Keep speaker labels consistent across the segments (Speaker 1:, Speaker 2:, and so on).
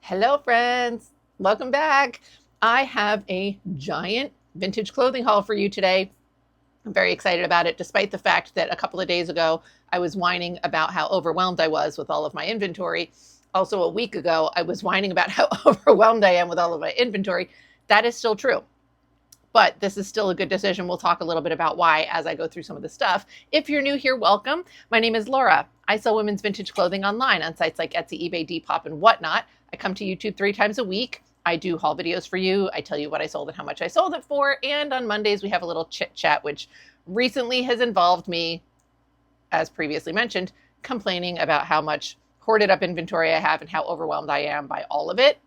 Speaker 1: Hello, friends. Welcome back. I have a giant vintage clothing haul for you today. I'm very excited about it, despite the fact that a couple of days ago I was whining about how overwhelmed I was with all of my inventory. Also, a week ago, I was whining about how overwhelmed I am with all of my inventory. That is still true. But this is still a good decision. We'll talk a little bit about why as I go through some of the stuff. If you're new here, welcome. My name is Laura. I sell women's vintage clothing online on sites like Etsy, eBay, Depop, and whatnot. I come to YouTube 3 times a week. I do haul videos for you. I tell you what I sold and how much I sold it for. And on Mondays, we have a little chit chat, which recently has involved me, as previously mentioned, complaining about how much hoarded up inventory I have and how overwhelmed I am by all of it.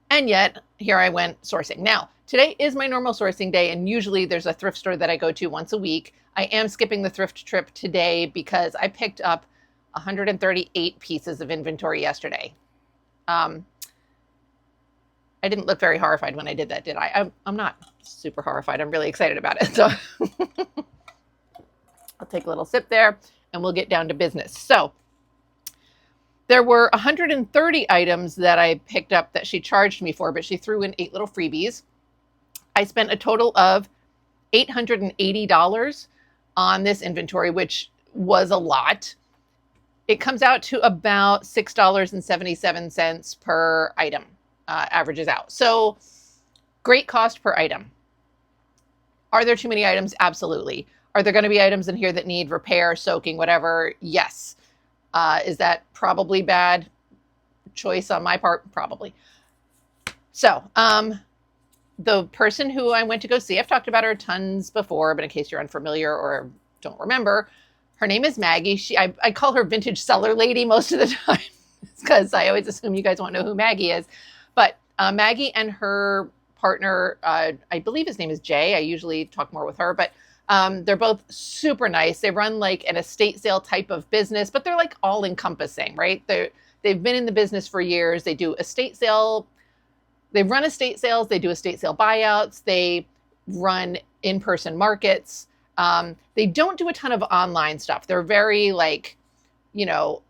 Speaker 1: And yet, here I went sourcing. Now, today is my normal sourcing day, and usually there's a thrift store that I go to once a week. I am skipping the thrift trip today because I picked up 138 pieces of inventory yesterday. I didn't look very horrified when I did that, did I? I'm not super horrified. I'm really excited about it. So I'll take a little sip there and we'll get down to business. So there were 130 items that I picked up that she charged me for, but she threw in 8 little freebies. I spent a total of $880 on this inventory, which was a lot. It comes out to about $6.77 per item, averages out. So great cost per item. Are there too many items? Absolutely. Are there going to be items in here that need repair, soaking, whatever? Yes. Is that probably bad choice on my part? Probably. So, the person who I went to go see, I've talked about her tons before, but in case you're unfamiliar or don't remember, her name is Maggie. I call her Vintage Seller Lady most of the time because I always assume you guys won't know who Maggie is. But Maggie and her partner, I believe his name is Jay. I usually talk more with her, but they're both super nice. They run like an estate sale type of business, but they're like all encompassing, right? They've been in the business for years. They do estate sale. They run estate sales. They do estate sale buyouts. They run in-person markets. They don't do a ton of online stuff. They're very like,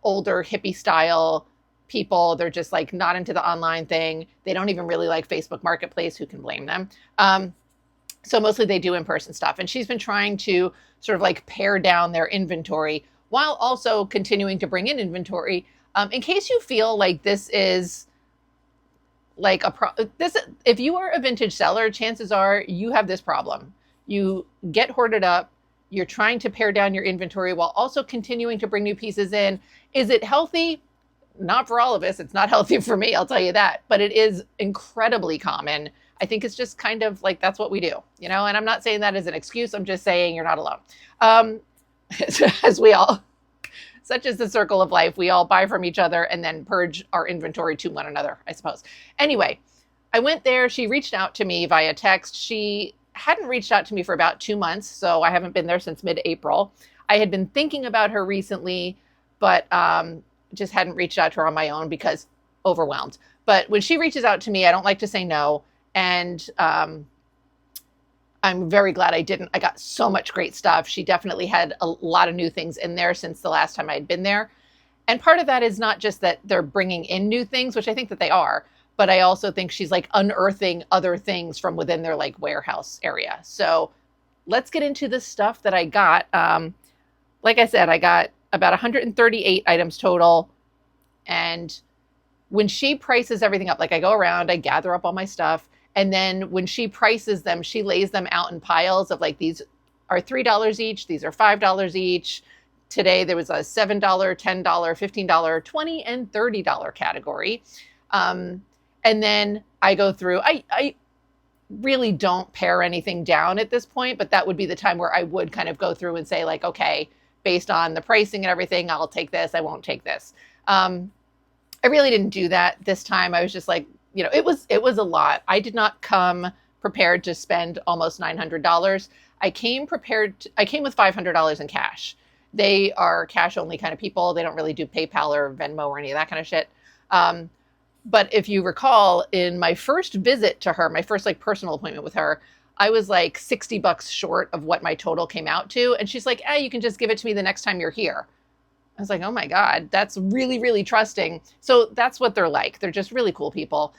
Speaker 1: older hippie style people. They're just like not into the online thing. They don't even really like Facebook Marketplace. Who can blame them? So mostly they do in-person stuff. And she's been trying to sort of like pare down their inventory while also continuing to bring in inventory. In case you feel like this is like if you are a vintage seller, chances are you have this problem. You get hoarded up. You're trying to pare down your inventory while also continuing to bring new pieces in. Is it healthy? Not for all of us. It's not healthy for me, I'll tell you that. But it is incredibly common. I think it's just kind of like that's what we do, and I'm not saying that as an excuse. I'm just saying you're not alone. As we all, such is the circle of life. We all buy from each other and then purge our inventory to one another, I suppose. Anyway, I went there. She reached out to me via text. She hadn't reached out to me for about 2 months, so I haven't been there since mid-April. I had been thinking about her recently, but just hadn't reached out to her on my own because overwhelmed. But when she reaches out to me, I don't like to say no. And I'm very glad I didn't. I got so much great stuff. She definitely had a lot of new things in there since the last time I had been there. And part of that is not just that they're bringing in new things, which I think that they are, but I also think she's like unearthing other things from within their like warehouse area. So let's get into the stuff that I got. Like I said, I got about 138 items total. And when she prices everything up, like I go around, I gather up all my stuff. And then when she prices them, she lays them out in piles of like, these are $3 each. These are $5 each. Today, there was a $7, $10, $15, $20, and $30 category. And then I go through, I really don't pare anything down at this point, but that would be the time where I would kind of go through and say like, okay, based on the pricing and everything, I'll take this. I won't take this. I really didn't do that this time. I was just like, it was a lot. I did not come prepared to spend almost $900. I came with $500 in cash. They are cash only kind of people. They don't really do PayPal or Venmo or any of that kind of shit. But if you recall, in my first visit to her, my first like personal appointment with her, I was like $60 short of what my total came out to. And she's like, you can just give it to me the next time you're here. I was like, oh my God, that's really, really trusting. So that's what they're like. They're just really cool people.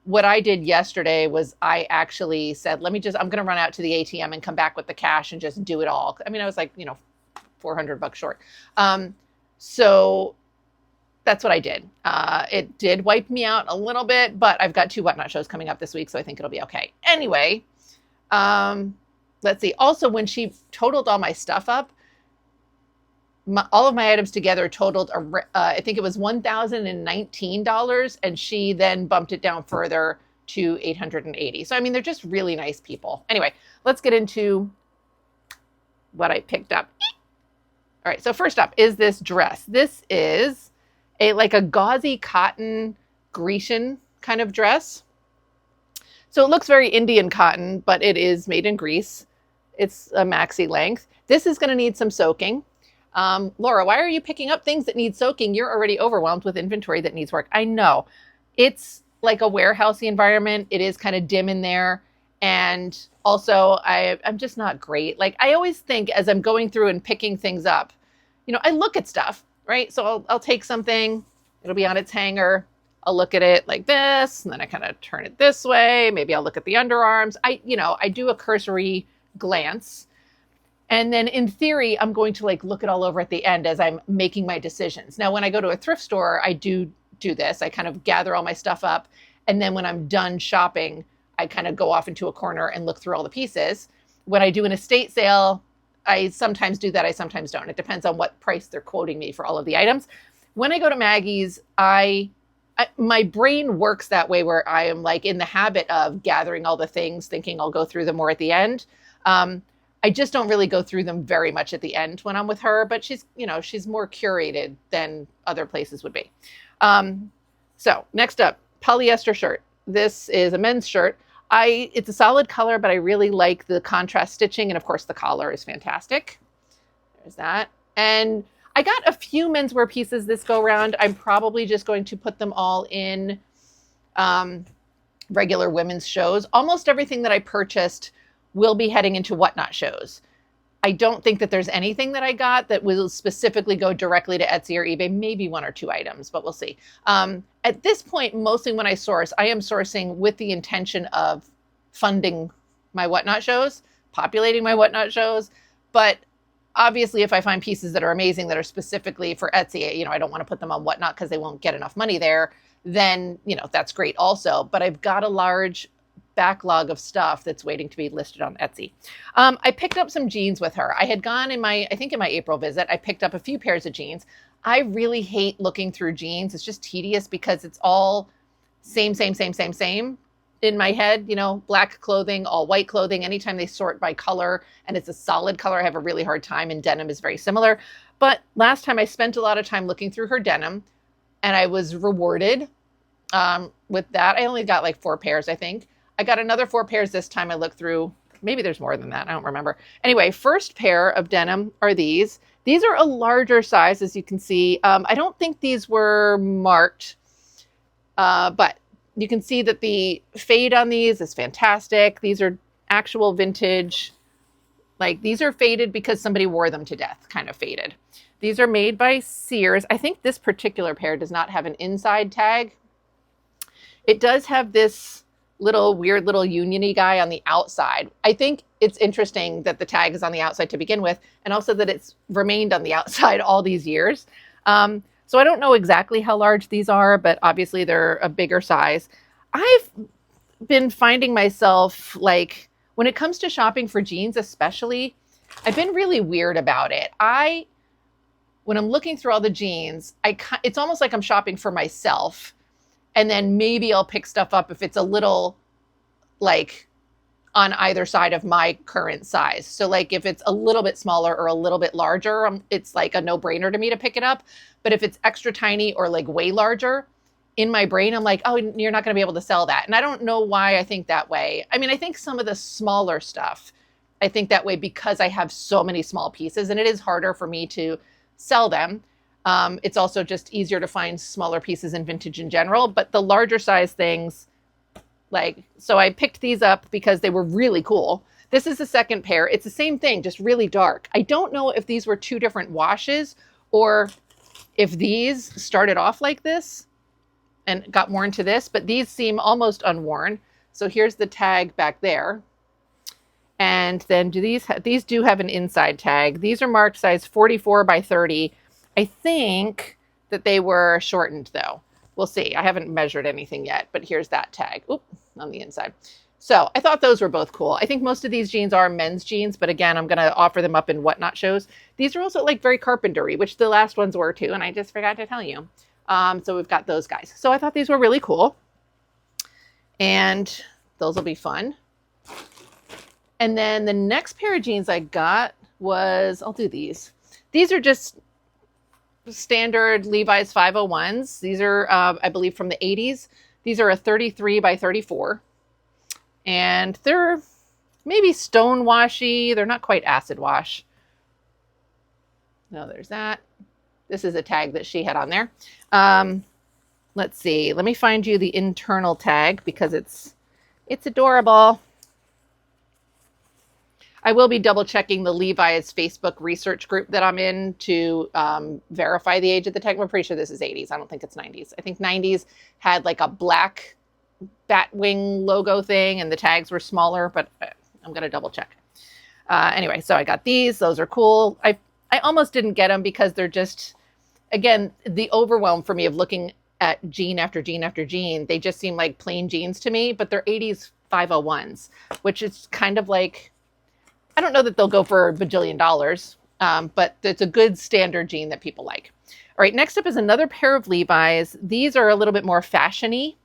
Speaker 1: What I did yesterday was I actually said, I'm going to run out to the ATM and come back with the cash and just do it all. I mean, I was like, $400 short. So that's what I did. It did wipe me out a little bit, but I've got 2 Whatnot shows coming up this week, so I think it'll be okay. Anyway, let's see. Also, when she totaled all my stuff up, all of my items together totaled, I think it was $1,019, and she then bumped it down further to $880. So, I mean, they're just really nice people. Anyway, let's get into what I picked up. All right, so first up is this dress. This is like a gauzy cotton Grecian kind of dress. So it looks very Indian cotton, but it is made in Greece. It's a maxi length. This is going to need some soaking. Laura, why are you picking up things that need soaking? You're already overwhelmed with inventory that needs work. I know. It's like a warehousey environment. It is kind of dim in there. And also, I'm just not great. Like, I always think as I'm going through and picking things up, I look at stuff, right? So I'll take something. It'll be on its hanger. I'll look at it like this, and then I kind of turn it this way. Maybe I'll look at the underarms. I do a cursory glance. And then in theory, I'm going to look it all over at the end as I'm making my decisions. Now, when I go to a thrift store, I do this. I kind of gather all my stuff up. And then when I'm done shopping, I kind of go off into a corner and look through all the pieces. When I do an estate sale, I sometimes do that. I sometimes don't. It depends on what price they're quoting me for all of the items. When I go to Maggie's, my brain works that way where I am in the habit of gathering all the things, thinking I'll go through them more at the end. I just don't really go through them very much at the end when I'm with her, but she's more curated than other places would be. So next up, polyester shirt. This is a men's shirt. It's a solid color, but I really like the contrast stitching. And of course the collar is fantastic. There's that. And I got a few menswear pieces this go round. I'm probably just going to put them all in regular women's shows. Almost everything that I purchased will be heading into Whatnot shows. I don't think that there's anything that I got that will specifically go directly to Etsy or eBay, maybe 1 or 2 items, but we'll see. At this point, mostly when I source, I am sourcing with the intention of funding my Whatnot shows, populating my Whatnot shows. But obviously, if I find pieces that are amazing that are specifically for Etsy, I don't want to put them on Whatnot because they won't get enough money there, then, that's great also. But I've got a large backlog of stuff that's waiting to be listed on Etsy. I picked up some jeans with her. I had gone in my April visit, I picked up a few pairs of jeans. I really hate looking through jeans. It's just tedious because it's all same in my head, black clothing, all white clothing. Anytime they sort by color and it's a solid color, I have a really hard time, and denim is very similar. But last time I spent a lot of time looking through her denim and I was rewarded with that. I only got 4 pairs, I think. I got another 4 pairs this time. I looked through, maybe there's more than that. I don't remember. Anyway, first pair of denim are these. These are a larger size, as you can see. I don't think these were marked, but you can see that the fade on these is fantastic. These are actual vintage. These are faded because somebody wore them to death, kind of faded. These are made by Sears. I think this particular pair does not have an inside tag. It does have this weird little union-y guy on the outside. I think it's interesting that the tag is on the outside to begin with, and also that it's remained on the outside all these years. So I don't know exactly how large these are, but obviously they're a bigger size. I've been finding myself, when it comes to shopping for jeans especially, I've been really weird about it. When I'm looking through all the jeans, it's almost like I'm shopping for myself. And then maybe I'll pick stuff up if it's a little on either side of my current size. So if it's a little bit smaller or a little bit larger, it's a no-brainer to me to pick it up. But if it's extra tiny or way larger, in my brain, I'm oh, you're not going to be able to sell that. And I don't know why I think that way. I mean, I think some of the smaller stuff, I think that way because I have so many small pieces and it is harder for me to sell them. It's also just easier to find smaller pieces in vintage in general, but the larger size things, so I picked these up because they were really cool. This is the second pair. It's the same thing, just really dark. I don't know if these were 2 different washes or if these started off like this and got worn to this, but these seem almost unworn. So here's the tag back there. And then these do have an inside tag. These are marked size 44 by 30. I think that they were shortened though. We'll see. I haven't measured anything yet, but here's that tag. Oop, on the inside. So I thought those were both cool. I think most of these jeans are men's jeans, but again, I'm going to offer them up in Whatnot shows. These are also like very carpentery, which the last ones were too, and I just forgot to tell you. So we've got those guys. So I thought these were really cool, and those will be fun. And then the next pair of jeans I got was, I'll do these. These are just standard Levi's 501s. These are, I believe, from the 80s. These are a 33 by 34. And they're maybe stone washy. They're not quite acid wash. No, there's that. This is a tag that she had on there. Let's see. Let me find you the internal tag because it's adorable. I will be double checking the Levi's Facebook research group that I'm in to verify the age of the tag. I'm pretty sure this is 80s. I don't think it's 90s. I think 90s had like a black bat wing logo thing and the tags were smaller, but I'm going to double check. Anyway, so I got these. Those are cool. I almost didn't get them because they're just, again, the overwhelm for me of looking at jean after jean after jean. They just seem like plain jeans to me, but they're 80s 501s, which is kind of like, I don't know that they'll go for $1 bajillion, but it's a good standard jean that people like. All right, next up is another pair of Levi's. These are a little bit more fashion-y.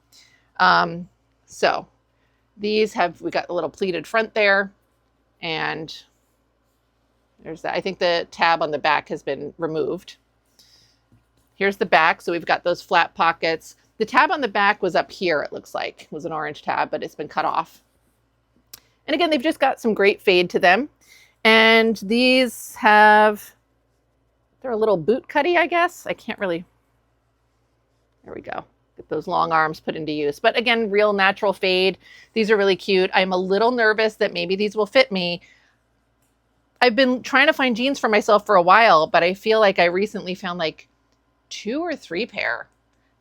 Speaker 1: So these we got a little pleated front there, and there's that. I think the tab on the back has been removed. Here's the back. So we've got those flat pockets. The tab on the back was up here, it looks like. It was an orange tab, but it's been cut off. And again, they've just got some great fade to them. And these they're a little boot cutty, I guess. I can't really, there we go. Get those long arms put into use. But again, real natural fade. These are really cute. I'm a little nervous that maybe these will fit me. I've been trying to find jeans for myself for a while, but I feel like I recently found like 2 or 3 pair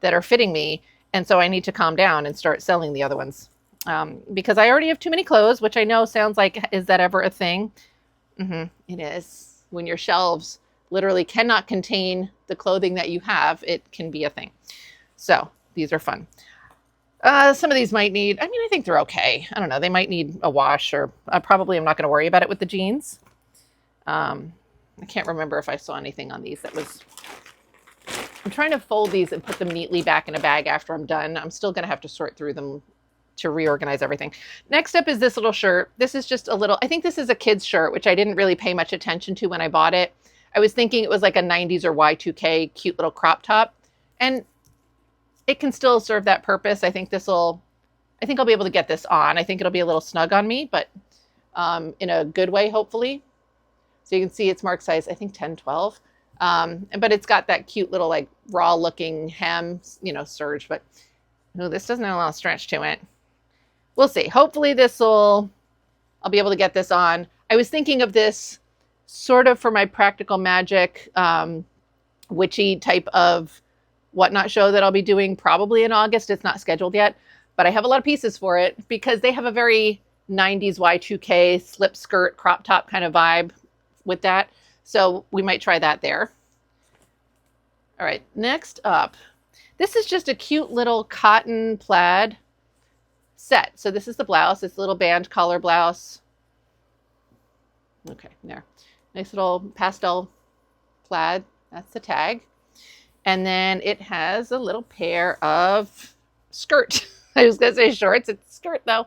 Speaker 1: that are fitting me. And so I need to calm down and start selling the other ones. Because I already have too many clothes, which I know sounds like, is that ever a thing? It is. When your shelves literally cannot contain the clothing that you have, it can be a thing. So these are fun. Some of these might need, I think they're okay. I don't know. They might need a wash, or probably I'm not going to worry about it with the jeans. I can't remember if I saw anything on these that was, I'm trying to fold these and put them neatly back in a bag after I'm done. I'm still going to have to sort through them to reorganize everything. Next up is this little shirt. This is just a little, I think this is a kid's shirt, which I didn't really pay much attention to when I bought it. I was thinking it was like a 90s or Y2K cute little crop top. And it can still serve that purpose. I think I'll be able to get this on. I think it'll be a little snug on me, but in a good way, hopefully. So you can see it's marked size, I think 10, 12. But it's got that cute little like raw looking hem, serge, but no, this doesn't have a lot of stretch to it. We'll see. Hopefully I'll be able to get this on. I was thinking of this sort of for my Practical Magic witchy type of Whatnot show that I'll be doing probably in August. It's not scheduled yet, but I have a lot of pieces for it because they have a very 90s Y2K slip skirt crop top kind of vibe with that. So we might try that there. All right, next up, this is just a cute little cotton plaid set. So this is the blouse. It's a little band collar blouse. Okay, there. Nice little pastel plaid. That's the tag. And then it has a little pair of skirt. I was going to say shorts. It's skirt though.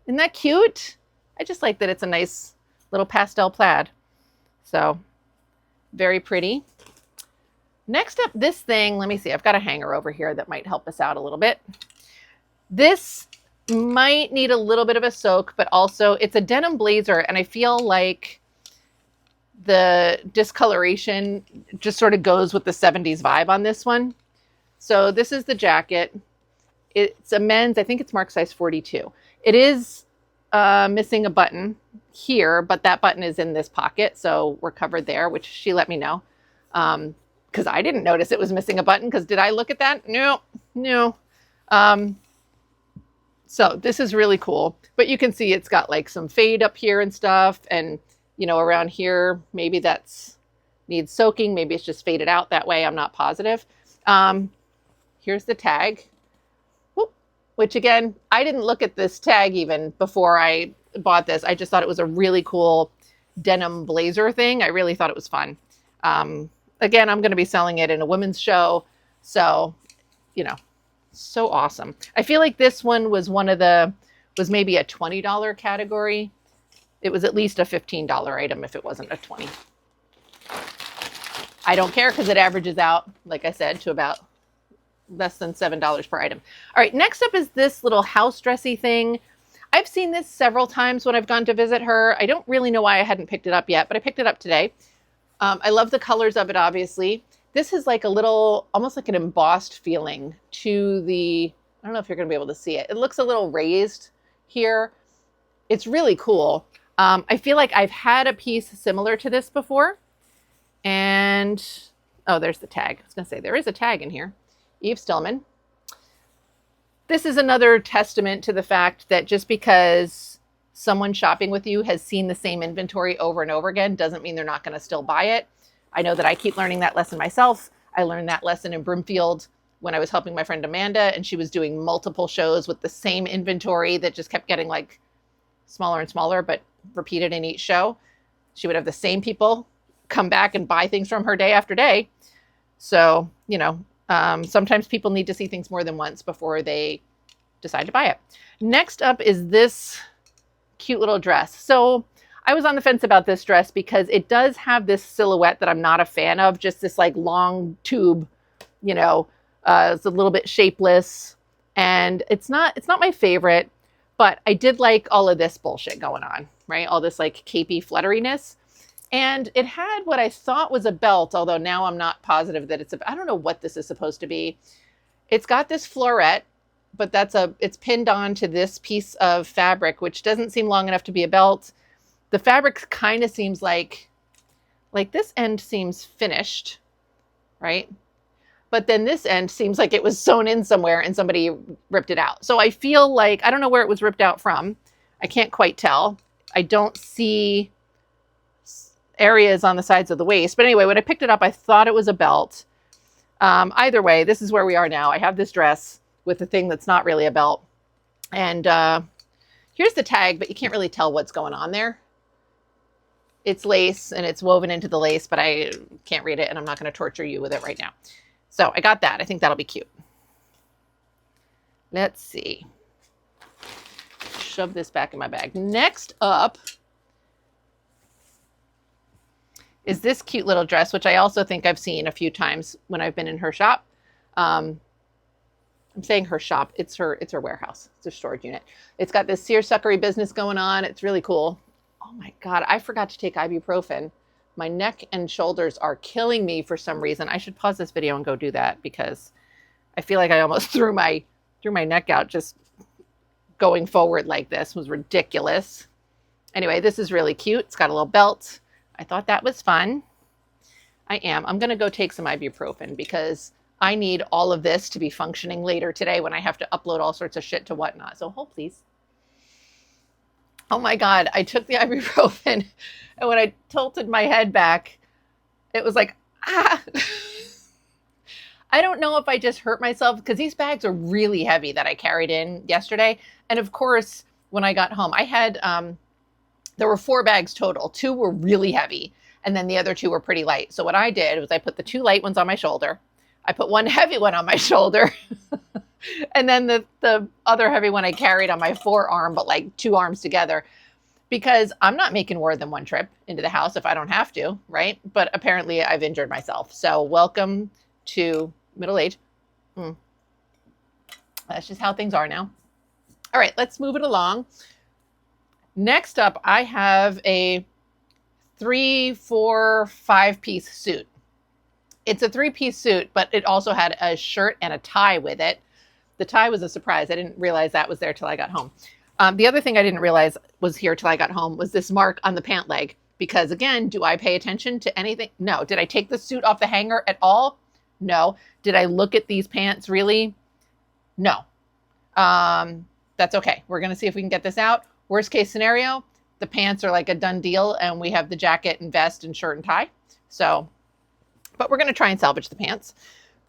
Speaker 1: Isn't that cute? I just like that it's a nice little pastel plaid. So very pretty. Next up, this thing, let me see. I've got a hanger over here that might help us out a little bit. This might need a little bit of a soak, but also it's a denim blazer, and I feel like the discoloration just sort of goes with the 70s vibe on this one. So this is the jacket. It's a men's, I think it's marked size 42. It is missing a button here, but that button is in this pocket, so we're covered there, which she let me know. because I didn't notice it was missing a button, because did I look at that? No, no. So this is really cool, but you can see it's got like some fade up here and stuff. And, you know, around here, maybe that's needs soaking. Maybe it's just faded out that way. I'm not positive. Here's the tag, which again, I didn't look at this tag even before I bought this. I just thought it was a really cool denim blazer thing. I really thought it was fun. Again, I'm going to be selling it in a women's show. So, you know, so awesome. I feel like this one was was maybe a $20 category. It was at least a $15 item if it wasn't a 20. I don't care because it averages out, like I said, to about less than $7 per item. All right, next up is this little house dressy thing. I've seen this several times when I've gone to visit her. I don't really know why I hadn't picked it up yet, but I picked it up today. I love the colors of it, obviously. This is like a little, almost like an embossed feeling to the, I don't know if you're going to be able to see it. It looks a little raised here. It's really cool. I feel like I've had a piece similar to this before. And, oh, there's the tag. I was going to say, there is a tag in here. Eve Stillman. This is another testament to the fact that just because someone shopping with you has seen the same inventory over and over again doesn't mean they're not going to still buy it. I know that I keep learning that lesson myself. I learned that lesson in Broomfield when I was helping my friend Amanda, and she was doing multiple shows with the same inventory that just kept getting like smaller and smaller, but repeated in each show. She would have the same people come back and buy things from her day after day. So, you know, sometimes people need to see things more than once before they decide to buy it. Next up is this cute little dress. So I was on the fence about this dress because it does have this silhouette that I'm not a fan of, just this like long tube, you know, it's a little bit shapeless, and it's not my favorite, but I did like all of this bullshit going on, right? All this like capey flutteriness. And it had what I thought was a belt, although now I'm not positive that I don't know what this is supposed to be. It's got this floret, but it's pinned on to this piece of fabric, which doesn't seem long enough to be a belt. The fabric kind of seems like this end seems finished, right? But then this end seems like it was sewn in somewhere and somebody ripped it out. So I feel like, I don't know where it was ripped out from. I can't quite tell. I don't see areas on the sides of the waist. But anyway, when I picked it up, I thought it was a belt. Either way, this is where we are now. I have this dress with the thing that's not really a belt. And here's the tag, but you can't really tell what's going on there. It's lace and it's woven into the lace, but I can't read it and I'm not going to torture you with it right now. So I got that. I think that'll be cute. Let's see. Shove this back in my bag. Next up is this cute little dress, which I also think I've seen a few times when I've been in her shop. I'm saying her shop. It's her warehouse. It's a storage unit. It's got this seersuckery business going on. It's really cool. Oh my God, I forgot to take ibuprofen. My neck and shoulders are killing me for some reason. I should pause this video and go do that because I feel like I almost threw my neck out just going forward like this. It was ridiculous. Anyway, this is really cute. It's got a little belt. I thought that was fun. I'm going to go take some ibuprofen because I need all of this to be functioning later today when I have to upload all sorts of shit to Whatnot. So hold please. Oh my God, I took the ibuprofen and when I tilted my head back, it was like, ah. I don't know if I just hurt myself because these bags are really heavy that I carried in yesterday. And of course, when I got home, I had, there were 4 bags total. 2 were really heavy and then the other 2 were pretty light. So what I did was I put the 2 light ones on my shoulder. I put 1 heavy one on my shoulder. And then the other heavy one I carried on my forearm, but like 2 arms together, because I'm not making more than 1 trip into the house if I don't have to, right? But apparently I've injured myself. So welcome to middle age. That's just how things are now. All right, let's move it along. Next up, I have a 3, 4, 5-piece suit. It's a 3-piece suit, but it also had a shirt and a tie with it. The tie was a surprise. I didn't realize that was there till I got home. The other thing I didn't realize was here till I got home was this mark on the pant leg. because again, do I pay attention to anything? No. Did I take the suit off the hanger at all? No. Did I look at these pants really? No. That's okay. We're going to see if we can get this out. Worst case scenario, the pants are like a done deal and we have the jacket and vest and shirt and tie. So, but we're going to try and salvage the pants.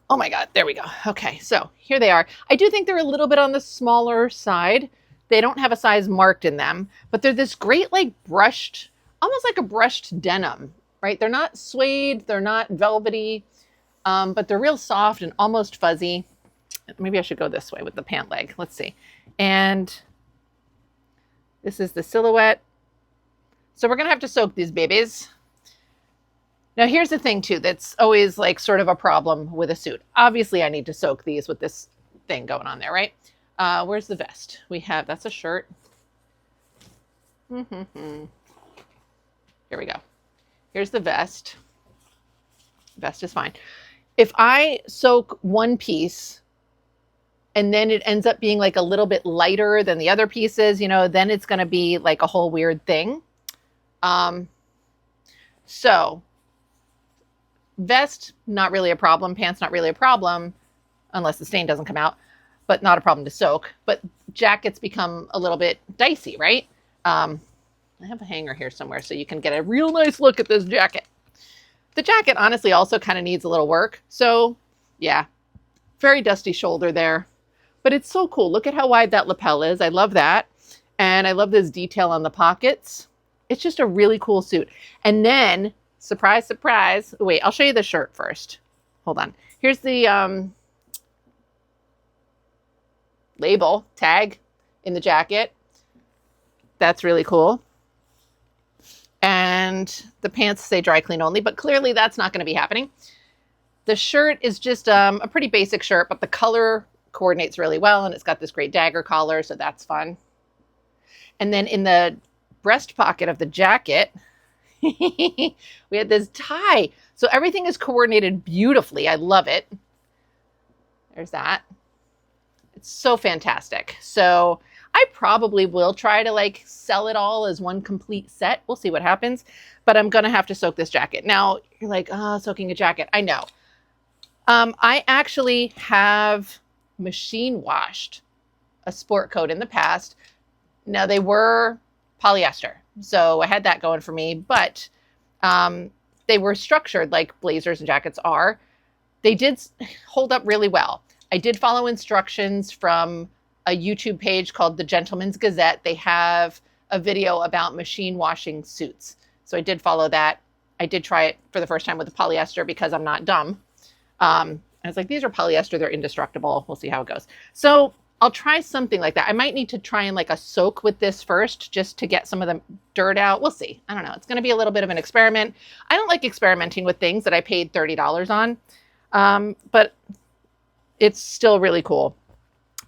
Speaker 1: Oh my God, there we go. Okay, so here they are. I do think they're a little bit on the smaller side. They don't have a size marked in them, but they're this great like brushed, almost like a brushed denim, right? They're not suede, they're not velvety, but they're real soft and almost fuzzy. Maybe I should go this way with the pant leg. Let's see. And this is the silhouette. So we're going to have to soak these babies. Now, here's the thing, too, that's always like sort of a problem with a suit. Obviously, I need to soak these with this thing going on there, right? Where's the vest? We have, that's a shirt. Here we go. Here's the vest. Vest is fine. If I soak one piece and then it ends up being like a little bit lighter than the other pieces, you know, then it's going to be like a whole weird thing. So vest, not really a problem. Pants, not really a problem, unless the stain doesn't come out, but not a problem to soak. But jackets become a little bit dicey, right? I have a hanger here somewhere so you can get a real nice look at this jacket. The jacket honestly also kind of needs a little work. So yeah, very dusty shoulder there, but it's so cool. Look at how wide that lapel is. I love that. And I love this detail on the pockets. It's just a really cool suit. And then surprise, surprise. Wait, I'll show you the shirt first. Hold on. Here's the label tag in the jacket. That's really cool. And the pants say dry clean only, but clearly that's not going to be happening. The shirt is just a pretty basic shirt, but the color coordinates really well. And it's got this great dagger collar, so that's fun. And then in the breast pocket of the jacket, we had this tie. So everything is coordinated beautifully. I love it. There's that. It's so fantastic. So I probably will try to like sell it all as one complete set. We'll see what happens, but I'm going to have to soak this jacket. Now you're like, oh, soaking a jacket. I know. I actually have machine washed a sport coat in the past. Now they were polyester, so I had that going for me, but they were structured like blazers and jackets are. They did hold up really well. I did follow instructions from a YouTube page called The Gentleman's Gazette. They have a video about machine washing suits. So I did follow that. I did try it for the first time with the polyester because I'm not dumb. I was like, these are polyester, they're indestructible. We'll see how it goes. So I'll try something like that. I might need to try and like a soak with this first just to get some of the dirt out. We'll see. I don't know. It's going to be a little bit of an experiment. I don't like experimenting with things that I paid $30 on, but it's still really cool.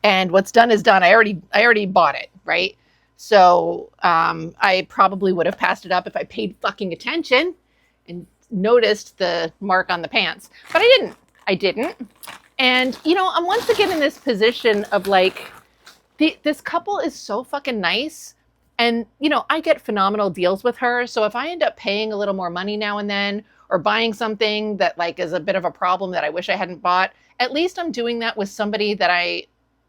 Speaker 1: And what's done is done. I already bought it, right? So I probably would have passed it up if I paid fucking attention and noticed the mark on the pants, but I didn't. And, you know, I'm once again in this position of like, this couple is so fucking nice. And, you know, I get phenomenal deals with her. So if I end up paying a little more money now and then, or buying something that like is a bit of a problem that I wish I hadn't bought, at least I'm doing that with somebody that I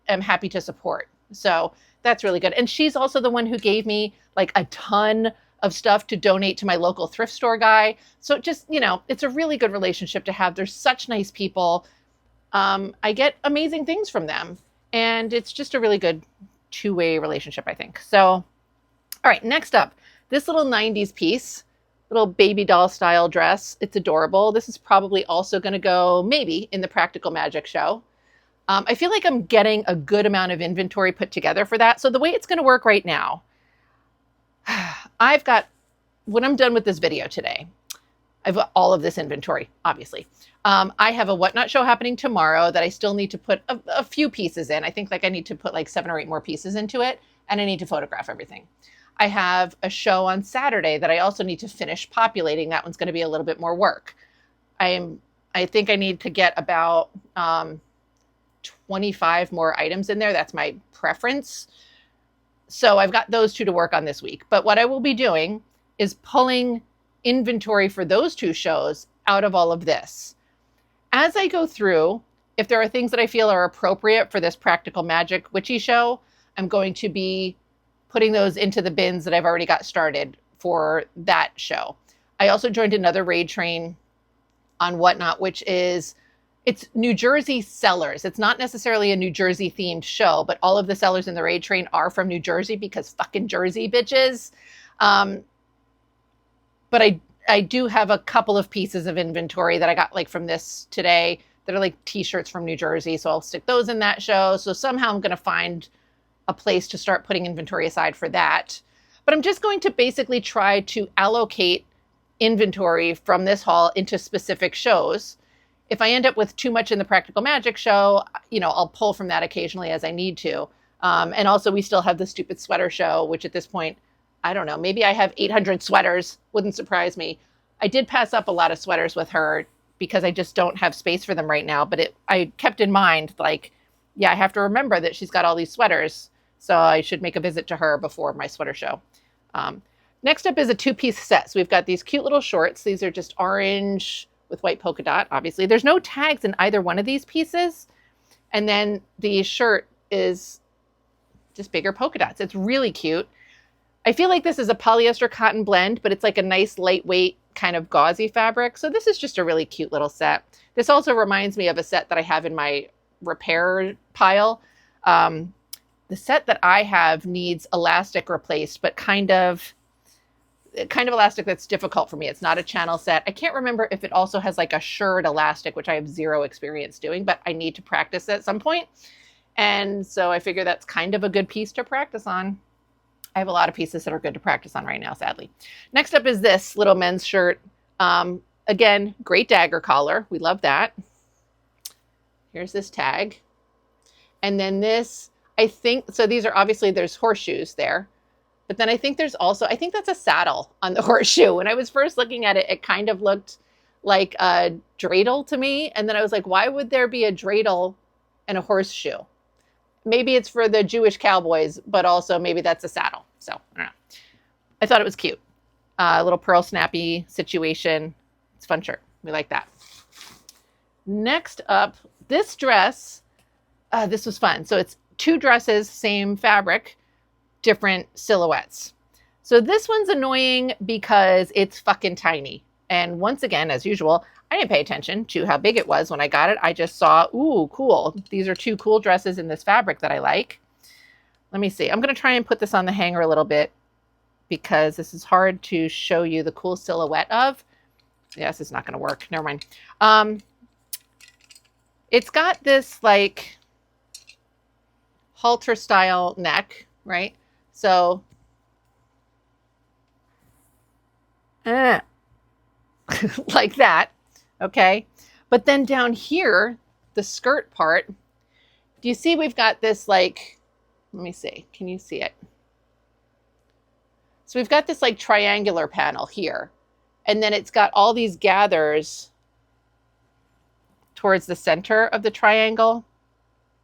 Speaker 1: am happy to support. So that's really good. And she's also the one who gave me like a ton of stuff to donate to my local thrift store guy. So just, you know, it's a really good relationship to have. They're such nice people. I get amazing things from them, and it's just a really good two-way relationship, I think. So, all right, next up, this little 90s piece, little baby doll style dress. It's adorable. This is probably also going to go maybe in the Practical Magic show. I feel like I'm getting a good amount of inventory put together for that. So the way it's going to work right now, I've got, when I'm done with this video today, I've got all of this inventory, obviously. I have a Whatnot show happening tomorrow that I still need to put a few pieces in. I think like I need to put like 7 or 8 more pieces into it, and I need to photograph everything. I have a show on Saturday that I also need to finish populating. That one's going to be a little bit more work. I think I need to get about 25 more items in there. That's my preference. So I've got those 2 to work on this week. But what I will be doing is pulling inventory for those two shows out of all of this. As I go through, if there are things that I feel are appropriate for this Practical Magic Witchy show, I'm going to be putting those into the bins that I've already got started for that show. I also joined another raid train on Whatnot, which is, it's New Jersey sellers. It's not necessarily a New Jersey themed show, but all of the sellers in the raid train are from New Jersey because fucking Jersey bitches. But I do have a couple of pieces of inventory that I got like from this today that are like t-shirts from New Jersey. So I'll stick those in that show. So somehow I'm going to find a place to start putting inventory aside for that. But I'm just going to basically try to allocate inventory from this haul into specific shows. If I end up with too much in the Practical Magic show, I'll pull from that occasionally as I need to. And also we still have the stupid sweater show, which at this point, I don't know, maybe I have 800 sweaters. Wouldn't surprise me. I did pass up a lot of sweaters with her because I just don't have space for them right now. But I kept in mind, like, yeah, I have to remember that she's got all these sweaters. So I should make a visit to her before my sweater show. Next up is a 2-piece set. So we've got these cute little shorts. These are just orange with white polka dot, obviously. There's no tags in either one of these pieces. And then the shirt is just bigger polka dots. It's really cute. I feel like this is a polyester cotton blend, but it's like a nice lightweight kind of gauzy fabric. So this is just a really cute little set. This also reminds me of a set that I have in my repair pile. The set that I have needs elastic replaced, but kind of elastic that's difficult for me. It's not a channel set. I can't remember if it also has like a shirred elastic, which I have zero experience doing, but I need to practice at some point. And so I figure that's kind of a good piece to practice on. I have a lot of pieces that are good to practice on right now, sadly. Next up is this little men's shirt. Again, great dagger collar. We love that. Here's this tag. And then this, I think, so these are obviously, there's horseshoes there. But then I think there's also, I think that's a saddle on the horseshoe. When I was first looking at it, it kind of looked like a dreidel to me. And then I was like, why would there be a dreidel and a horseshoe? Maybe it's for the Jewish cowboys, but also maybe that's a saddle. So I don't know. I thought it was cute. A little pearl snappy situation. It's a fun shirt. We like that. Next up, this dress. This was fun. So it's 2 dresses, same fabric, different silhouettes. So this one's annoying because it's fucking tiny. And once again, as usual, I didn't pay attention to how big it was when I got it. I just saw, ooh, cool. These are 2 cool dresses in this fabric that I like. Let me see. I'm going to try and put this on the hanger a little bit because this is hard to show you the cool silhouette of. Yes, it's not going to work. Never mind. It's got this like halter style neck, right? So, like that. Okay. But then down here, the skirt part, do you see we've got this like, let me see, can you see it? So we've got this like triangular panel here, and then it's got all these gathers towards the center of the triangle.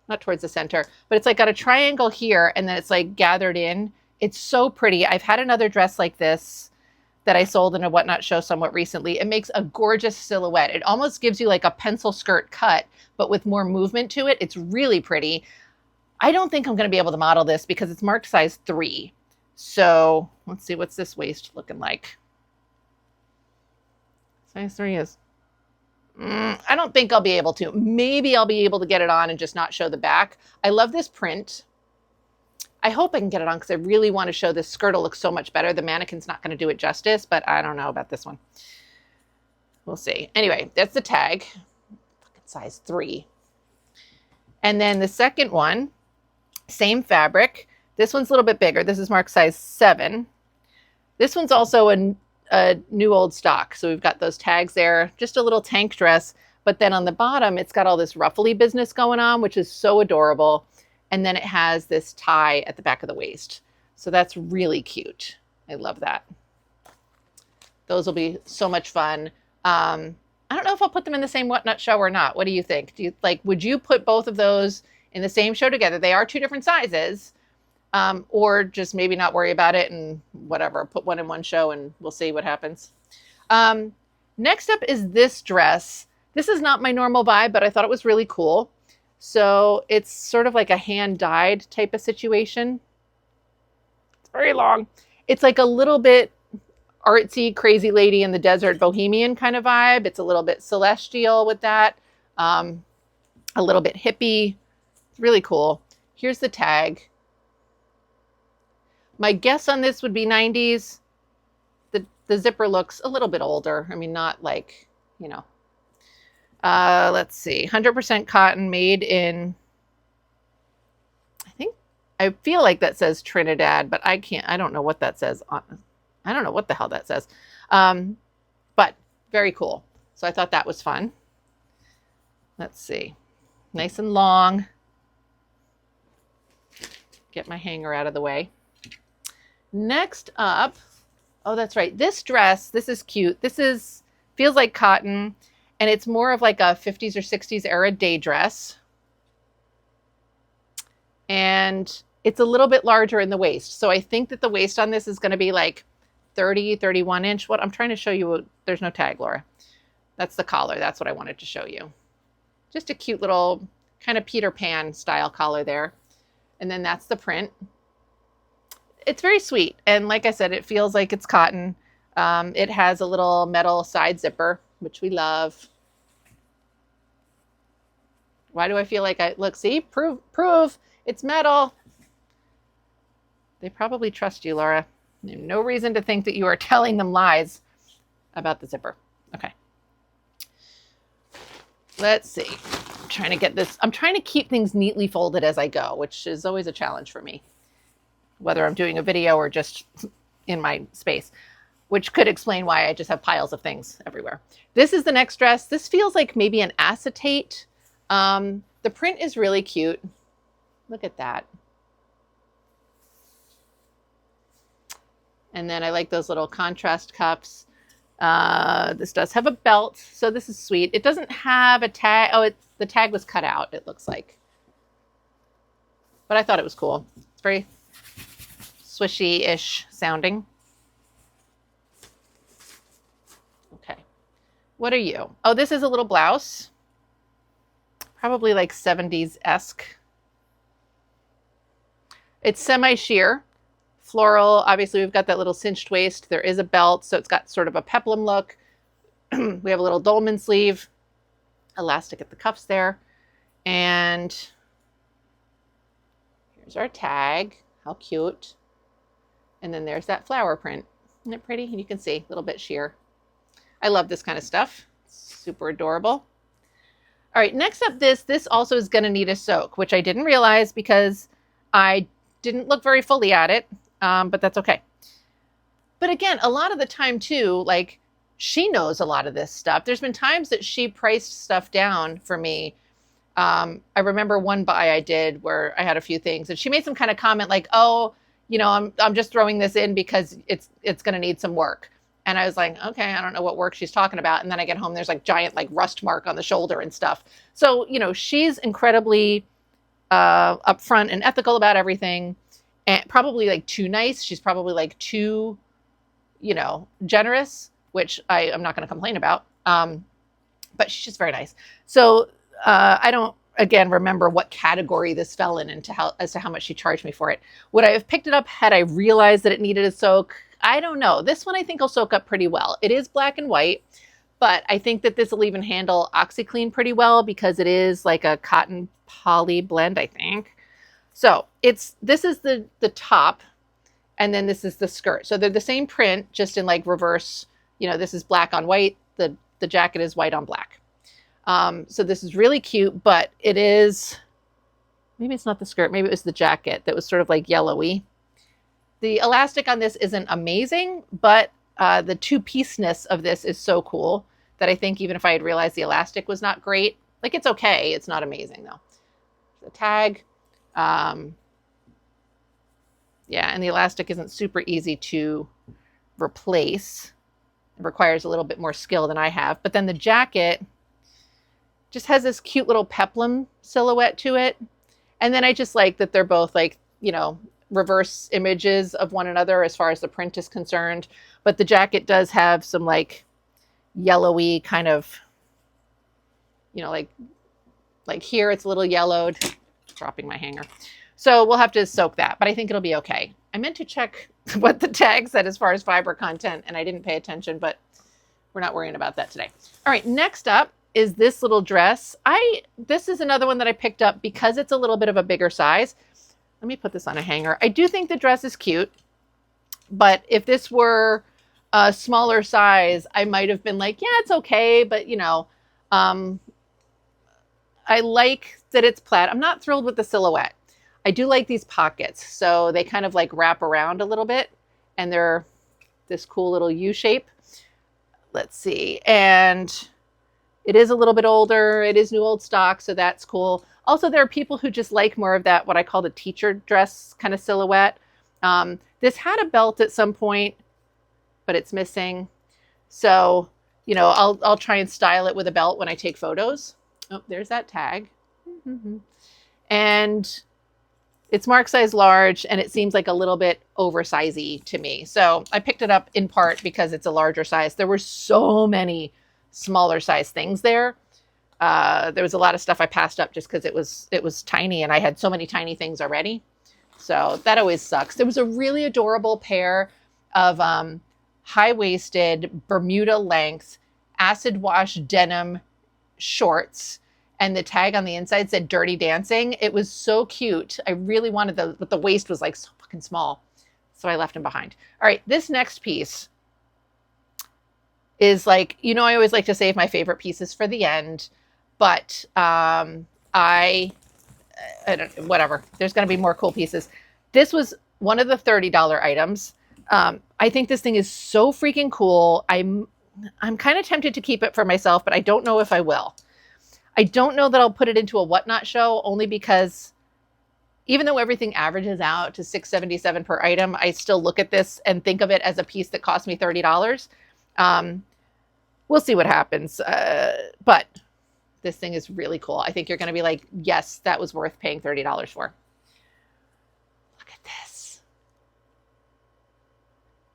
Speaker 1: Not towards the center, but it's like got a triangle here, and then it's like gathered in. It's so pretty. I've had another dress like this that I sold in a Whatnot show somewhat recently. It makes a gorgeous silhouette. It almost gives you like a pencil skirt cut, but with more movement to it. It's really pretty. I don't think I'm going to be able to model this because it's marked size 3. So let's see, what's this waist looking like? Size 3 is, I don't think I'll be able to. Maybe I'll be able to get it on and just not show the back. I love this print. I hope I can get it on because I really want to show this skirt. It'll look so much better. The mannequin's not going to do it justice, but I don't know about this one. We'll see. Anyway, that's the tag. Fucking size 3. And then the second one, same fabric. This one's a little bit bigger. This is marked size 7. This one's also a new old stock. So we've got those tags there, just a little tank dress. But then on the bottom, it's got all this ruffly business going on, which is so adorable. And then it has this tie at the back of the waist. So that's really cute. I love that. Those will be so much fun. I don't know if I'll put them in the same Whatnot show or not. What do you think? Would you put both of those in the same show together? They are 2 different sizes, or just maybe not worry about it and whatever, put one in one show and we'll see what happens. Next up is this dress. This is not my normal vibe, but I thought it was really cool. So it's sort of like a hand dyed type of situation. It's very long. It's like a little bit artsy, crazy lady in the desert, bohemian kind of vibe. It's a little bit celestial with that. A little bit hippie. It's really cool. Here's the tag. My guess on this would be 90s. The zipper looks a little bit older. I mean, not like, you know. Let's see. 100% cotton, made in, I feel like that says Trinidad, but I don't know what that says. I don't know what the hell that says. But very cool. So I thought that was fun. Let's see. Nice and long. Get my hanger out of the way. Next up, oh, that's right. This dress, this is cute. Feels like cotton, and it's more of like a 50s or 60s era day dress. And it's a little bit larger in the waist. So I think that the waist on this is going to be like 30, 31 inch. What I'm trying to show you, there's no tag, Laura. That's the collar. That's what I wanted to show you. Just a cute little kind of Peter Pan style collar there. And then that's the print. It's very sweet. And like I said, it feels like it's cotton. It has a little metal side zipper, which we love. Why do I feel like look, see, prove it's metal. They probably trust you, Laura. No reason to think that you are telling them lies about the zipper. Okay. Let's see. I'm trying to get this. I'm trying to keep things neatly folded as I go, which is always a challenge for me, whether I'm doing a video or just in my space, which could explain why I just have piles of things everywhere. This is the next dress. This feels like maybe an acetate. The print is really cute. Look at that. And then I like those little contrast cuffs. This does have a belt, so this is sweet. It doesn't have a tag. Oh, the tag was cut out, it looks like. But I thought it was cool. It's very swishy-ish sounding. Okay. What are you? Oh, this is a little blouse. Probably like 70s-esque. It's semi-sheer. Floral. Obviously, we've got that little cinched waist. There is a belt, so it's got sort of a peplum look. We have a little dolman sleeve. Elastic at the cuffs there. And here's our tag. How cute. And then there's that flower print. Isn't it pretty? And you can see a little bit sheer. I love this kind of stuff. Super adorable. All right, next up, this also is going to need a soak, which I didn't realize because I didn't look very fully at it, but that's okay. But again, a lot of the time too, like, she knows a lot of this stuff. There's been times that she priced stuff down for me. I remember one buy I did where I had a few things and she made some kind of comment like, oh, you know, I'm just throwing this in because it's going to need some work. And I was like, okay, I don't know what work she's talking about. And then I get home, there's like giant like rust mark on the shoulder and stuff. So, you know, she's incredibly upfront and ethical about everything, and probably like too nice. She's probably like too, you know, generous, which I'm not going to complain about. But she's just very nice. So I don't, again, remember what category this fell in and as to how much she charged me for it. Would I have picked it up had I realized that it needed a soak? I don't know. This one I think will soak up pretty well. It is black and white, but I think that this will even handle OxyClean pretty well because it is like a cotton poly blend, I think. So this is the top, and then this is the skirt. So they're the same print, just in like reverse. You know, this is black on white. The jacket is white on black. So this is really cute, but it is, maybe it's not the skirt. Maybe it was the jacket that was sort of like yellowy. The elastic on this isn't amazing, but the two-piece-ness of this is so cool that I think even if I had realized the elastic was not great, like it's okay. It's not amazing though. The tag. Yeah, and the elastic isn't super easy to replace. It requires a little bit more skill than I have. But then the jacket just has this cute little peplum silhouette to it. And then I just like that they're both like, you know, reverse images of one another as far as the print is concerned. But the jacket does have some like yellowy kind of, you know, like here it's a little yellowed. Dropping my hanger. So we'll have to soak that, but I think it'll be okay. I meant to check what the tag said as far as fiber content, and I didn't pay attention, but we're not worrying about that today. All right, next up is this little dress. This is another one that I picked up because it's a little bit of a bigger size. Let me put this on a hanger. I do think the dress is cute, but if this were a smaller size, I might have been like, yeah, it's okay, but you know, I like that it's plaid. I'm not thrilled with the silhouette. I do like these pockets. So they kind of like wrap around a little bit and they're this cool little U shape. Let's see. And it is a little bit older. It is new old stock. So that's cool. Also, there are people who just like more of that, what I call the teacher dress kind of silhouette. This had a belt at some point, but it's missing. So, you know, I'll try and style it with a belt when I take photos. Oh, there's that tag. And it's mark size large, and it seems like a little bit oversizey to me. So I picked it up in part because it's a larger size. There were so many smaller size things there. There was a lot of stuff I passed up just because it was tiny, and I had so many tiny things already. So that always sucks. There was a really adorable pair of high-waisted Bermuda length acid wash denim shorts, and the tag on the inside said Dirty Dancing. It was so cute. I really wanted those, but the waist was like so fucking small. So I left them behind. All right, this next piece is like, you know, I always like to save my favorite pieces for the end, but I don't, whatever. There's going to be more cool pieces. This was one of the $30 items. I think this thing is so freaking cool. I'm kind of tempted to keep it for myself, but I don't know if I will. I don't know that I'll put it into a whatnot show, only because even though everything averages out to $6.77 per item, I still look at this and think of it as a piece that cost me $30. We'll see what happens. But this thing is really cool. I think you're going to be like, yes, that was worth paying $30 for. Look at this.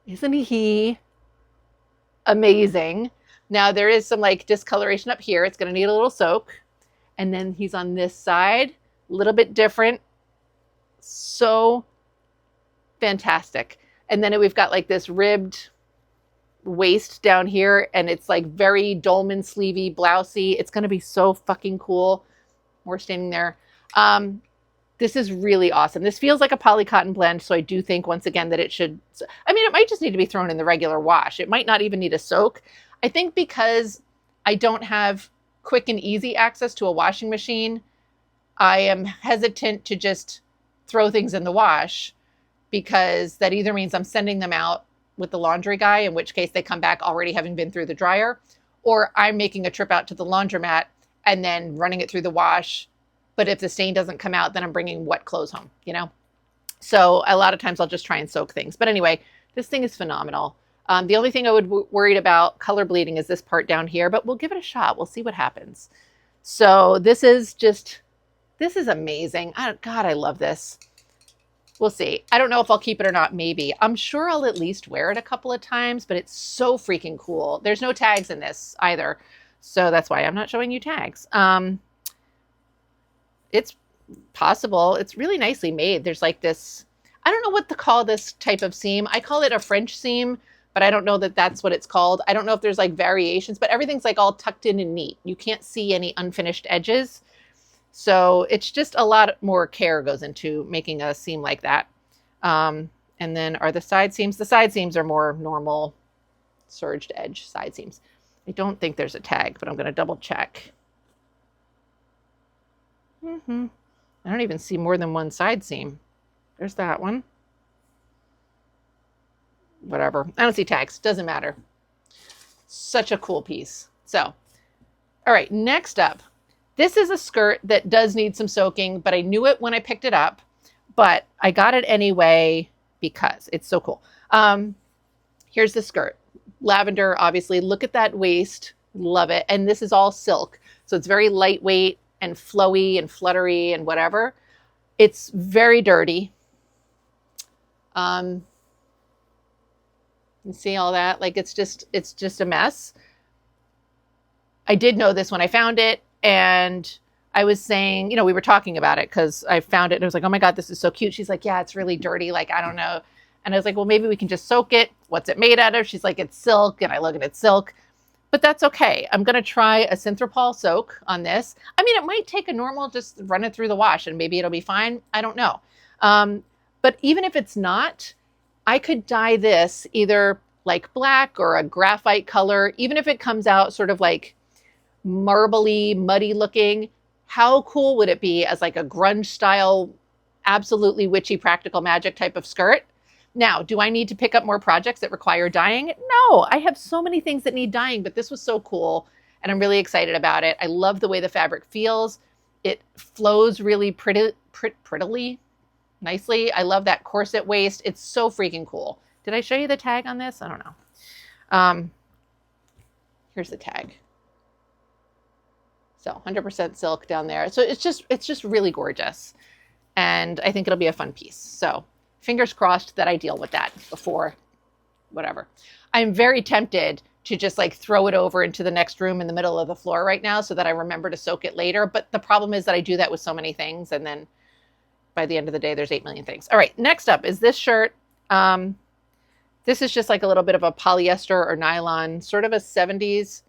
Speaker 1: Isn't he amazing? Now there is some like discoloration up here. It's going to need a little soak. And then he's on this side, a little bit different. So fantastic. And then we've got like this ribbed waist down here, and it's like very dolman sleevey, blousey. It's going to be so fucking cool. We're standing there. This is really awesome. This feels like a poly cotton blend. So I do think once again that it should, I mean, it might just need to be thrown in the regular wash. It might not even need a soak. I think because I don't have quick and easy access to a washing machine, I am hesitant to just throw things in the wash, because that either means I'm sending them out with the laundry guy, in which case they come back already having been through the dryer, or I'm making a trip out to the laundromat and then running it through the wash. But if the stain doesn't come out, then I'm bringing wet clothes home, you know? So a lot of times I'll just try and soak things. But anyway, this thing is phenomenal. The only thing I would worried about color bleeding is this part down here, but we'll give it a shot. We'll see what happens. So this is amazing. God, I love this. We'll see. I don't know if I'll keep it or not. Maybe. I'm sure I'll at least wear it a couple of times, but it's so freaking cool. There's no tags in this either. So that's why I'm not showing you tags. It's possible. It's really nicely made. There's like this, I don't know what to call this type of seam. I call it a French seam, but I don't know that that's what it's called. I don't know if there's like variations, but everything's like all tucked in and neat. You can't see any unfinished edges. So it's just a lot more care goes into making a seam like that. And then are the side seams? The side seams are more normal surged edge side seams. I don't think there's a tag, but I'm going to double check. I don't even see more than one side seam. There's that one. Whatever. I don't see tags. Doesn't matter. Such a cool piece. So, all right, next up. This is a skirt that does need some soaking, but I knew it when I picked it up, but I got it anyway because it's so cool. Here's the skirt. Lavender, obviously. Look at that waist. Love it. And this is all silk. So it's very lightweight and flowy and fluttery and whatever. It's very dirty. You see all that? Like it's just a mess. I did know this when I found it, and I was saying, we were talking about it because I found it and I was like, oh my God, this is so cute. She's like, yeah, it's really dirty. Like, I don't know. And I was like, well, maybe we can just soak it. What's it made out of? She's like, it's silk. And I look at it, silk. But that's okay. I'm going to try a Synthropol soak on this. I mean, it might take a normal, just run it through the wash and maybe it'll be fine. I don't know. But even if it's not, I could dye this either like black or a graphite color, even if it comes out sort of like marbly, muddy looking. How cool would it be as like a grunge style, absolutely witchy practical magic type of skirt? Now, do I need to pick up more projects that require dyeing? No, I have so many things that need dyeing, but this was so cool and I'm really excited about it. I love the way the fabric feels. It flows really prettily, nicely. I love that corset waist. It's so freaking cool. Did I show you the tag on this? I don't know. Here's the tag. So 100% silk down there. So it's just really gorgeous. And I think it'll be a fun piece. So fingers crossed that I deal with that before whatever. I'm very tempted to just like throw it over into the next room in the middle of the floor right now so that I remember to soak it later. But the problem is that I do that with so many things. And then by the end of the day, there's 8 million things. All right, next up is this shirt. This is just like a little bit of a polyester or nylon, sort of a 70s.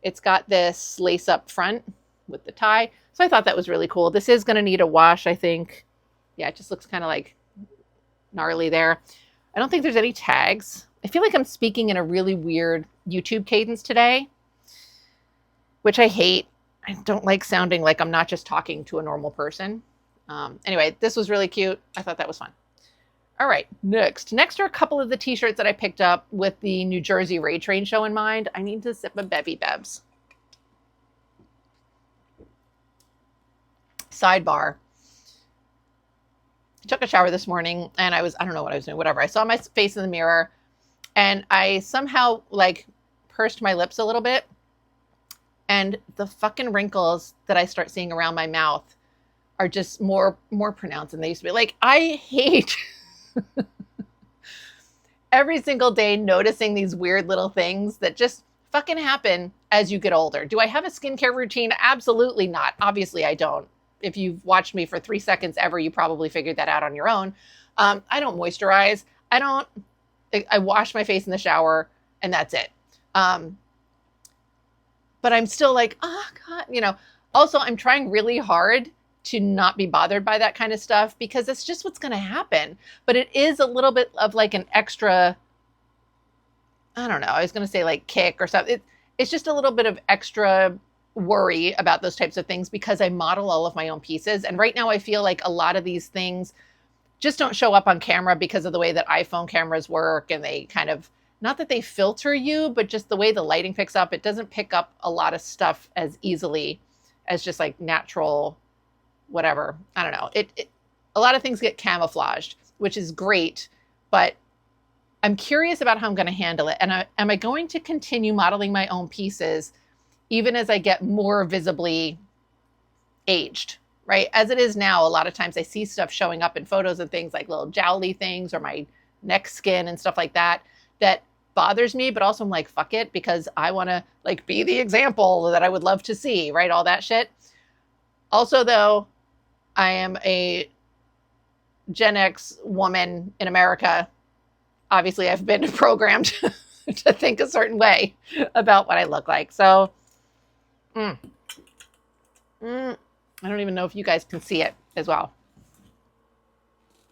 Speaker 1: It's got this lace up front with the tie. So I thought that was really cool. This is going to need a wash, I think. Yeah, it just looks kind of like gnarly there. I don't think there's any tags. I feel like I'm speaking in a really weird YouTube cadence today, which I hate. I don't like sounding like I'm not just talking to a normal person. Anyway, this was really cute. I thought that was fun. All right, next are a couple of the t-shirts that I picked up with the New Jersey Raid Train show in mind. I need to sip a Bevy Bevs. Sidebar. I took a shower this morning and I don't know what I was doing, whatever. I saw my face in the mirror and I somehow like pursed my lips a little bit. And the fucking wrinkles that I start seeing around my mouth are just more pronounced than they used to be. Like, I hate every single day noticing these weird little things that just fucking happen as you get older. Do I have a skincare routine? Absolutely not. Obviously, I don't. If you've watched me for 3 seconds ever, you probably figured that out on your own. I don't moisturize. I wash my face in the shower and that's it. But I'm still like, oh God, also I'm trying really hard to not be bothered by that kind of stuff because it's just what's going to happen. But it is a little bit of like an extra, I don't know, I was going to say like kick or something. It's just a little bit of extra worry about those types of things because I model all of my own pieces. And right now I feel like a lot of these things just don't show up on camera because of the way that iPhone cameras work. And they kind of, not that they filter you, but just the way the lighting picks up, it doesn't pick up a lot of stuff as easily as just like natural, whatever. I don't know. A lot of things get camouflaged, which is great, but I'm curious about how I'm going to handle it. And am I going to continue modeling my own pieces even as I get more visibly aged, right? As it is now, a lot of times I see stuff showing up in photos and things like little jowly things or my neck skin and stuff like that bothers me, but also I'm like, fuck it, because I want to like be the example that I would love to see, right? All that shit. Also, though, I am a Gen X woman in America. Obviously, I've been programmed to think a certain way about what I look like. So, I don't even know if you guys can see it as well.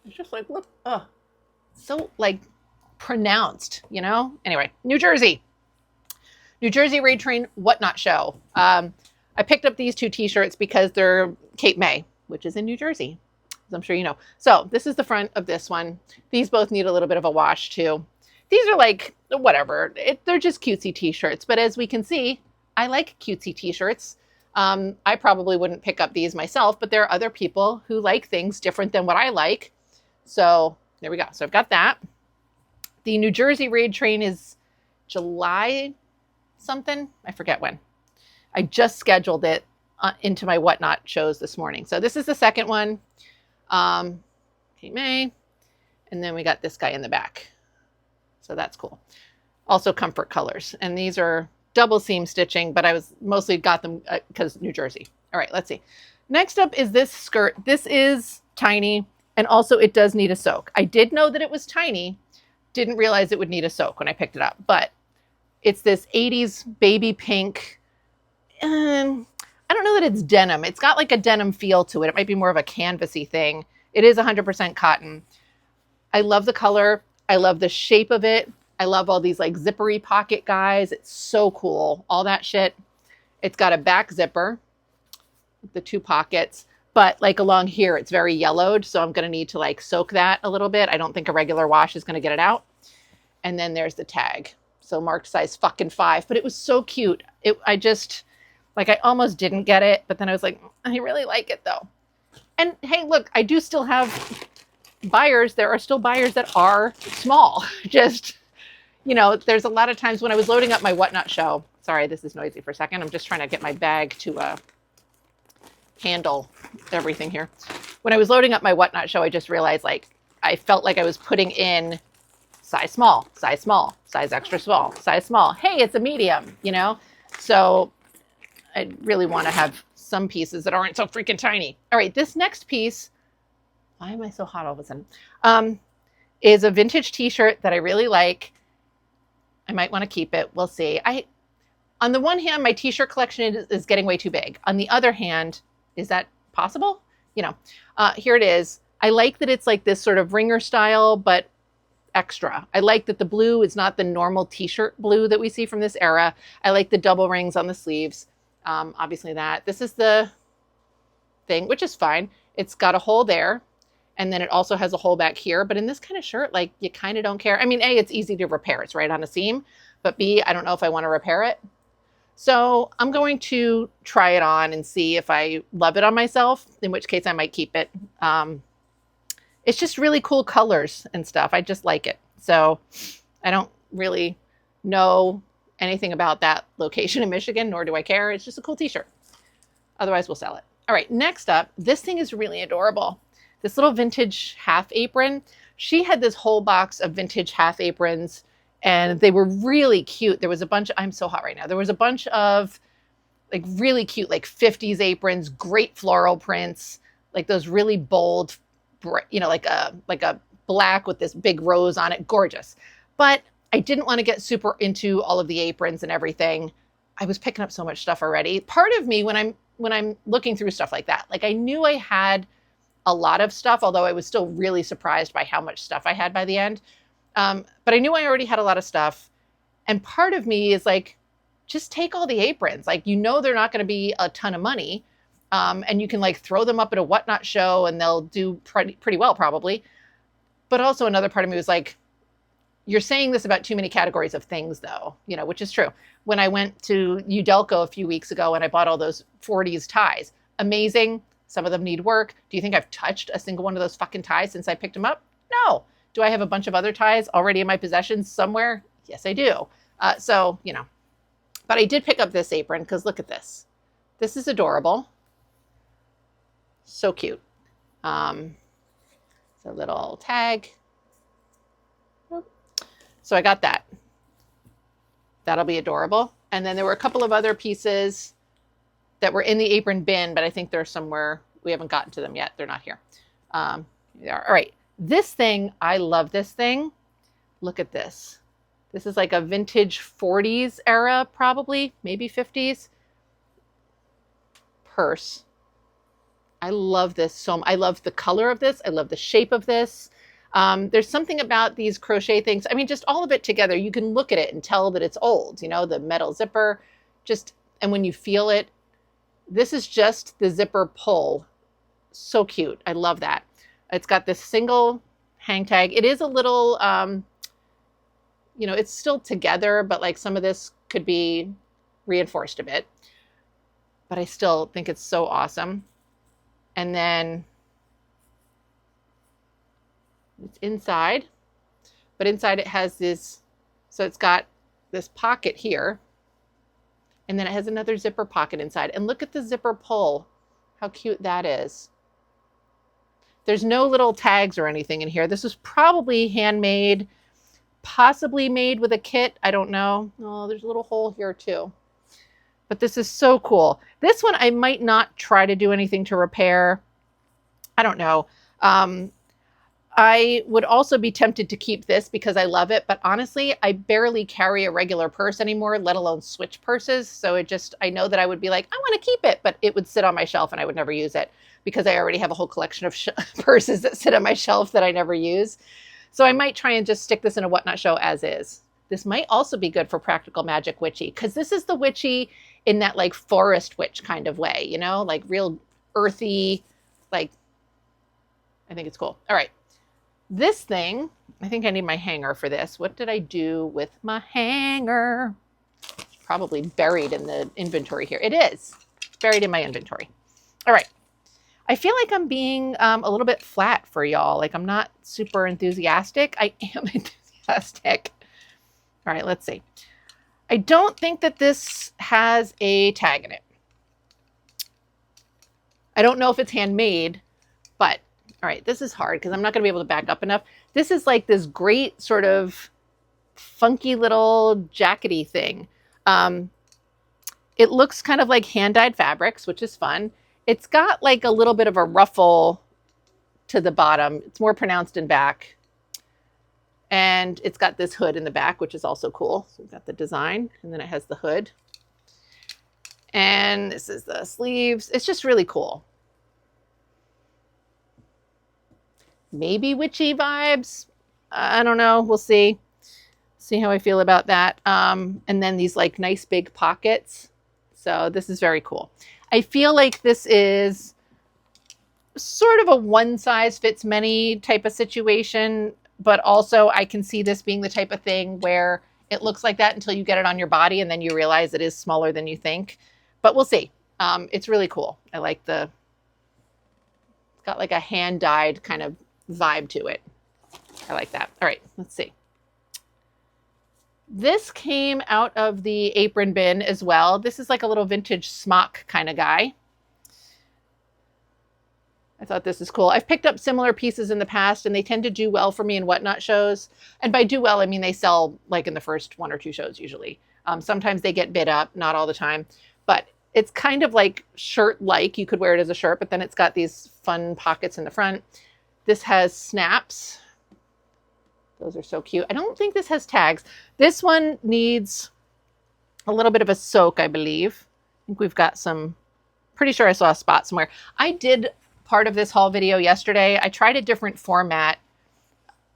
Speaker 1: It's just like, look, so like pronounced, Anyway, New Jersey Raid Train Whatnot show. I picked up these 2 t-shirts because they're Cape May, which is in New Jersey, as I'm sure you know. So this is the front of this one. These both need a little bit of a wash too. These are like, whatever. They're just cutesy t-shirts. But as we can see, I like cutesy t-shirts. I probably wouldn't pick up these myself, but there are other people who like things different than what I like. So there we go. So I've got that. The New Jersey Raid Train is July something. I forget when. I just scheduled it into my Whatnot shows this morning. So this is the second one. Cape May. And then we got this guy in the back. So that's cool. Also comfort colors. And these are double seam stitching, but I was mostly got them because New Jersey. All right, let's see. Next up is this skirt. This is tiny, and also it does need a soak. I did know that it was tiny, didn't realize it would need a soak when I picked it up, but it's this 80s baby pink. I don't know that it's denim. It's got like a denim feel to it. It might be more of a canvasy thing. It is 100% cotton. I love the color. I love the shape of it. I love all these like zippery pocket guys. It's so cool. All that shit. It's got a back zipper, the 2 pockets, but like along here, it's very yellowed. So I'm going to need to like soak that a little bit. I don't think a regular wash is going to get it out. And then there's the tag. So marked size fucking 5, but it was so cute. I just, like, I almost didn't get it, but then I was like, I really like it though. And hey, look, I do still have buyers. There are still buyers that are small. Just, you know, there's a lot of times when I was loading up my Whatnot show. Sorry, this is noisy for a second. I'm just trying to get my bag to handle everything here. When I was loading up my Whatnot show, I just realized like I felt like I was putting in size small, size extra small, size small. Hey, it's a medium, you know? So I really want to have some pieces that aren't so freaking tiny. All right, this next piece, why am I so hot all of a sudden? Is a vintage t-shirt that I really like. I might want to keep it. We'll see. On the one hand, my t-shirt collection is getting way too big. On the other hand, is that possible? You know, here it is. I like that it's like this sort of ringer style, but extra. I like that the blue is not the normal t-shirt blue that we see from this era. I like the double rings on the sleeves. Obviously that. This is the thing, which is fine. It's got a hole there. And then it also has a hole back here. But in this kind of shirt, like you kind of don't care. I mean, A, it's easy to repair. It's right on a seam. But B, I don't know if I want to repair it. So I'm going to try it on and see if I love it on myself, in which case I might keep it. It's just really cool colors and stuff. I just like it. So I don't really know anything about that location in Michigan, nor do I care. It's just a cool t-shirt. Otherwise, we'll sell it. All right, next up, this thing is really adorable. This little vintage half apron. She had this whole box of vintage half aprons, and they were really cute. There was a bunch, I'm so hot right now. There was a bunch of like really cute, like 50s aprons, great floral prints, like those really bold, you know, like a black with this big rose on it. Gorgeous. But I didn't want to get super into all of the aprons and everything. I was picking up so much stuff already. Part of me, when I'm looking through stuff like that, like I knew I had a lot of stuff, although I was still really surprised by how much stuff I had by the end. But I knew I already had a lot of stuff. And part of me is like, just take all the aprons. Like, you know, they're not going to be a ton of money. And you can like throw them up at a Whatnot show and they'll do pretty well probably. But also another part of me was like, you're saying this about too many categories of things though, you know, which is true. When I went to Udelco a few weeks ago and I bought all those 40s ties, amazing. Some of them need work. Do you think I've touched a single one of those fucking ties since I picked them up? No. Do I have a bunch of other ties already in my possession somewhere? Yes, I do. So, you know, but I did pick up this apron because look at this. This is adorable. So cute. It's a little tag. So I got that. That'll be adorable. And then there were a couple of other pieces that were in the apron bin, but I think they're somewhere. We haven't gotten to them yet. They're not here. They are. All right. This thing, I love this thing. Look at this. This is like a vintage 40s era, probably, maybe 50s purse. I love this so much. I love the color of this. I love the shape of this. There's something about these crochet things. I mean, just all of it together, you can look at it and tell that it's old, you know, the metal zipper, and when you feel it, this is just the zipper pull. So cute. I love that. It's got this single hang tag. It is a little, you know, it's still together, but like some of this could be reinforced a bit, but I still think it's so awesome. And then it's inside, but inside it has this, so it's got this pocket here, and then it has another zipper pocket inside. And look at the zipper pull, how cute that is. There's no little tags or anything in here. This was probably handmade, possibly made with a kit. I don't know. Oh, there's a little hole here too. But this is so cool. This one I might not try to do anything to repair. I don't know. I would also be tempted to keep this because I love it. But honestly, I barely carry a regular purse anymore, let alone switch purses. So I know that I would be like, I want to keep it, but it would sit on my shelf and I would never use it because I already have a whole collection of purses that sit on my shelf that I never use. So I might try and just stick this in a Whatnot Show as is. This might also be good for Practical Magic Witchy because this is the witchy in that like forest witch kind of way, you know, like real earthy, like, I think it's cool. All right. This thing, I think I need my hanger for this. What did I do with my hanger? It's probably buried in the inventory here. It is. It's buried in my inventory. All right. I feel like I'm being a little bit flat for y'all. Like I'm not super enthusiastic. I am enthusiastic. All right, let's see. I don't think that this has a tag in it. I don't know if it's handmade, but all right, this is hard because I'm not going to be able to back up enough. This is like this great sort of funky little jackety thing. It looks kind of like hand-dyed fabrics, which is fun. It's got like a little bit of a ruffle to the bottom. It's more pronounced in back. And it's got this hood in the back, which is also cool. So we've got the design, and then it has the hood. And this is the sleeves. It's just really cool. Maybe witchy vibes. I don't know. We'll see. See how I feel about that. And then these like nice big pockets. So this is very cool. I feel like this is sort of a one size fits many type of situation, but also I can see this being the type of thing where it looks like that until you get it on your body and then you realize it is smaller than you think. But we'll see. It's really cool. I like it's got like a hand-dyed kind of vibe to it. I like that. All right, let's see. This came out of the apron bin as well. This is like a little vintage smock kind of guy. I thought this is cool. I've picked up similar pieces in the past and they tend to do well for me in Whatnot shows. And by do well, I mean they sell like in the first 1 or 2 shows usually. Sometimes they get bid up, not all the time. But it's kind of like shirt-like. You could wear it as a shirt, but then it's got these fun pockets in the front. This has snaps. Those are so cute. I don't think this has tags. This one needs a little bit of a soak, I believe. I think we've got some, pretty sure I saw a spot somewhere. I did part of this haul video yesterday. I tried a different format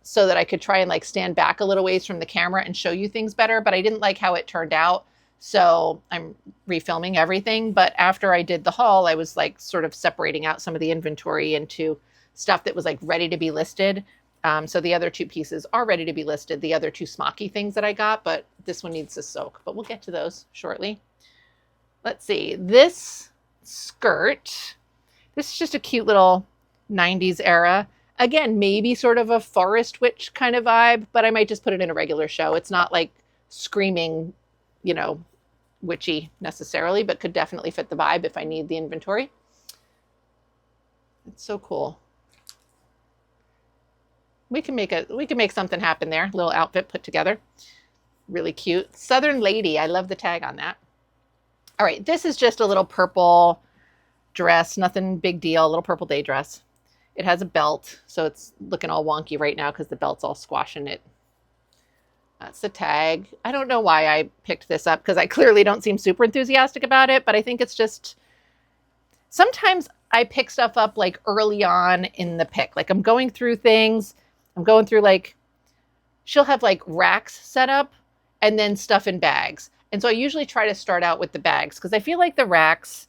Speaker 1: so that I could try and like stand back a little ways from the camera and show you things better, but I didn't like how it turned out. So I'm refilming everything. But after I did the haul, I was like sort of separating out some of the inventory into stuff that was like ready to be listed. So the other 2 pieces are ready to be listed, the other 2 smocky things that I got, but this one needs to soak, but we'll get to those shortly. Let's see, this skirt, this is just a cute little 90s era. Again, maybe sort of a forest witch kind of vibe, but I might just put it in a regular show. It's not like screaming, you know, witchy necessarily, but could definitely fit the vibe if I need the inventory. It's so cool. We can make something happen there. Little outfit put together. Really cute. Southern Lady. I love the tag on that. All right. This is just a little purple dress. Nothing big deal. A little purple day dress. It has a belt. So it's looking all wonky right now because the belt's all squashing it. That's the tag. I don't know why I picked this up because I clearly don't seem super enthusiastic about it, but I think it's just, sometimes I pick stuff up like early on in the pick. Like I'm going through things. I'm going through like, she'll have like racks set up and then stuff in bags. And so I usually try to start out with the bags because I feel like the racks,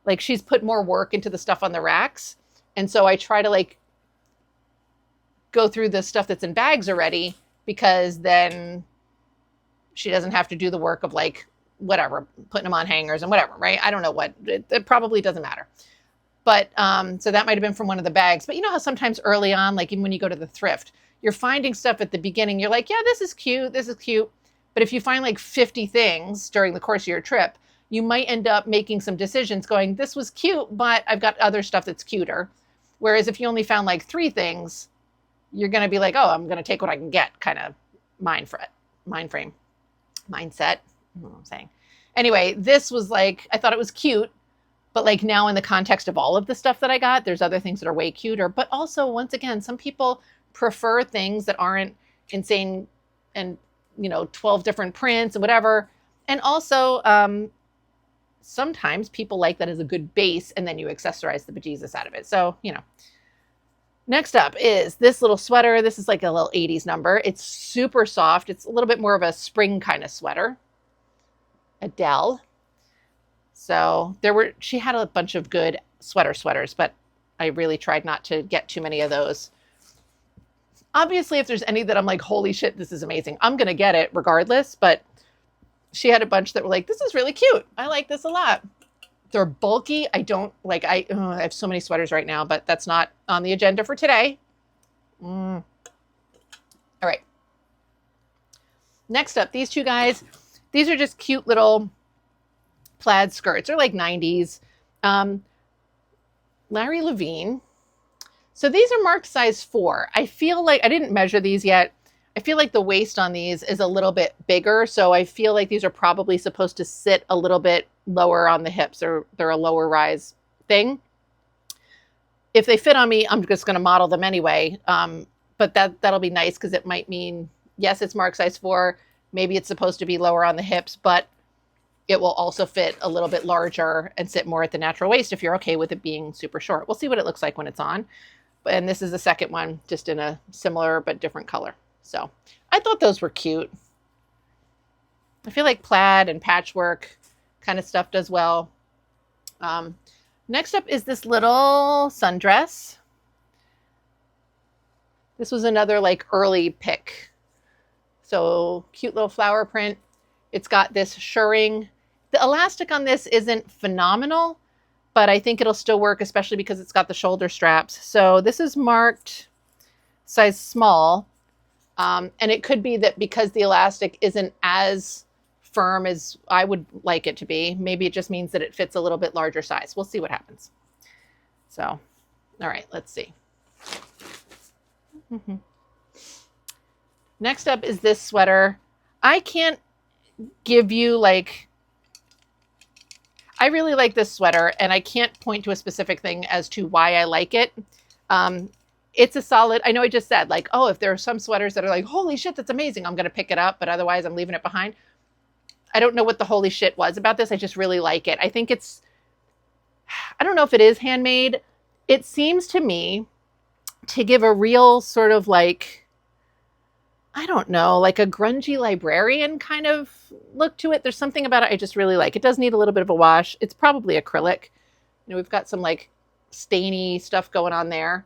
Speaker 1: like she's put more work into the stuff on the racks. And so I try to like go through the stuff that's in bags already because then she doesn't have to do the work of like, whatever, putting them on hangers and whatever, right? I don't know what, it probably doesn't matter. But so that might have been from one of the bags. But you know how sometimes early on, like even when you go to the thrift, you're finding stuff at the beginning. You're like, yeah, this is cute. This is cute. But if you find like 50 things during the course of your trip, you might end up making some decisions going, this was cute, but I've got other stuff that's cuter. Whereas if you only found like 3 things, you're going to be like, oh, I'm going to take what I can get kind of mindset. I don't know what I'm saying. Anyway, this was like, I thought it was cute, but like now in the context of all of the stuff that I got, there's other things that are way cuter. But also, once again, some people prefer things that aren't insane and, 12 different prints and whatever. And also, sometimes people like that as a good base and then you accessorize the bejesus out of it. So, Next up is this little sweater. This is like a little 80s number. It's super soft. It's a little bit more of a spring kind of sweater. Adele. So she had a bunch of good sweaters, but I really tried not to get too many of those. Obviously, if there's any that I'm like, holy shit, this is amazing, I'm going to get it regardless. But she had a bunch that were like, this is really cute. I like this a lot. They're bulky. I don't like, I have so many sweaters right now, but that's not on the agenda for today. All right. Next up, these 2 guys, these are just cute little plaid skirts. They're like 90s. Larry Levine. So these are marked size 4. I feel like, I didn't measure these yet. I feel like the waist on these is a little bit bigger. So I feel like these are probably supposed to sit a little bit lower on the hips, or they're a lower rise thing. If they fit on me, I'm just going to model them anyway. But that'll be nice because it might mean, yes, it's marked size 4. Maybe it's supposed to be lower on the hips, but it will also fit a little bit larger and sit more at the natural waist if you're okay with it being super short. We'll see what it looks like when it's on. And this is the second one, just in a similar but different color. So I thought those were cute. I feel like plaid and patchwork kind of stuff does well. Next up is this little sundress. This was another like early pick. So cute little flower print. It's got this shirring. The elastic on this isn't phenomenal, but I think it'll still work, especially because it's got the shoulder straps. So this is marked size small. And it could be that because the elastic isn't as firm as I would like it to be, maybe it just means that it fits a little bit larger size. We'll see what happens. So, all right, let's see. Next up is this sweater. I can't give you like, I really like this sweater and I can't point to a specific thing as to why I like it. It's a solid, I know I just said like, oh, if there are some sweaters that are like, holy shit, that's amazing, I'm going to pick it up, but otherwise I'm leaving it behind. I don't know what the holy shit was about this. I just really like it. I think I don't know if it is handmade. It seems to me to give a real sort of like, I don't know, like a grungy librarian kind of look to it. There's something about it I just really like. It does need a little bit of a wash. It's probably acrylic. We've got some like stainy stuff going on there.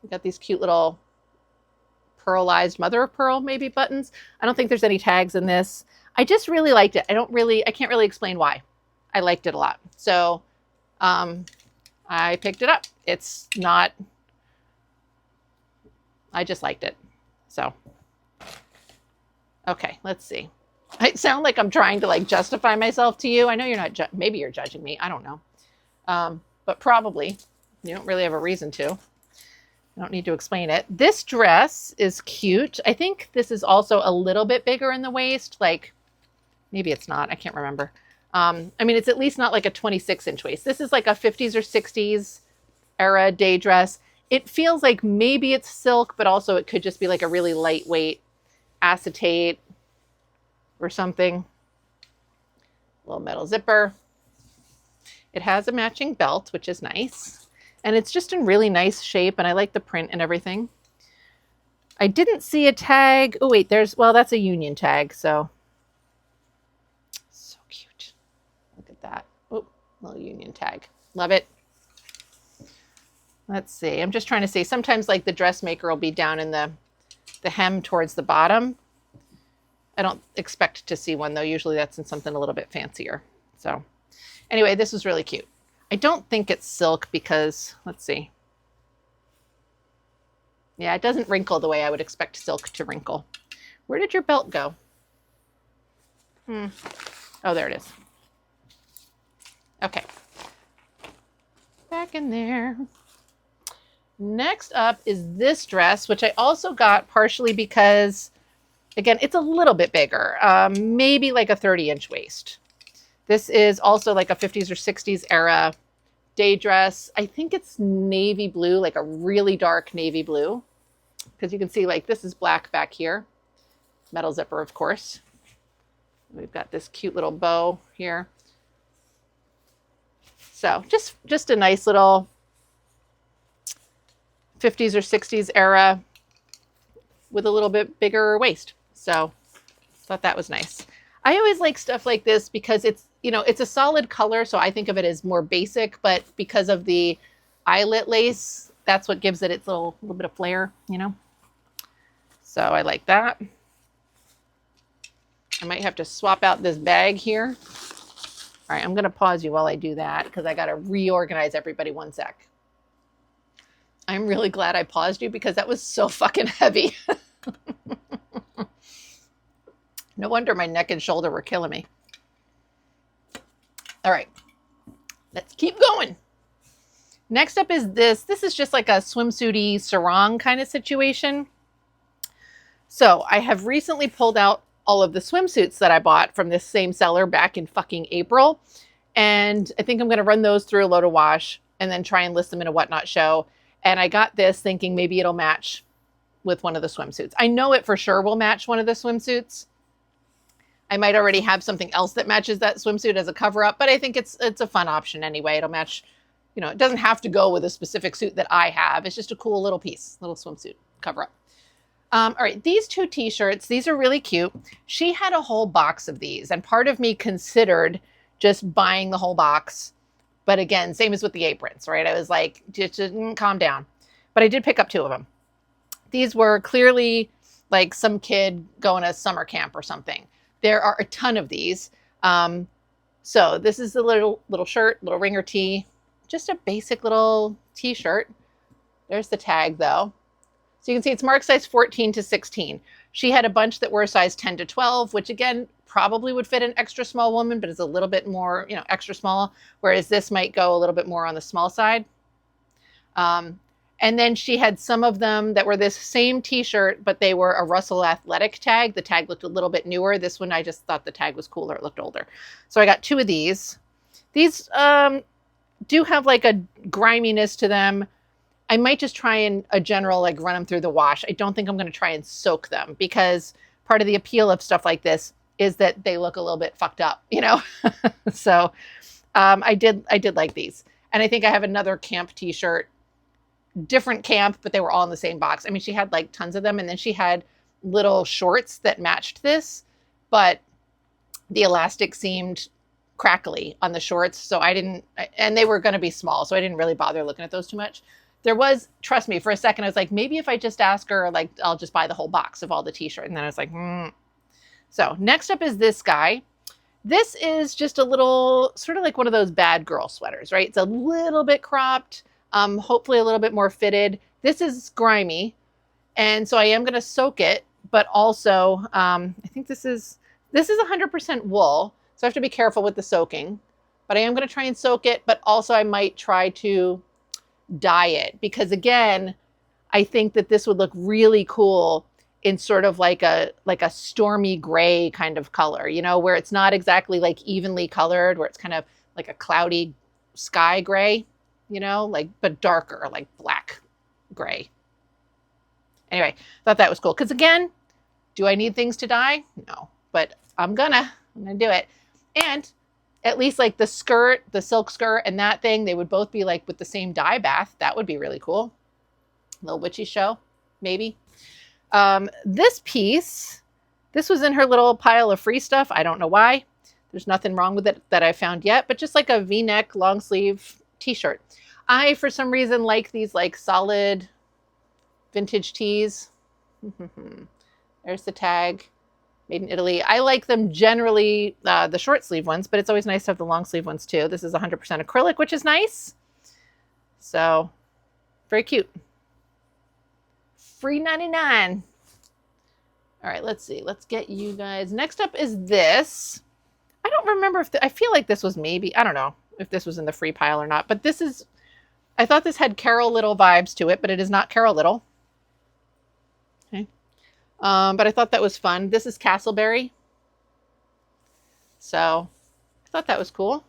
Speaker 1: We've got these cute little pearlized mother of pearl maybe buttons. I don't think there's any tags in this. I just really liked it. I can't really explain why. I liked it a lot. So I picked it up. It's not, I just liked it. So, okay, let's see. I sound like I'm trying to like justify myself to you. I know you're not, maybe you're judging me. I don't know. But probably you don't really have a reason to. I don't need to explain it. This dress is cute. I think this is also a little bit bigger in the waist. Like, maybe it's not. I can't remember. I mean, it's at least not like a 26-inch waist. This is like a 50s or 60s era day dress. It feels like maybe it's silk, but also it could just be like a really lightweight acetate or something. Little metal zipper. It has a matching belt, which is nice. And it's just in really nice shape, and I like the print and everything. I didn't see a tag. Oh, wait, that's a union tag, so cute. Look at that. Oh, little union tag. Love it. Let's see. I'm just trying to see. Sometimes, like, the dressmaker will be down in the hem towards the bottom. I don't expect to see one, though. Usually that's in something a little bit fancier. So, anyway, this was really cute. I don't think it's silk because, let's see. Yeah, it doesn't wrinkle the way I would expect silk to wrinkle. Where did your belt go? Oh, there it is. Okay. Back in there. Next up is this dress, which I also got partially because, again, it's a little bit bigger, maybe like a 30-inch waist. This is also like a 50s or 60s era day dress. I think it's navy blue, like a really dark navy blue, because you can see like this is black back here. Metal zipper, of course. We've got this cute little bow here. So just a nice little 50s or 60s era with a little bit bigger waist. So thought that was nice. I always like stuff like this because it's, you know, it's a solid color. So I think of it as more basic, but because of the eyelet lace, that's what gives it its little bit of flair, you know? So I like that. I might have to swap out this bag here. All right, I'm going to pause you while I do that because I got to reorganize everybody one sec. I'm really glad I paused you because that was so fucking heavy. No wonder my neck and shoulder were killing me. All right, let's keep going. Next up is this. This is just like a swimsuity sarong kind of situation. So I have recently pulled out all of the swimsuits that I bought from this same seller back in fucking April. And I think I'm going to run those through a load of wash and then try and list them in a Whatnot show. And I got this thinking maybe it'll match with one of the swimsuits. I know it for sure will match one of the swimsuits. I might already have something else that matches that swimsuit as a cover up, but I think it's a fun option anyway. It'll match, you know, it doesn't have to go with a specific suit that I have. It's just a cool little piece, little swimsuit cover up. All right, these two t-shirts, these are really cute. She had a whole box of these, and part of me considered just buying the whole box. But again, same as with the aprons, right? I was like, just calm down. But I did pick up two of them. These were clearly like some kid going to summer camp or something. There are a ton of these. So this is the little shirt, little ringer tee, just a basic little t-shirt. There's the tag though. So you can see it's marked size 14 to 16. She had a bunch that were size 10 to 12, which again, probably would fit an extra small woman, but it's a little bit more, you know, extra small. Whereas this might go a little bit more on the small side. And then she had some of them that were this same t-shirt, but they were a Russell Athletic tag. The tag looked a little bit newer. This one, I just thought the tag was cooler. It looked older. So I got two of these. These do have like a griminess to them. I might just try and a general, like run them through the wash. I don't think I'm going to try and soak them because part of the appeal of stuff like this is that they look a little bit fucked up, you know? So I did like these. And I think I have another camp t-shirt, different camp, but they were all in the same box. I mean, she had like tons of them. And then she had little shorts that matched this, but the elastic seemed crackly on the shorts. So I didn't, and they were going to be small. So I didn't really bother looking at those too much. There was, trust me, for a second, I was like, maybe if I just ask her, like, I'll just buy the whole box of all the t-shirts. And then I was like, So next up is this guy. This is just a little, sort of like one of those bad girl sweaters, right? It's a little bit cropped, hopefully a little bit more fitted. This is grimy. And so I am going to soak it, but also, I think this is 100% wool. So I have to be careful with the soaking, but I am going to try and soak it, but also I might try to dye it because again, I think that this would look really cool in sort of like a stormy gray kind of color, you know, where it's not exactly like evenly colored, where it's kind of like a cloudy sky gray, you know, like, but darker, like black gray. Anyway, thought that was cool. Because again, do I need things to dye? No, but I'm gonna do it. And at least like the skirt, the silk skirt and that thing, they would both be like with the same dye bath. That would be really cool. Little witchy show, maybe. This piece, this was in her little pile of free stuff. I don't know why. There's nothing wrong with it that I found yet, but just like a V-neck long sleeve t-shirt. I, for some reason, like these like solid vintage tees. There's the tag. Made in Italy. I like them generally, the short sleeve ones, but it's always nice to have the long sleeve ones too. This is 100% acrylic, which is nice. So, very cute. Free 99. All right, let's see. Let's get you guys. Next up is this. I don't remember if, I feel like this was maybe, I don't know if this was in the free pile or not, but this is I thought this had Carol Little vibes to it, but it is not Carol Little. Okay. But I thought that was fun. This is Castleberry. So I thought that was cool.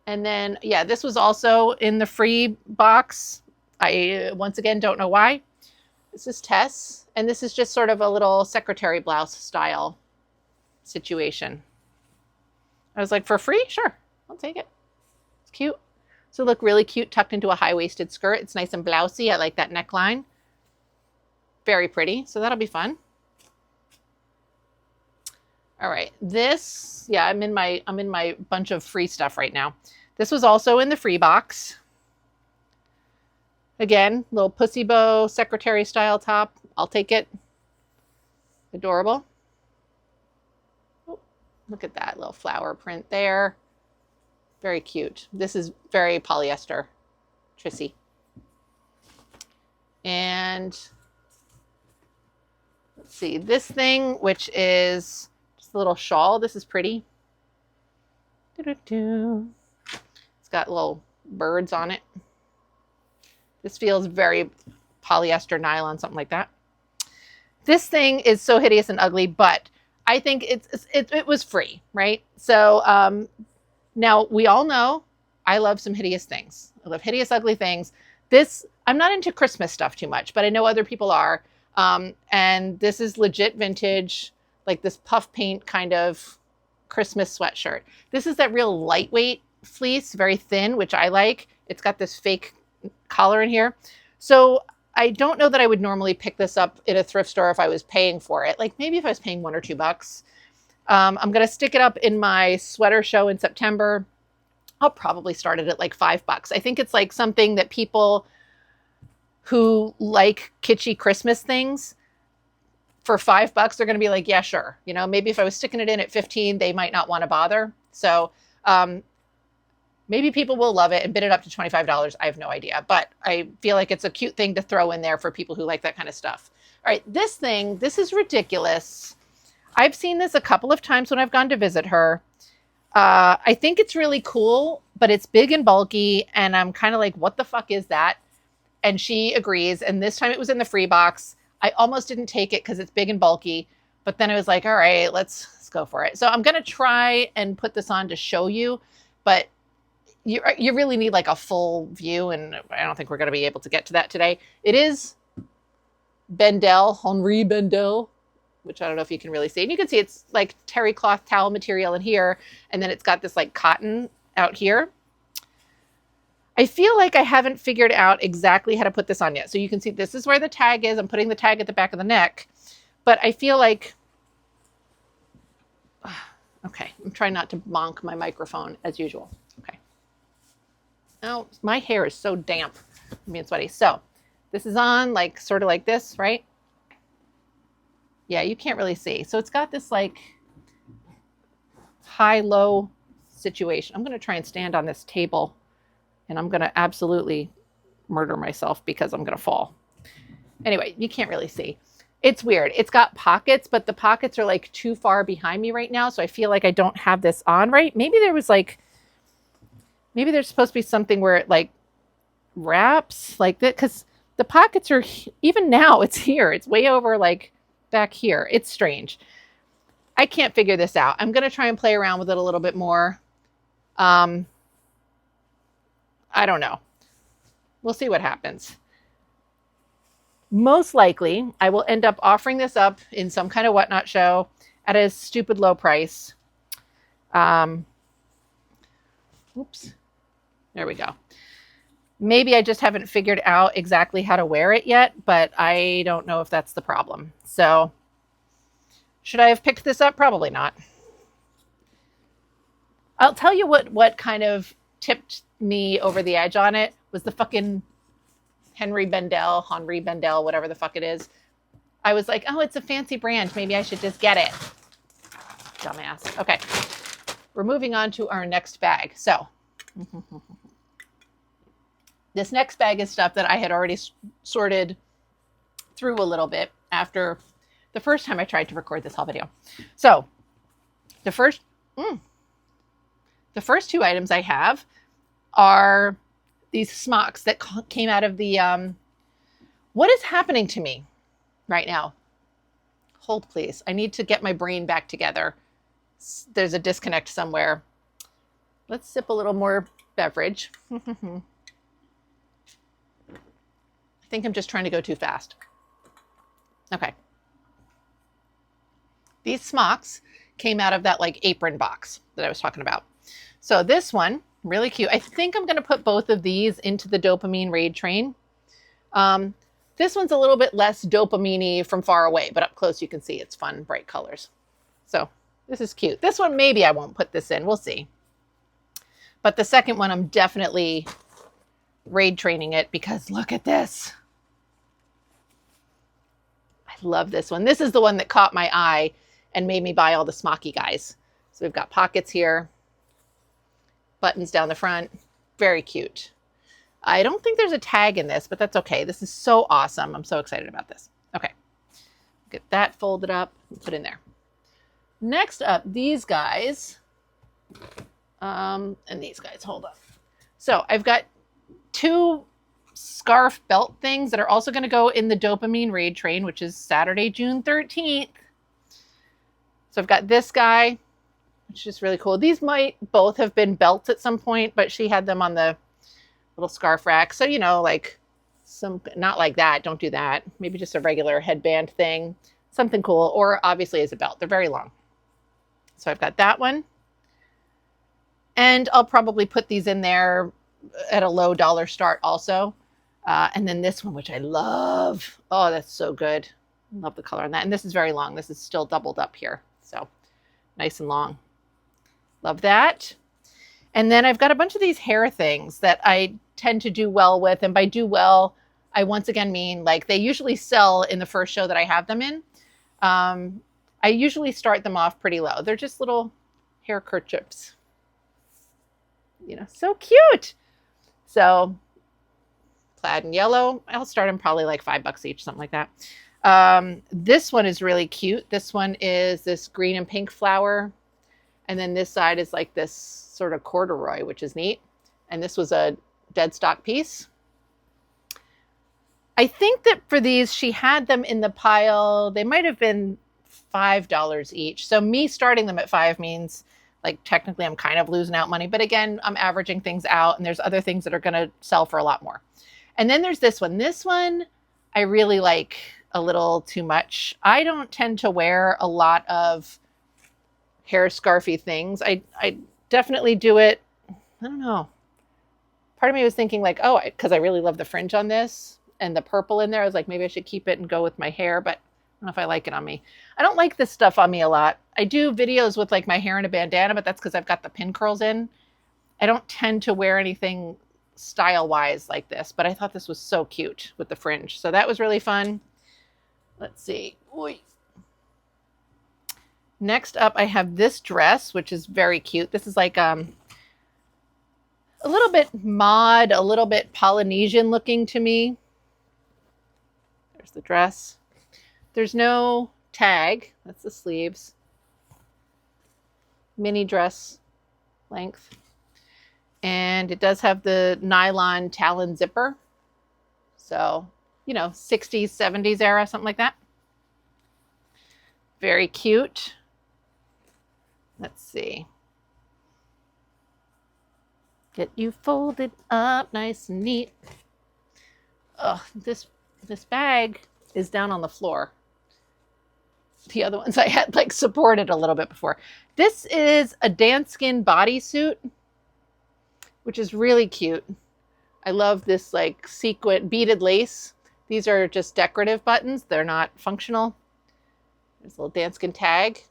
Speaker 1: And then, yeah, this was also in the free box. I, once again, don't know why. This is Tess. And this is just sort of a little secretary blouse style situation. I was like, for free? Sure, I'll take it. It's cute. So look really cute tucked into a high-waisted skirt. It's nice and blousy. I like that neckline. Very pretty. So that'll be fun. All right, this, yeah, I'm in my bunch of free stuff right now. This was also in the free box. Again, little pussy bow secretary style top. I'll take it. Adorable. Oh, look at that little flower print there. Very cute. This is very polyester, Trissy. And let's see, this thing, which is just a little shawl. This is pretty. It's got little birds on it. This feels very polyester nylon, something like that. This thing is so hideous and ugly, but I think it was free, right? So now we all know I love some hideous things. I love hideous, ugly things. This, I'm not into Christmas stuff too much, but I know other people are. And this is legit vintage, like this puff paint kind of Christmas sweatshirt. This is that real lightweight fleece, very thin, which I like. It's got this fake collar in here. So I don't know that I would normally pick this up in a thrift store if I was paying for it. Like maybe if I was paying $1 or $2. I'm going to stick it up in my sweater show in September. I'll probably start it at like $5. I think it's like something that people who like kitschy Christmas things, for $5, they're going to be like, yeah, sure. You know, maybe if I was sticking it in at 15, they might not want to bother. So maybe people will love it and bid it up to $25. I have no idea, but I feel like it's a cute thing to throw in there for people who like that kind of stuff. All right, this thing, this is ridiculous. I've seen this a couple of times when I've gone to visit her. I think it's really cool, but it's big and bulky, and I'm kind of like, what the fuck is that? And she agrees, and this time it was in the free box. I almost didn't take it because it's big and bulky, but then I was like, all right, let's go for it. So I'm going to try and put this on to show you, but you really need like a full view, and I don't think we're going to be able to get to that today. It is Bendel, Henri Bendel, which I don't know if you can really see. And you can see it's like terry cloth towel material in here, and then it's got this like cotton out here. I feel like I haven't figured out exactly how to put this on yet. So you can see this is where the tag is. I'm putting the tag at the back of the neck, but I feel like, okay, I'm trying not to bonk my microphone as usual. Okay. Oh, my hair is so damp. I'm being sweaty. So this is on like, sort of like this, right? Yeah, you can't really see. So it's got this like high-low situation. I'm going to try and stand on this table, and I'm going to absolutely murder myself because I'm going to fall. Anyway, you can't really see. It's weird. It's got pockets, but the pockets are like too far behind me right now. So I feel like I don't have this on right. Maybe there's supposed to be something where it like wraps like that. Cause the pockets are, even now it's here. It's way over like back here. It's strange. I can't figure this out. I'm going to try and play around with it a little bit more. I don't know. We'll see what happens. Most likely, I will end up offering this up in some kind of whatnot show at a stupid low price. Oops. There we go. Maybe I just haven't figured out exactly how to wear it yet, but I don't know if that's the problem. So, should I have picked this up? Probably not. I'll tell you what kind of tipped me over the edge on it was the fucking Henri Bendel, whatever the fuck it is. I was like, oh, it's a fancy brand. Maybe I should just get it. Dumbass. Okay. We're moving on to our next bag. So, this next bag is stuff that I had already sorted through a little bit after the first time I tried to record this whole video. So, the first The first two items I have are these smocks that came out of the, what is happening to me right now? Hold, please. I need to get my brain back together. There's a disconnect somewhere. Let's sip a little more beverage. I think I'm just trying to go too fast. Okay. These smocks came out of that like apron box that I was talking about. So this one, really cute. I think I'm going to put both of these into the dopamine raid train. This one's a little bit less dopamine-y from far away, but up close you can see it's fun, bright colors. So this is cute. This one, maybe I won't put this in. We'll see. But the second one, I'm definitely raid training it because look at this. I love this one. This is the one that caught my eye and made me buy all the smocky guys. So we've got pockets here, buttons down the front. Very cute. I don't think there's a tag in this, but that's okay. This is so awesome. I'm so excited about this. Okay. Get that folded up and put in there. Next up, these guys. And these guys, hold up. So I've got two scarf belt things that are also going to go in the dopamine raid train, which is Saturday, June 13th. So I've got this guy, which is really cool. These might both have been belts at some point, but she had them on the little scarf rack. So, you know, like some, not like that. Don't do that. Maybe just a regular headband thing, something cool, or obviously as a belt. They're very long. So I've got that one. And I'll probably put these in there at a low dollar start also. And then this one, which I love. Oh, that's so good. Love the color on that. And this is very long. This is still doubled up here. So nice and long. Love that. And then I've got a bunch of these hair things that I tend to do well with. And by do well, I once again mean like they usually sell in the first show that I have them in. I usually start them off pretty low. They're just little hair kerchiefs. You know, so cute. So plaid and yellow. I'll start them probably like $5 each, something like that. This one is really cute. This one is this green and pink flower. And then this side is like this sort of corduroy, which is neat. And this was a dead stock piece. I think that for these, she had them in the pile. They might have been $5 each. So me starting them at $5 means like technically I'm kind of losing out money. But again, I'm averaging things out and there's other things that are going to sell for a lot more. And then there's this one. This one I really like a little too much. I don't tend to wear a lot of hair scarfy things. I definitely do it. I don't know. Part of me was thinking like, oh, because I really love the fringe on this and the purple in there. I was like, maybe I should keep it and go with my hair, but I don't know if I like it on me. I don't like this stuff on me a lot. I do videos with like my hair in a bandana, but that's because I've got the pin curls in. I don't tend to wear anything style-wise like this, but I thought this was so cute with the fringe. So that was really fun. Let's see. Oy. Next up, I have this dress, which is very cute. This is like a little bit mod, a little bit Polynesian looking to me. There's the dress. There's no tag. That's the sleeves. Mini dress length. And it does have the nylon talon zipper. So, you know, 60s, 70s era, something like that. Very cute. Let's see. Get you folded up nice and neat. Oh, this bag is down on the floor. The other ones I had like supported a little bit before. This is a Danskin bodysuit, which is really cute. I love this like sequin beaded lace. These are just decorative buttons. They're not functional. There's a little Danskin tag.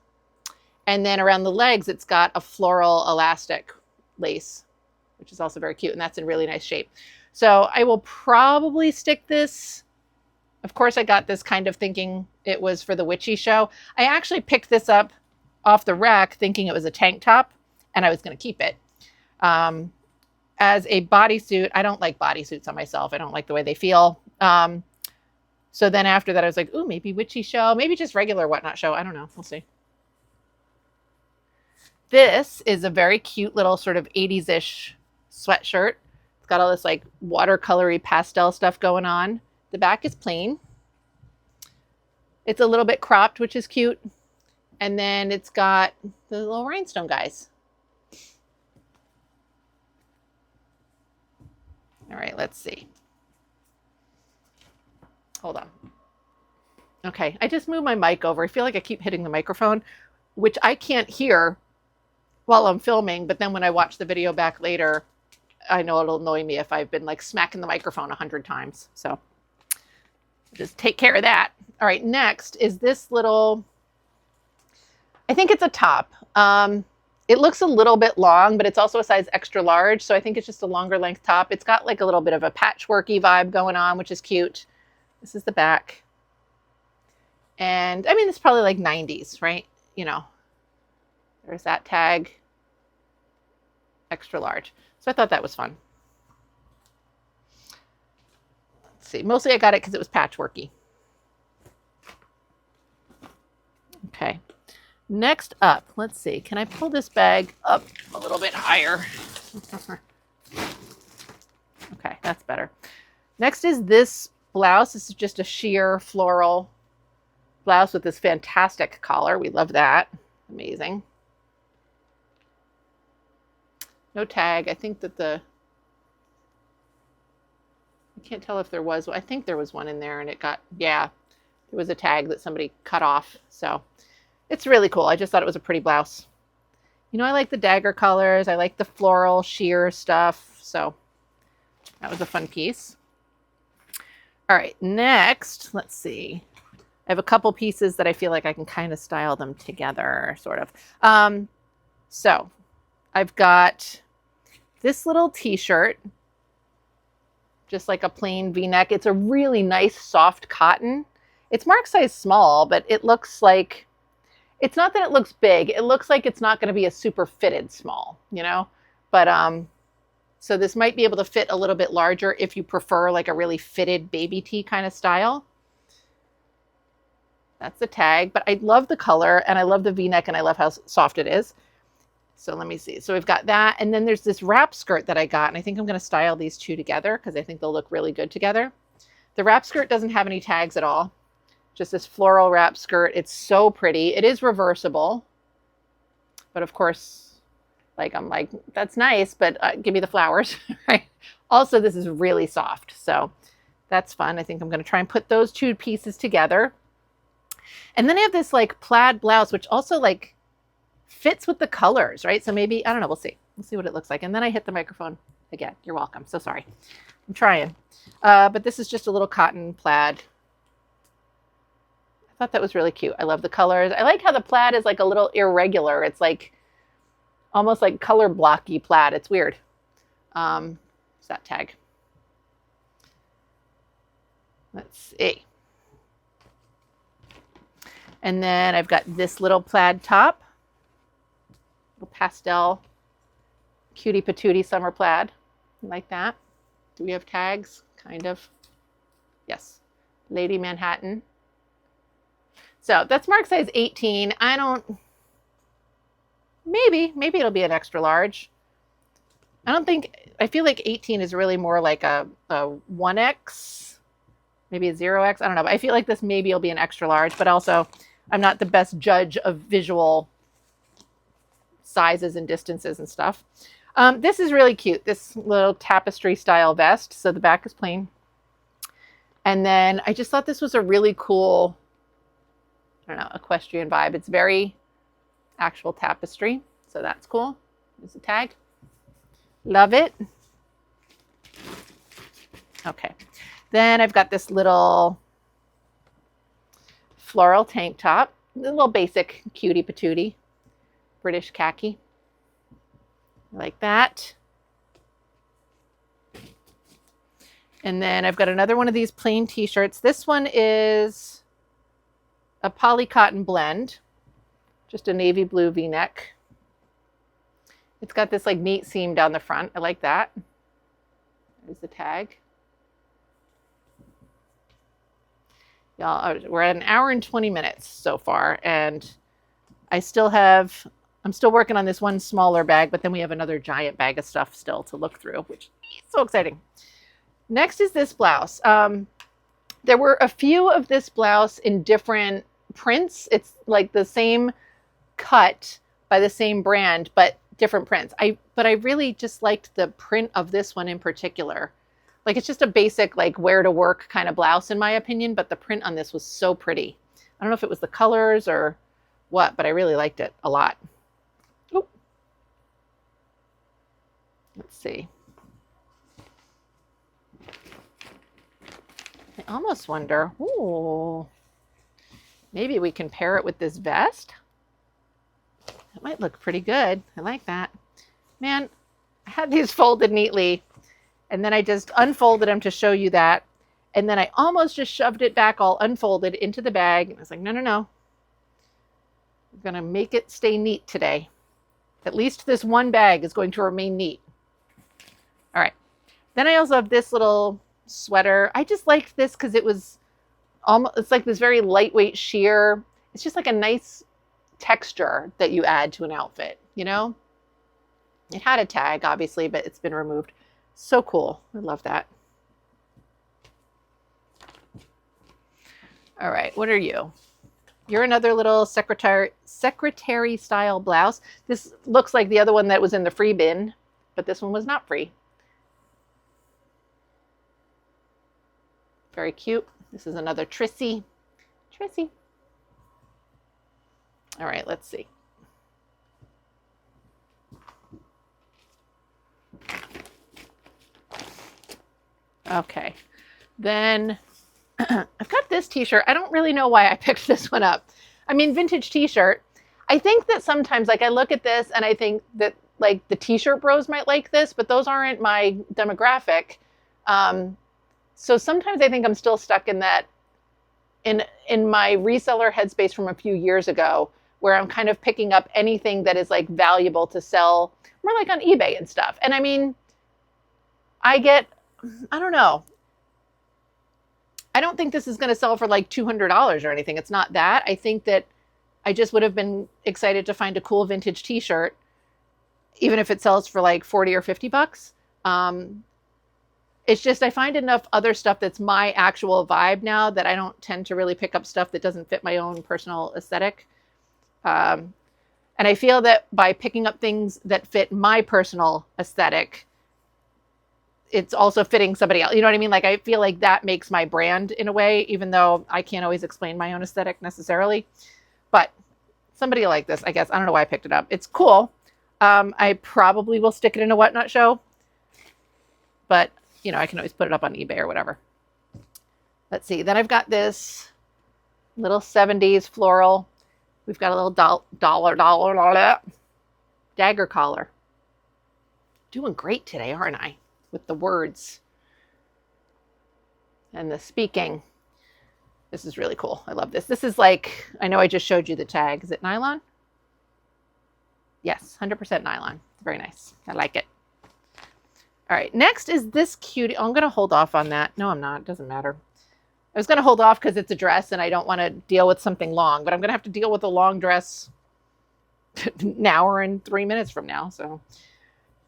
Speaker 1: And then around the legs, it's got a floral elastic lace, which is also very cute. And that's in really nice shape. So I will probably stick this. Of course, I got this kind of thinking it was for the witchy show. I actually picked this up off the rack thinking it was a tank top and I was going to keep it. As a bodysuit, I don't like bodysuits on myself. I don't like the way they feel. So then after that, I was like, ooh, maybe witchy show, maybe just regular whatnot show. I don't know. We'll see. This is a very cute little sort of 80s-ish sweatshirt. It's got all this like watercolory pastel stuff going on. The back is plain. It's a little bit cropped, which is cute. And then it's got the little rhinestone guys. All right, let's see. Hold on. Okay, I just moved my mic over. I feel like I keep hitting the microphone, which I can't hear while I'm filming, but then when I watch the video back later, I know it'll annoy me if I've been like smacking the microphone 100 times. So just take care of that. All right, next is this little, I think it's a top. It looks a little bit long, but it's also a size extra large. So I think it's just a longer length top. It's got like a little bit of a patchworky vibe going on, which is cute. This is the back. And I mean, it's probably like 90s, right? You know, there's that tag, extra large. So I thought that was fun. Let's see. Mostly I got it because it was patchworky. Okay. Next up, let's see. Can I pull this bag up a little bit higher? Okay, that's better. Next is this blouse. This is just a sheer floral blouse with this fantastic collar. We love that. Amazing. No tag. I think that I can't tell if there was, I think there was one in there and it got, yeah, it was a tag that somebody cut off. So it's really cool. I just thought it was a pretty blouse. You know, I like the dagger colors. I like the floral sheer stuff. So that was a fun piece. All right, next, let's see. I have a couple pieces that I feel like I can kind of style them together, sort of. So I've got this little t-shirt, just like a plain V-neck. It's a really nice soft cotton. It's marked size small, but it looks like, it's not that it looks big. It looks like it's not going to be a super fitted small, you know? But so this might be able to fit a little bit larger if you prefer like a really fitted baby tee kind of style. That's the tag, but I love the color and I love the V-neck and I love how soft it is. So let me see. So we've got that. And then there's this wrap skirt that I got. And I think I'm going to style these two together because I think they'll look really good together. The wrap skirt doesn't have any tags at all. Just this floral wrap skirt. It's so pretty. It is reversible. But of course, like I'm like, that's nice, but give me the flowers. Right? Also, this is really soft. So that's fun. I think I'm going to try and put those two pieces together. And then I have this like plaid blouse, which also like fits with the colors, right? So maybe, I don't know, we'll see. We'll see what it looks like. And then I hit the microphone again. You're welcome. So sorry. I'm trying. But this is just a little cotton plaid. I thought that was really cute. I love the colors. I like how the plaid is like a little irregular. It's like almost like color blocky plaid. It's weird. What's that tag? Let's see. And then I've got this little plaid top, little pastel, cutie patootie summer plaid, like that. Do we have tags? Kind of. Yes. Lady Manhattan. So that's marked size 18. I don't, maybe it'll be an extra large. I feel like 18 is really more like a 1X, maybe a 0X. I don't know, but I feel like this maybe will be an extra large, but also I'm not the best judge of visual sizes and distances and stuff. This is really cute. This little tapestry style vest. So the back is plain. And then I just thought this was a really cool, I don't know, equestrian vibe. It's very actual tapestry. So that's cool. There's a tag. Love it. Okay. Then I've got this little floral tank top, a little basic cutie patootie, British khaki, like that. And then I've got another one of these plain t-shirts. This one is a poly cotton blend, just a navy blue V-neck. It's got this like neat seam down the front. I like that. There's the tag. Y'all, we're at an hour and 20 minutes so far, and I still have I'm still working on this one smaller bag, but then we have another giant bag of stuff still to look through, which is so exciting. Next is this blouse. There were a few of this blouse in different prints. It's like the same cut by the same brand, but different prints. But I really just liked the print of this one in particular. Like, it's just a basic, like, wear to work kind of blouse in my opinion, but the print on this was so pretty. I don't know if it was the colors or what, but I really liked it a lot. Oop. Let's see. I almost wonder, ooh, maybe we can pair it with this vest. That might look pretty good. I like that. Man, I had these folded neatly, and then I just unfolded them to show you that. And then I almost just shoved it back all unfolded into the bag. And I was like, no, no, no. I'm going to make it stay neat today. At least this one bag is going to remain neat. All right. Then I also have this little sweater. I just liked this because it was almost, it's like this very lightweight sheer. It's just like a nice texture that you add to an outfit, you know? It had a tag, obviously, but it's been removed. So cool. I love that. All right, what are you? You're another little secretary style blouse. This looks like the other one that was in the free bin, but this one was not free. Very cute. This is another Trissy. Trissy. All right, let's see. Okay, then I've got this t-shirt. I don't really know why I picked this one up. I mean, vintage t-shirt. I think that sometimes, like, I look at this and I think that, like, the t-shirt bros might like this, but those aren't my demographic. So sometimes I think I'm still stuck in that, in my reseller headspace from a few years ago, where I'm kind of picking up anything that is, like, valuable to sell, more like on eBay and stuff. And I mean, I don't know. I don't think this is going to sell for like $200 or anything. It's not that. I think that I just would have been excited to find a cool vintage t-shirt, even if it sells for like 40 or 50 bucks. It's just, I find enough other stuff that's my actual vibe now that I don't tend to really pick up stuff that doesn't fit my own personal aesthetic. And I feel that by picking up things that fit my personal aesthetic, it's also fitting somebody else. You know what I mean? Like, I feel like that makes my brand in a way, even though I can't always explain my own aesthetic necessarily. But somebody like this, I guess. I don't know why I picked it up. It's cool. I probably will stick it in a Whatnot show. But, you know, I can always put it up on eBay or whatever. Let's see. Then I've got this little 70s floral. We've got a little dollar dagger collar. Doing great today, aren't I? With the words and the speaking. This is really cool. I love this. This is like, I know I just showed you the tag. Is it nylon? Yes, 100% nylon. Very nice. I like it. All right, next is this cutie. Oh, I'm going to hold off on that. No, I'm not. It doesn't matter. I was going to hold off because it's a dress and I don't want to deal with something long, but I'm going to have to deal with a long dress an hour and 3 minutes from now. So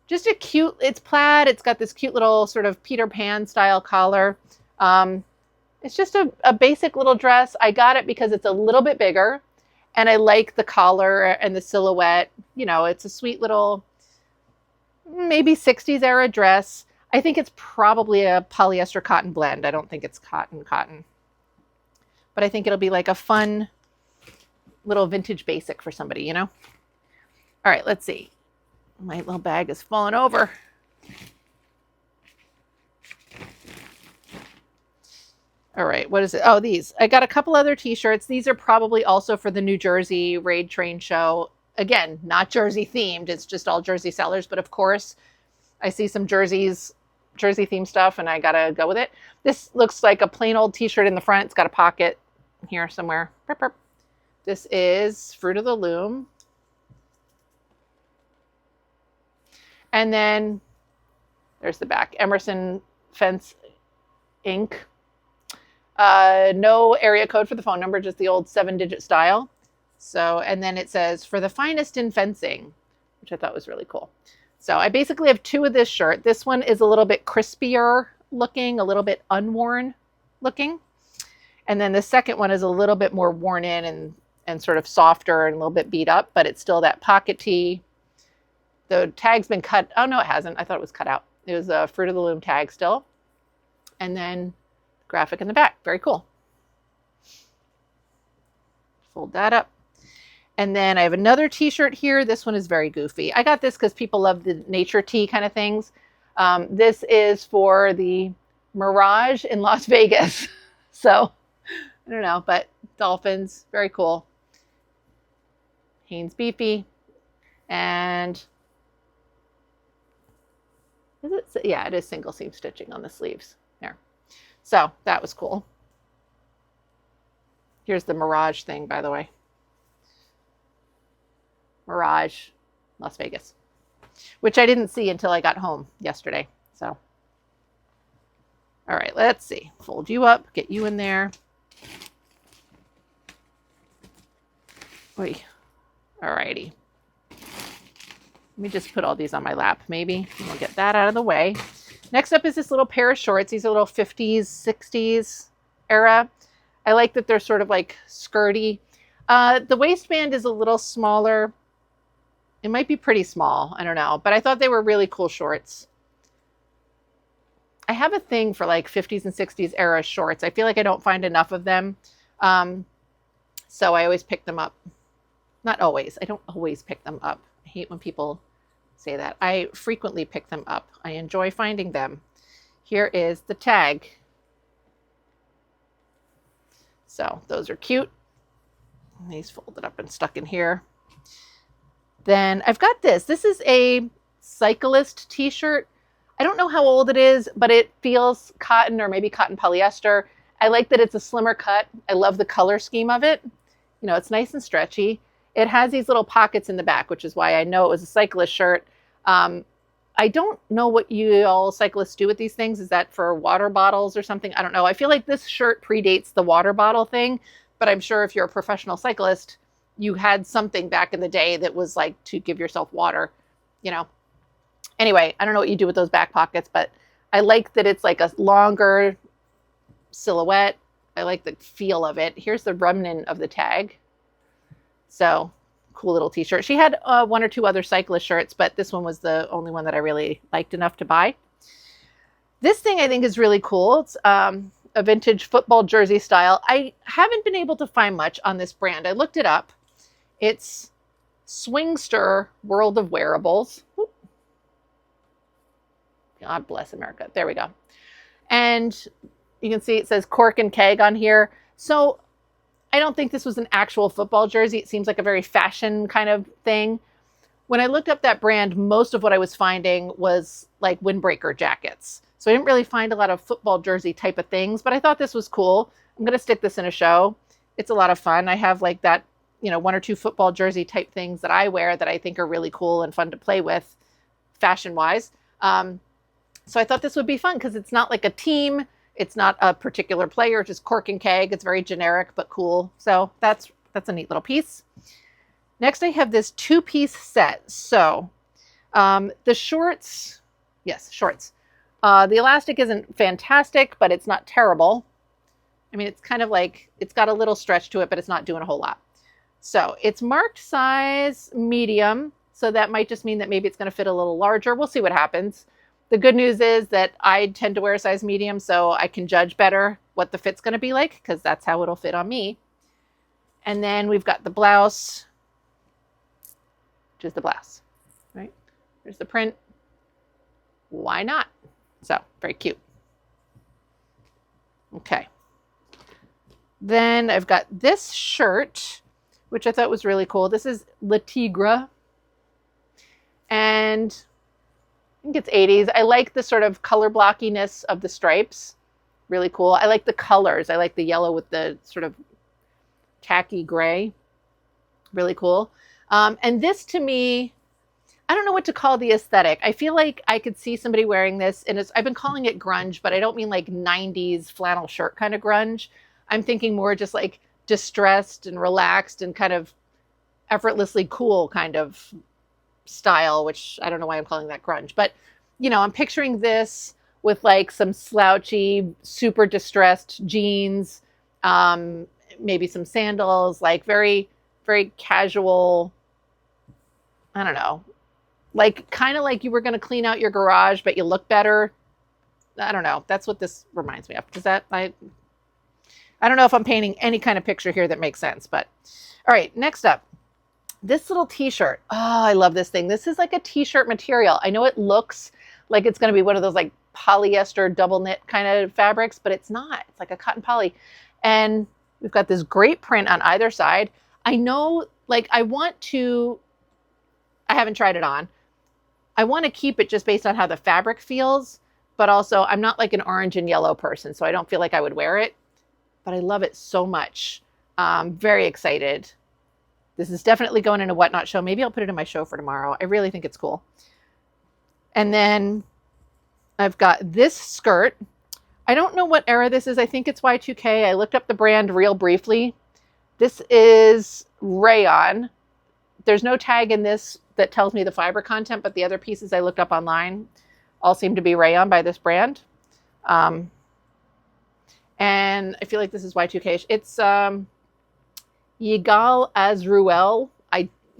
Speaker 1: just a cute, it's plaid. It's got this cute little sort of Peter Pan style collar. It's just a basic little dress. I got it because it's a little bit bigger and I like the collar and the silhouette. You know, it's a sweet little, maybe 60s era dress. I think it's probably a polyester cotton blend. I don't think it's cotton. But I think it'll be like a fun little vintage basic for somebody, you know? All right, let's see. My little bag is falling over. All right, what is it? Oh, these. I got a couple other t-shirts. These are probably also for the New Jersey Raid Train show. Again, not Jersey themed. It's just all Jersey sellers. But of course, I see some Jersey themed stuff and I got to go with it. This looks like a plain old t-shirt in the front. It's got a pocket here somewhere. This is Fruit of the Loom. And then there's the back. Emerson Fence Inc. No area code for the phone number, just the old 7-digit style. So, and then it says for the finest in fencing, which I thought was really cool. So I basically have two of this shirt. This one is a little bit crispier looking, a little bit unworn looking. And then the second one is a little bit more worn in and sort of softer and a little bit beat up, but it's still that pocket tee. The tag's been cut. Oh, no, it hasn't. I thought it was cut out. It was a Fruit of the Loom tag still. And then graphic in the back. Very cool. Fold that up. And then I have another t-shirt here. This one is very goofy. I got this because people love the nature tee kind of things. This is for the Mirage in Las Vegas. So, I don't know, but dolphins, very cool. Hanes Beefy. And is it? Yeah, it is single seam stitching on the sleeves there. So that was cool. Here's the Mirage thing, by the way. Mirage, Las Vegas, which I didn't see until I got home yesterday. So, all right, let's see. Fold you up, get you in there. Wait, all righty. Let me just put all these on my lap, maybe. And we'll get that out of the way. Next up is this little pair of shorts. These are little 50s, 60s era. I like that they're sort of like skirty. The waistband is a little smaller. It might be pretty small. I don't know. But I thought they were really cool shorts. I have a thing for like 50s and 60s era shorts. I feel like I don't find enough of them. So I always pick them up. Not always. I don't always pick them up. I hate when people say that. I frequently pick them up. I enjoy finding them. Here is the tag. So those are cute. These folded up and stuck in here. Then I've got this. This is a cyclist t-shirt. I don't know how old it is, but it feels cotton or maybe cotton polyester. I like that it's a slimmer cut. I love the color scheme of it. You know, it's nice and stretchy. It has these little pockets in the back, which is why I know it was a cyclist shirt. I don't know what you all cyclists do with these things. Is that for water bottles or something? I don't know. I feel like this shirt predates the water bottle thing, but I'm sure if you're a professional cyclist, you had something back in the day that was like to give yourself water, you know. Anyway, I don't know what you do with those back pockets, but I like that it's like a longer silhouette. I like the feel of it. Here's the remnant of the tag. So cool little t-shirt. She had one or two other cyclist shirts, but this one was the only one that I really liked enough to buy. This thing I think is really cool. It's a vintage football jersey style. I haven't been able to find much on this brand. I looked it up. It's Swingster World of Wearables. Oop. God bless America. There we go. And you can see it says cork and keg on here. So I don't think this was an actual football jersey. It seems like a very fashion kind of thing. When I looked up that brand, most of what I was finding was like windbreaker jackets. So I didn't really find a lot of football jersey type of things, but I thought this was cool. I'm going to stick this in a show. It's a lot of fun. I have like that, you know, one or two football jersey type things that I wear that I think are really cool and fun to play with fashion wise. So I thought this would be fun because it's not like a team. It's not a particular player, just cork and keg. It's very generic, but cool. So that's a neat little piece. Next, I have this two-piece set. So the shorts, yes, shorts. The elastic isn't fantastic, but it's not terrible. I mean, it's kind of like, it's got a little stretch to it, but it's not doing a whole lot. So it's marked size medium. So that might just mean that maybe it's going to fit a little larger. We'll see what happens. The good news is that I tend to wear a size medium, so I can judge better what the fit's going to be like, because that's how it'll fit on me. And then we've got the blouse, which is the blouse, right? There's the print. Why not? So, very cute. Okay. Then I've got this shirt, which I thought was really cool. This is Le Tigre. And I think it's 80s. I like the sort of color blockiness of the stripes. Really cool. I like the colors. I like the yellow with the sort of khaki gray. Really cool. And this to me, I don't know what to call the aesthetic. I feel like I could see somebody wearing this, and I've been calling it grunge, but I don't mean like 90s flannel shirt kind of grunge. I'm thinking more just like distressed and relaxed and kind of effortlessly cool kind of style, which I don't know why I'm calling that grunge, but I'm picturing this with like some slouchy, super distressed jeans, um, maybe some sandals, like very, very casual. I don't know, like kind of like you were going to clean out your garage, but you look better. I don't know. That's what this reminds me of. Does that, I don't know if I'm painting any kind of picture here that makes sense, but all right, next up, this little t-shirt. Oh, I love this thing. This is like a t-shirt material. I know it looks like it's going to be one of those like polyester double knit kind of fabrics, but it's not. It's like a cotton poly. And we've got this great print on either side. I know, like, I haven't tried it on. I want to keep it just based on how the fabric feels, but also I'm not like an orange and yellow person, so I don't feel like I would wear it, but I love it so much. Very excited. This is definitely going in a Whatnot show. Maybe I'll put it in my show for tomorrow. I really think it's cool. And then I've got this skirt. I don't know what era this is. I think it's Y2K. I looked up the brand real briefly. This is rayon. There's no tag in this that tells me the fiber content, but the other pieces I looked up online all seem to be rayon by this brand. And I feel like this is Y2K. It's Yigal Azruel.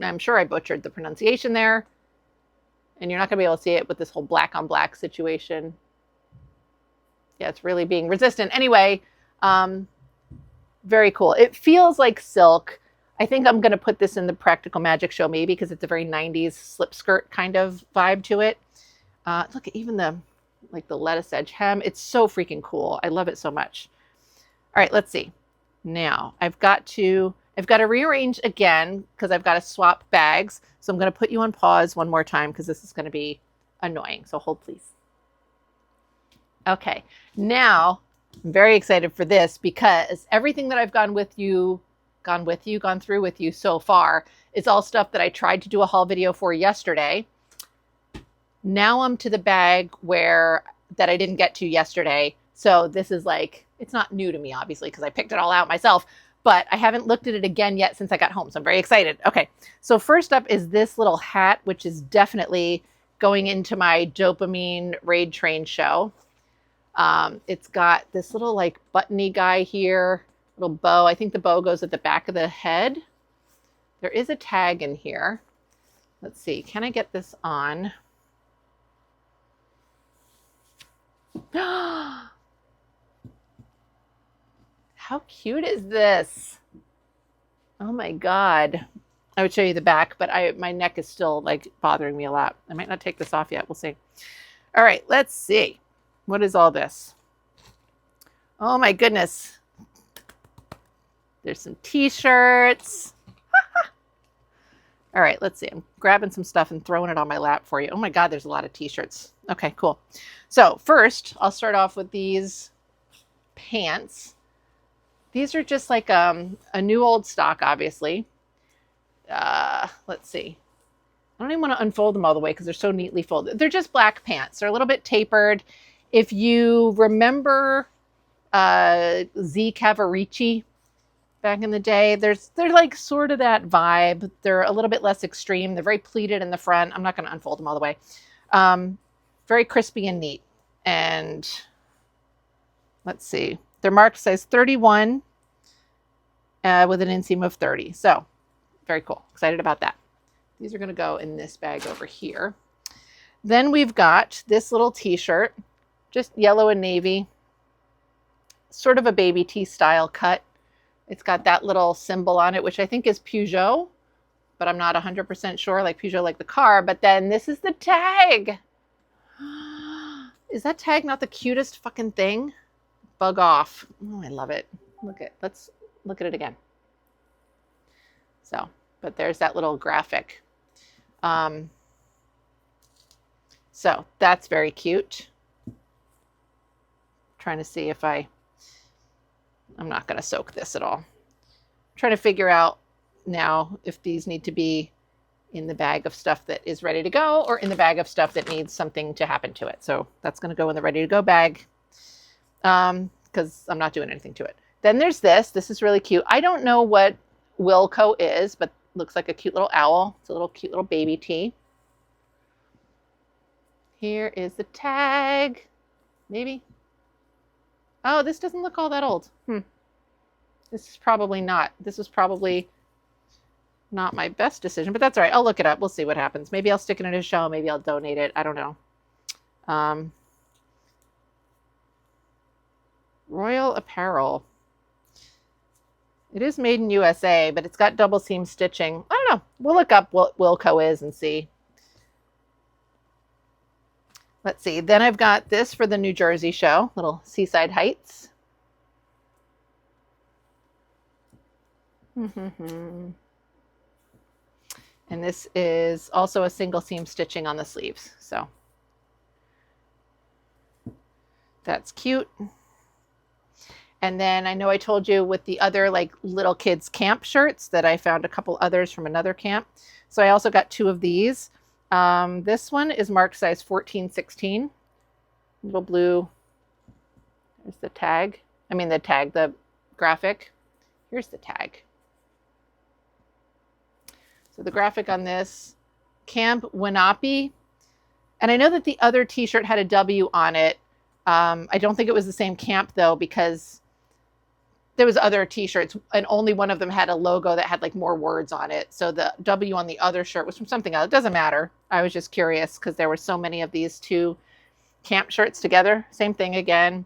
Speaker 1: I'm sure I butchered the pronunciation there. And you're not going to be able to see it with this whole black on black situation. Yeah, it's really being resistant. Anyway, very cool. It feels like silk. I think I'm going to put this in the Practical Magic show maybe because it's a very 90s slip skirt kind of vibe to it. Look at even the lettuce edge hem. It's so freaking cool. I love it so much. All right, let's see. Now I've got to rearrange again because I've got to swap bags. So I'm going to put you on pause one more time because this is going to be annoying. So hold please. Okay, now I'm very excited for this because everything that I've gone through with you so far is all stuff that I tried to do a haul video for yesterday. Now I'm to the bag that I didn't get to yesterday. So this is like, it's not new to me, obviously, because I picked it all out myself, but I haven't looked at it again yet since I got home. So I'm very excited. Okay, so first up is this little hat, which is definitely going into my dopamine raid train show. It's got this little like buttony guy here, little bow. I think the bow goes at the back of the head. There is a tag in here. Let's see, can I get this on? How cute is this? Oh my God. I would show you the back, but my neck is still like bothering me a lot. I might not take this off yet. We'll see. All right, let's see. What is all this? Oh my goodness. There's some t-shirts. All right, let's see. I'm grabbing some stuff and throwing it on my lap for you. Oh my God, there's a lot of t-shirts. Okay, cool. So first, I'll start off with these pants. These are just like a new old stock, obviously. Let's see. I don't even want to unfold them all the way because they're so neatly folded. They're just black pants. They're a little bit tapered. If you remember Z Cavarici back in the day, they're like sort of that vibe. They're a little bit less extreme. They're very pleated in the front. I'm not going to unfold them all the way. Very crispy and neat. And let's see. They're marked size 31 with an inseam of 30. So very cool. Excited about that. These are going to go in this bag over here. Then we've got this little t-shirt, just yellow and navy, sort of a baby tee style cut. It's got that little symbol on it, which I think is Peugeot, but I'm not 100% sure, like Peugeot, like the car. But then this is the tag. Is that tag not the cutest fucking thing? Bug off. Oh, I love it. Let's look at it again. So, but there's that little graphic. So that's very cute. Trying to see if I'm not going to soak this at all. Trying to figure out now if these need to be in the bag of stuff that is ready to go or in the bag of stuff that needs something to happen to it. So that's going to go in the ready to go bag because I'm not doing anything to it. Then there's this. This is really cute. I don't know what Wilco is, but Looks like a cute little owl. It's a little cute little baby tee. Here is the tag. Maybe. Oh, this doesn't look all that old. This is probably not. This was probably not my best decision, but that's all right. I'll look it up. We'll see what happens. Maybe I'll stick it in a show. Maybe I'll donate it. I don't know. Royal Apparel. It is made in USA, but it's got double seam stitching. I don't know. We'll look up what Wilco is and see. Let's see. Then I've got this for the New Jersey show, little Seaside Heights. And this is also a single seam stitching on the sleeves. So that's cute. And then I know I told you with the other like little kids camp shirts that I found a couple others from another camp. So I also got 2 of these. This one is marked size 14-16. Little blue. There's the tag. I mean the tag, the graphic. Here's the tag. So the graphic on this, Camp Winapi. And I know that the other t-shirt had a W on it. I don't think it was the same camp though, because there was other t-shirts and only one of them had a logo that had like more words on it. So the W on the other shirt was from something else. It doesn't matter. I was just curious because there were so many of these 2 camp shirts together. Same thing again.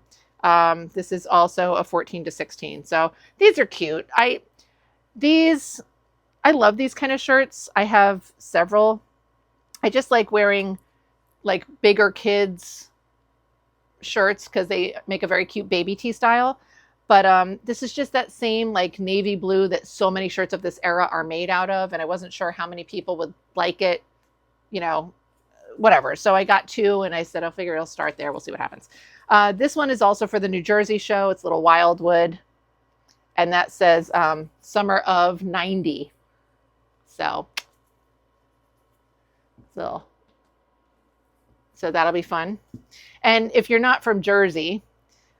Speaker 1: This is also a 14-16. So these are cute. I love these kind of shirts. I have several. I just like wearing like bigger kids shirts because they make a very cute baby tee style. But this is just that same like navy blue that so many shirts of this era are made out of. And I wasn't sure how many people would like it, you know, whatever. So I got 2 and I said, I'll figure it'll start there. We'll see what happens. This one is also for the New Jersey show. It's a little Wildwood. And that says summer of 90. So that'll be fun. And if you're not from Jersey,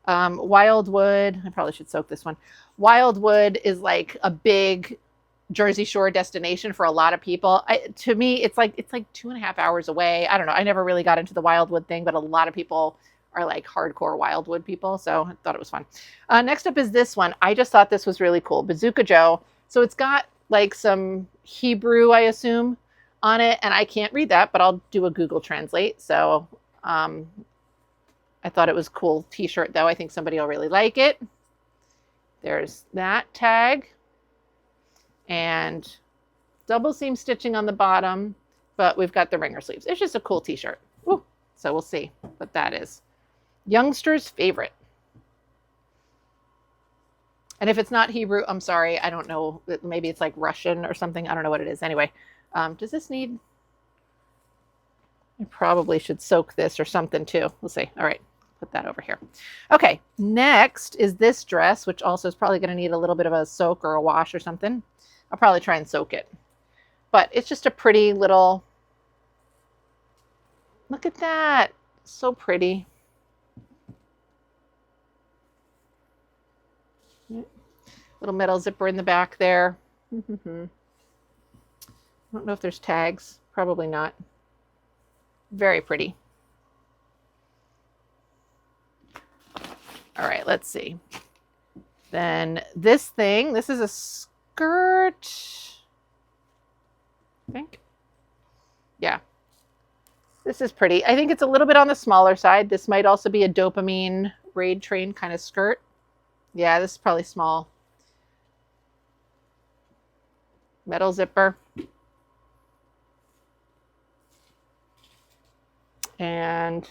Speaker 1: Wildwood, I probably should soak this one. Wildwood is like a big Jersey Shore destination for a lot of people. To me, it's like 2.5 hours away. I don't know. I never really got into the Wildwood thing, but a lot of people are like hardcore Wildwood people. So I thought it was fun. Next up is this one. I just thought this was really cool. Bazooka Joe. So it's got like some Hebrew, I assume, on it. And I can't read that, but I'll do a Google Translate. So, I thought it was a cool t-shirt though. I think somebody will really like it. There's that tag and double seam stitching on the bottom, but we've got the ringer sleeves. It's just a cool t-shirt. Ooh, so we'll see what that is. Youngster's favorite. And if it's not Hebrew, I'm sorry. I don't know. Maybe it's like Russian or something. I don't know what it is. Anyway, does this need... I probably should soak this or something too. We'll see. All right. Put that over here. Okay. Next is this dress, which also is probably going to need a little bit of a soak or a wash or something. I'll probably try and soak it. But it's just a pretty little... Look at that. So pretty. Little metal zipper in the back there. I don't know if there's tags. Probably not. Very pretty. All right, let's see. Then this thing, this is a skirt, I think. Yeah, this is pretty. I think it's a little bit on the smaller side. This might also be a dopamine raid train kind of skirt. Yeah, this is probably small. Metal zipper. And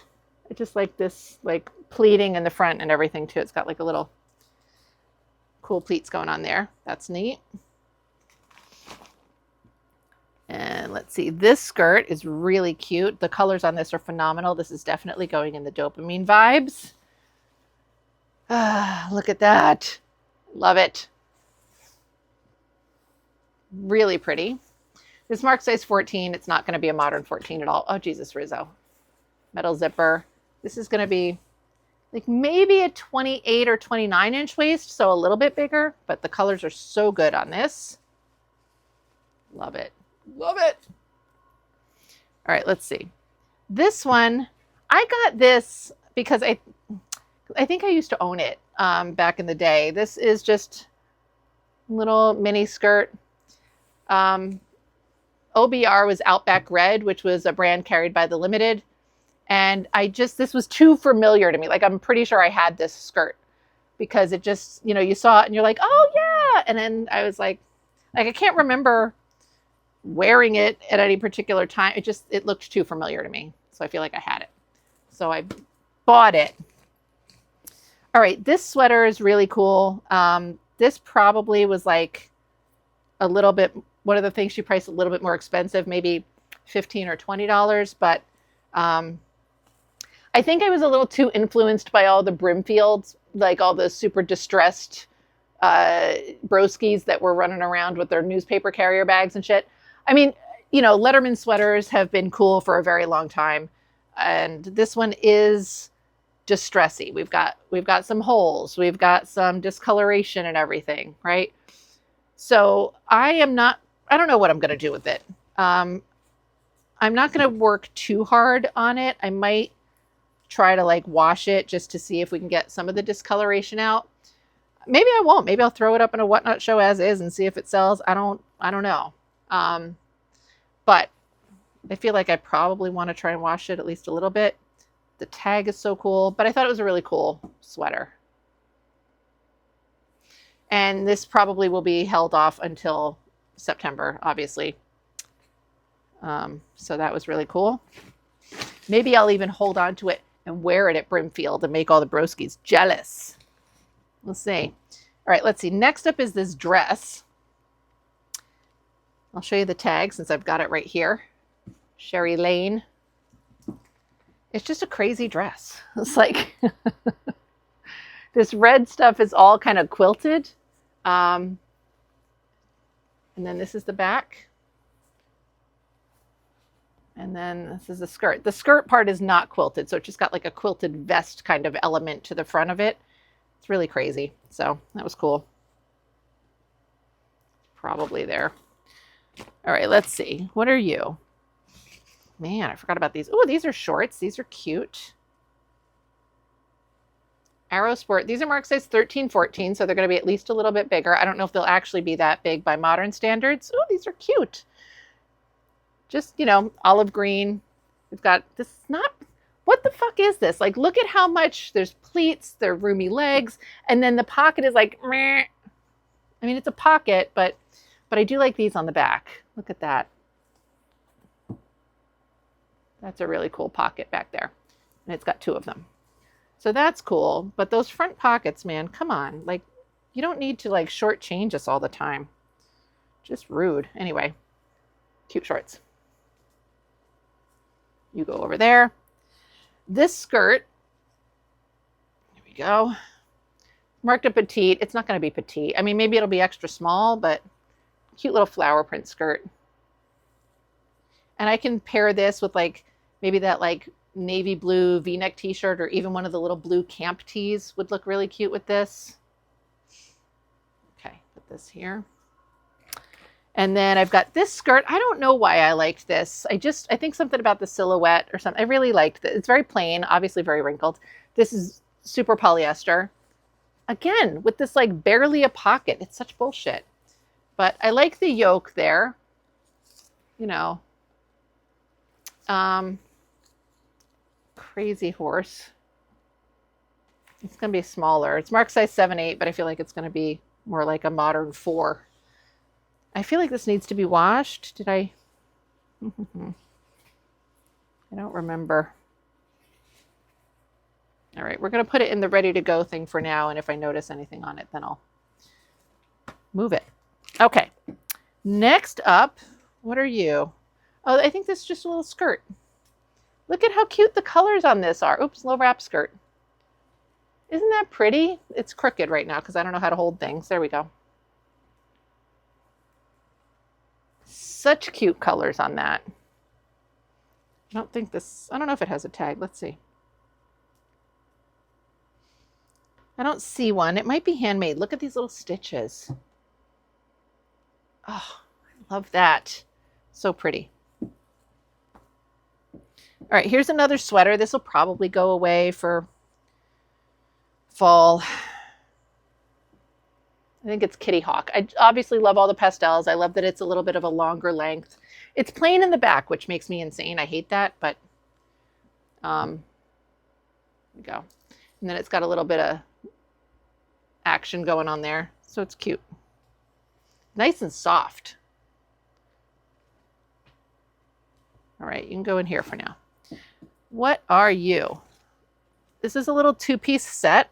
Speaker 1: I just like this like pleating in the front and everything too. It's got like a little cool pleats going on there. That's neat. And let's see, this skirt is really cute. The colors on this are phenomenal. This is definitely going in the dopamine vibes. Look at that. Love it. Really pretty. This marks size 14. It's not going to be a modern 14 at all. Oh, Jesus, Rizzo. Metal zipper. This is going to be like maybe a 28 or 29 inch waist, so a little bit bigger, but the colors are so good on this. Love it. Love it. All right, let's see. This one, I got this because I think I used to own it back in the day. This is just a little mini skirt. OBR was Outback Red, which was a brand carried by the Limited. And this was too familiar to me. Like, I'm pretty sure I had this skirt because it just, you saw it and you're like, oh yeah. And then I was like I can't remember wearing it at any particular time. It looked too familiar to me. So I feel like I had it. So I bought it. All right, this sweater is really cool. This probably was like a little bit, one of the things she priced a little bit more expensive, maybe $15 or $20. But I think I was a little too influenced by all the Brimfields, like all the super distressed broskies that were running around with their newspaper carrier bags and shit. I mean, Letterman sweaters have been cool for a very long time. And this one is distressy. We've got some holes. We've got some discoloration and everything, right? So I don't know what I'm going to do with it. I'm not going to work too hard on it. I might try to like wash it just to see if we can get some of the discoloration out. Maybe I won't. Maybe I'll throw it up in a Whatnot show as is and see if it sells. I don't know. But I feel like I probably want to try and wash it at least a little bit. The tag is so cool, but I thought it was a really cool sweater. And this probably will be held off until September, obviously. So that was really cool. Maybe I'll even hold on to it and wear it at Brimfield and make all the broskies jealous. We'll see. All right, let's see. Next up is this dress. I'll show you the tag since I've got it right here. Sherry Lane. It's just a crazy dress. It's like this red stuff is all kind of quilted. And then this is the back. And then this is the skirt. The skirt part is not quilted, so it just got like a quilted vest kind of element to the front of it. It's really crazy. So that was cool. Probably there. All right, let's see. What are you? Man, I forgot about these. Oh, these are shorts. These are cute. Arrow Sport. These are mark size 13, 14, so they're going to be at least a little bit bigger. I don't know if they'll actually be that big by modern standards. Oh, these are cute. Just, olive green. We've got this what the fuck is this? Like, look at how much there's pleats, they're roomy legs, and then the pocket is like, meh. I mean, it's a pocket, but I do like these on the back. Look at that. That's a really cool pocket back there. And it's got two of them. So that's cool. But those front pockets, man, come on. Like, you don't need to like shortchange us all the time. Just rude. Anyway, cute shorts. You go over there. This skirt, here we go. Marked a petite. It's not going to be petite. I mean, maybe it'll be extra small, but cute little flower print skirt. And I can pair this with like maybe that like navy blue V-neck t-shirt, or even one of the little blue camp tees would look really cute with this. Okay, put this here. And then I've got this skirt. I don't know why I liked this. I think something about the silhouette or something. I really liked it. It's very plain, obviously very wrinkled. This is super polyester. Again, with this like barely a pocket. It's such bullshit. But I like the yoke there. Crazy horse. It's going to be smaller. It's marked size 7-8, but I feel like it's going to be more like a modern 4. I feel like this needs to be washed. Did I? I don't remember. All right, we're going to put it in the ready to go thing for now. And if I notice anything on it, then I'll move it. Okay. Next up, what are you? Oh, I think this is just a little skirt. Look at how cute the colors on this are. Oops, low wrap skirt. Isn't that pretty? It's crooked right now because I don't know how to hold things. There we go. Such cute colors on that. I don't know if it has a tag. Let's see. I don't see one. It might be handmade. Look at these little stitches. Oh, I Love that. So pretty. All right, here's another sweater. This will probably go away for fall. I think it's Kitty Hawk. I obviously love all the pastels. I love that it's a little bit of a longer length. It's plain in the back, which makes me insane. I hate that, but there we go. And then it's got a little bit of action going on there. So it's cute. Nice and soft. All right, you can go in here for now. What are you? This is a little two-piece set.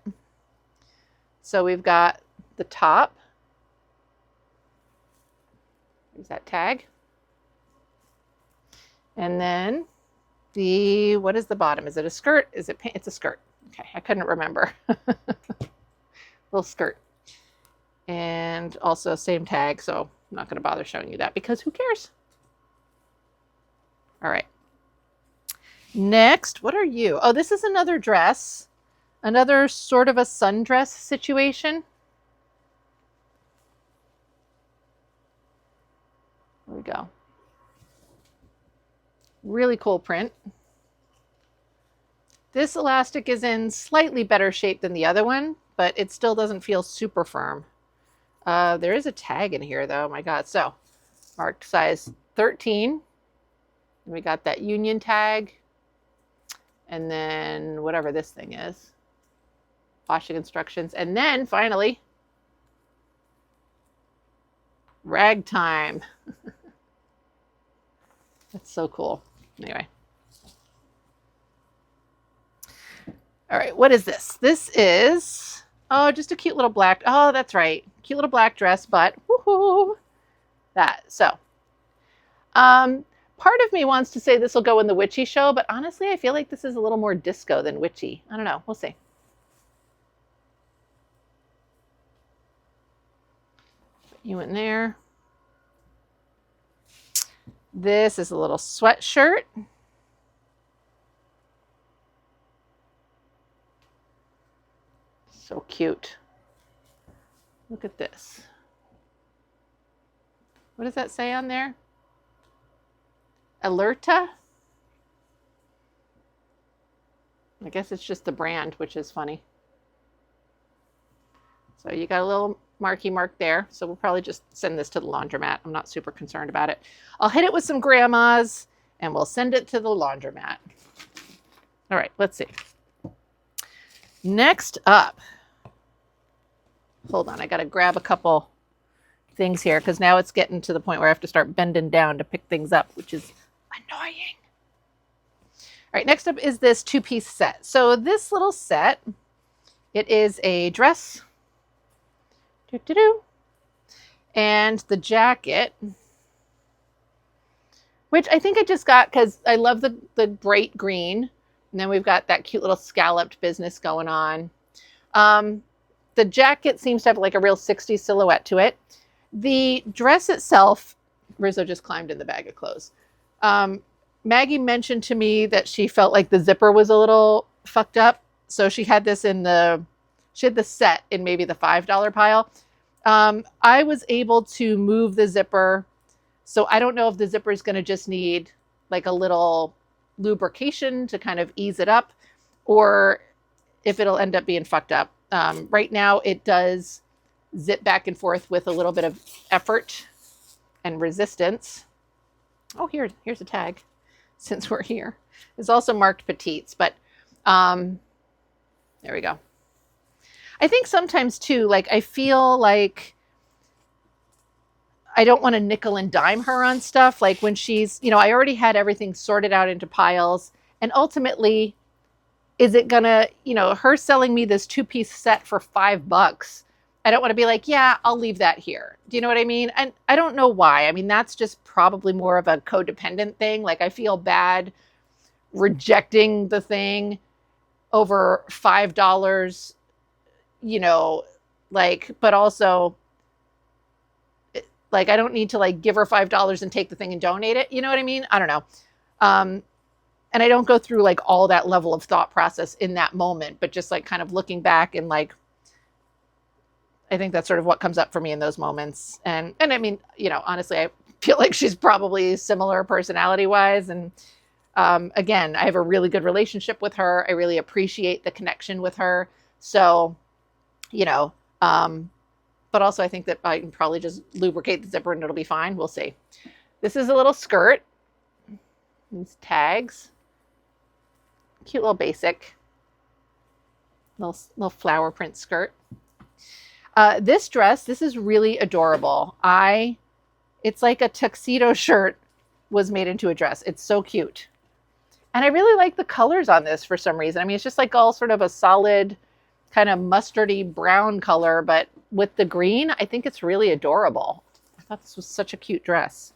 Speaker 1: So we've got the top. There's that tag. And then what is the bottom? Is it a skirt? Is it pants? It's a skirt. Okay, I couldn't remember. Little skirt. And also same tag, so I'm not going to bother showing you that because who cares? All right. Next, what are you? Oh, this is another dress. Another sort of a sundress situation. There we go. Really cool print. This elastic is in slightly better shape than the other one, but it still doesn't feel super firm. There is a tag in here though, oh my God. So marked size 13. And we got that union tag. And then whatever this thing is. Washing instructions. And then finally, rag time. That's so cool. Anyway. All right, what is this? This is, oh, just a cute little black, oh, that's right. Cute little black dress, but woohoo, that. So, part of me wants to say this will go in the witchy show, but honestly, I feel like this is a little more disco than witchy. I don't know. We'll see. Put you in there. This is a little sweatshirt. So cute. Look at this. What does that say on there? Alerta? I guess it's just the brand, which is funny. So you got a little marky mark there. So we'll probably just send this to the laundromat. I'm not super concerned about it. I'll hit it with some grandmas and we'll send it to the laundromat. All right, let's see. Next up. Hold on, I got to grab a couple things here because now it's getting to the point where I have to start bending down to pick things up, which is annoying. All right, next up is this two-piece set. So this little set, it is a dress, and the jacket, which I think I just got because I love the bright green. And then we've got that cute little scalloped business going on. The jacket seems to have like a real 60s silhouette to it. The dress itself, Rizzo just climbed in the bag of clothes. Maggie mentioned to me that she felt like the zipper was a little fucked up. So she had this she had the set in maybe the $5 pile. I was able to move the zipper. So I don't know if the zipper is going to just need like a little lubrication to kind of ease it up or if it'll end up being fucked up. Right now it does zip back and forth with a little bit of effort and resistance. Oh, here's a tag since we're here. It's also marked petites, but there we go. I think sometimes too, like I feel like I don't want to nickel and dime her on stuff. Like when she's, I already had everything sorted out into piles and ultimately is it gonna, her selling me this two-piece set for $5? I don't want to be like, yeah, I'll leave that here. Do you know what I mean? And I don't know why. I mean, that's just probably more of a codependent thing. Like I feel bad rejecting the thing over $5, but also like, I don't need to like give her $5 and take the thing and donate it. You know what I mean? I don't know. And I don't go through like all that level of thought process in that moment, but just like kind of looking back and like, I think that's sort of what comes up for me in those moments. And I mean, you know, honestly, I feel like she's probably similar personality wise. And again, I have a really good relationship with her. I really appreciate the connection with her. So, you know, but also I think that I can probably just lubricate the zipper and it'll be fine. We'll see. This is a little skirt. These tags. Cute little basic. Little flower print skirt. This dress, this is really adorable. It's like a tuxedo shirt was made into a dress. It's so cute. And I really like the colors on this for some reason. I mean, it's just like all sort of a solid kind of mustardy brown color, but with the green, I think it's really adorable. I thought this was such a cute dress.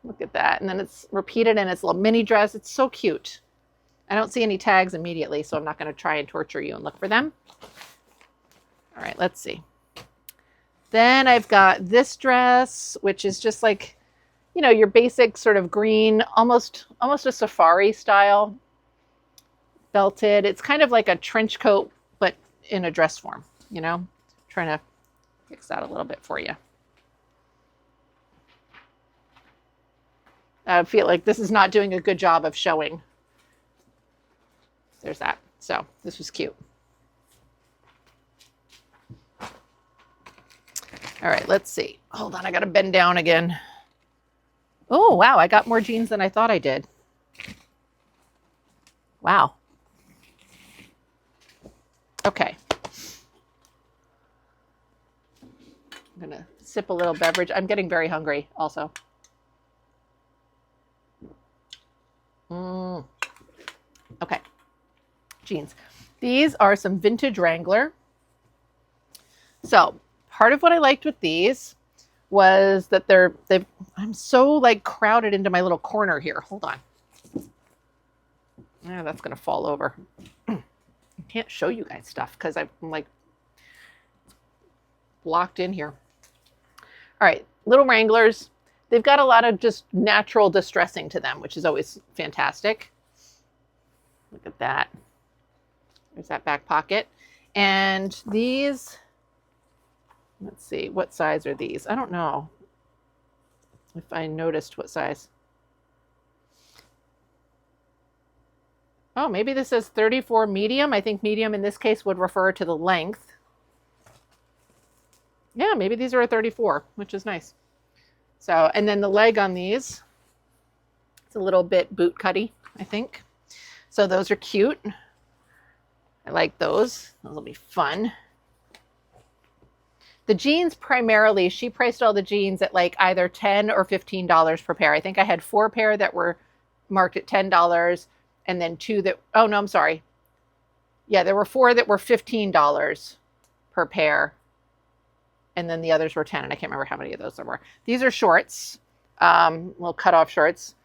Speaker 1: Look at that. And then it's repeated in its little mini dress. It's so cute. I don't see any tags immediately, so I'm not going to try and torture you and look for them. All right, let's see. Then I've got this dress, which is just like, you know, your basic sort of green, almost a safari style, belted. It's kind of like a trench coat, but in a dress form, you know. Trying to fix that a little bit for you. I feel like this is not doing a good job of showing. There's that. So this was cute. All right, let's see. Hold on, I got to bend down again. Oh, wow, I got more jeans than I thought I did. Wow. Okay. I'm going to sip a little beverage. I'm getting very hungry also. Okay. Jeans. These are some vintage Wrangler. So part of what I liked with these was that I'm so like crowded into my little corner here. Hold on. Yeah, that's going to fall over. I can't show you guys stuff because I'm like blocked in here. All right. Little Wranglers. They've got a lot of just natural distressing to them, which is always fantastic. Look at that. There's that back pocket. And these, let's see, what size are these? I don't know if I noticed what size. Oh, maybe this says 34 medium. I think medium in this case would refer to the length. Yeah, maybe these are a 34, which is nice. So, and then the leg on these, it's a little bit boot cutty, I think. So those are cute. I like those. Those will be fun. The jeans primarily, she priced all the jeans at like either $10 or $15 per pair. I think I had 4 pair that were marked at $10 and then 2 that, oh no, I'm sorry. Yeah, there were 4 that were $15 per pair. And then the others were 10, and I can't remember how many of those there were. These are shorts, little cutoff shorts.